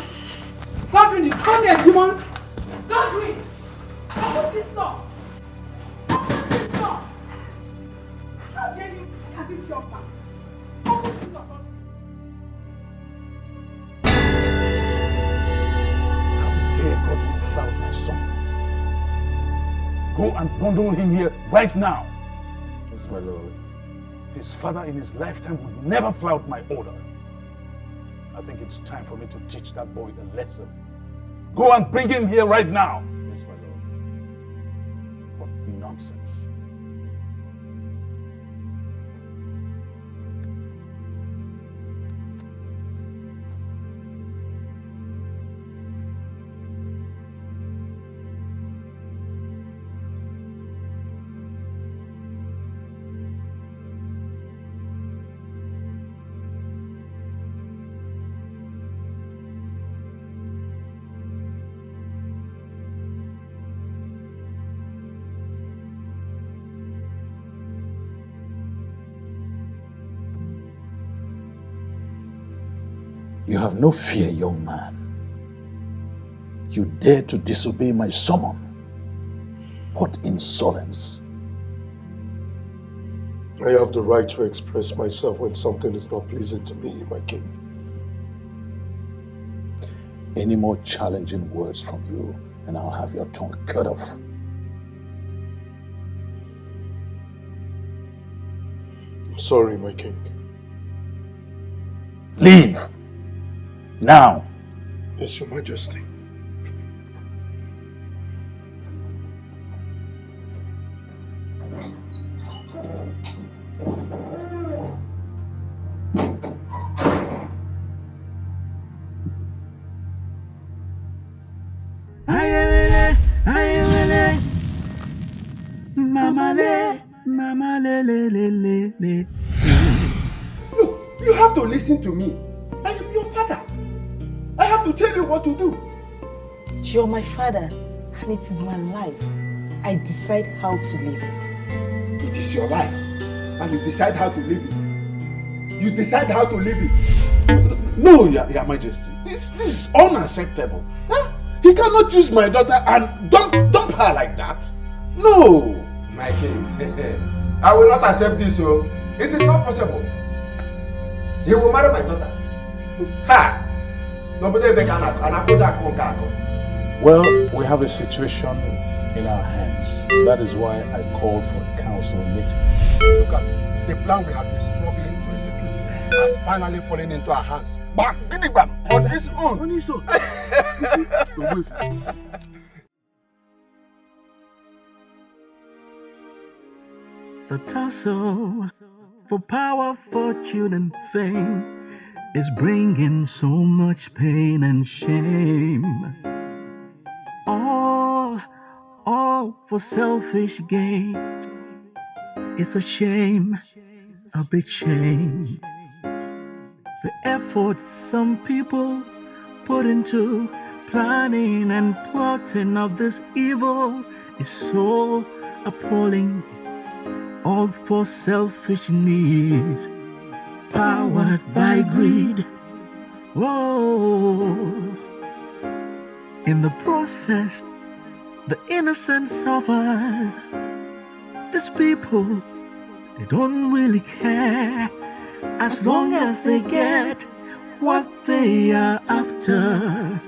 Godwin, you call me a demon? Godwin! Open this door! Open this door! How dare you at this young man? Open this door! How dare God deflower my son? Go and bundle him here right now. Yes, my lord. His father in his lifetime would never flout my order. I think it's time for me to teach that boy a lesson. Go and bring him here right now. Yes, my lord. What nonsense. You have no fear, young man. You dare to disobey my summon. What insolence! I have the right to express myself when something is not pleasing to me, my king. Any more challenging words from you, and I'll have your tongue cut off. I'm sorry, my king. Leave! Now! Yes, your majesty. Mama le le le le le. Look, you have to listen to me. I am your father. I have to tell you what to do. You're my father, and it is my life. I decide how to live it. It is your life, and you decide how to live it. You decide how to live it. No, your majesty. This is unacceptable. Huh? He cannot use my daughter and dump her like that. No. My king, I will not accept this, so it is not possible. He will marry my daughter. Ha! Nobody make an Well, we have a situation in our hands. That is why I called for a council meeting. Look at the plan we have been struggling to execute has finally fallen into our hands. Bam! Bam! Bam! On its own. On its own. The tussle for power, fortune, and fame is bringing so much pain and shame. All for selfish gain. It's a shame, a big shame. The effort some people put into planning and plotting of this evil is so appalling. All for selfish needs, powered by greed. Whoa. In the process, the innocent suffers. These people, they don't really care as long as they get what they are after.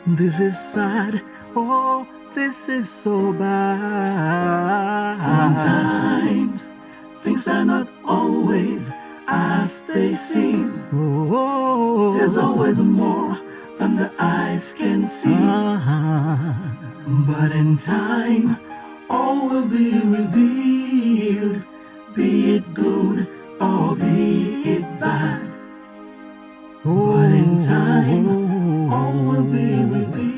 This is sad. Oh, this is so bad. Sometimes things are not always as they seem. Oh, there's always more than the eyes can see. But in time, all will be revealed, be it good or be it bad. But in time, all will be revealed.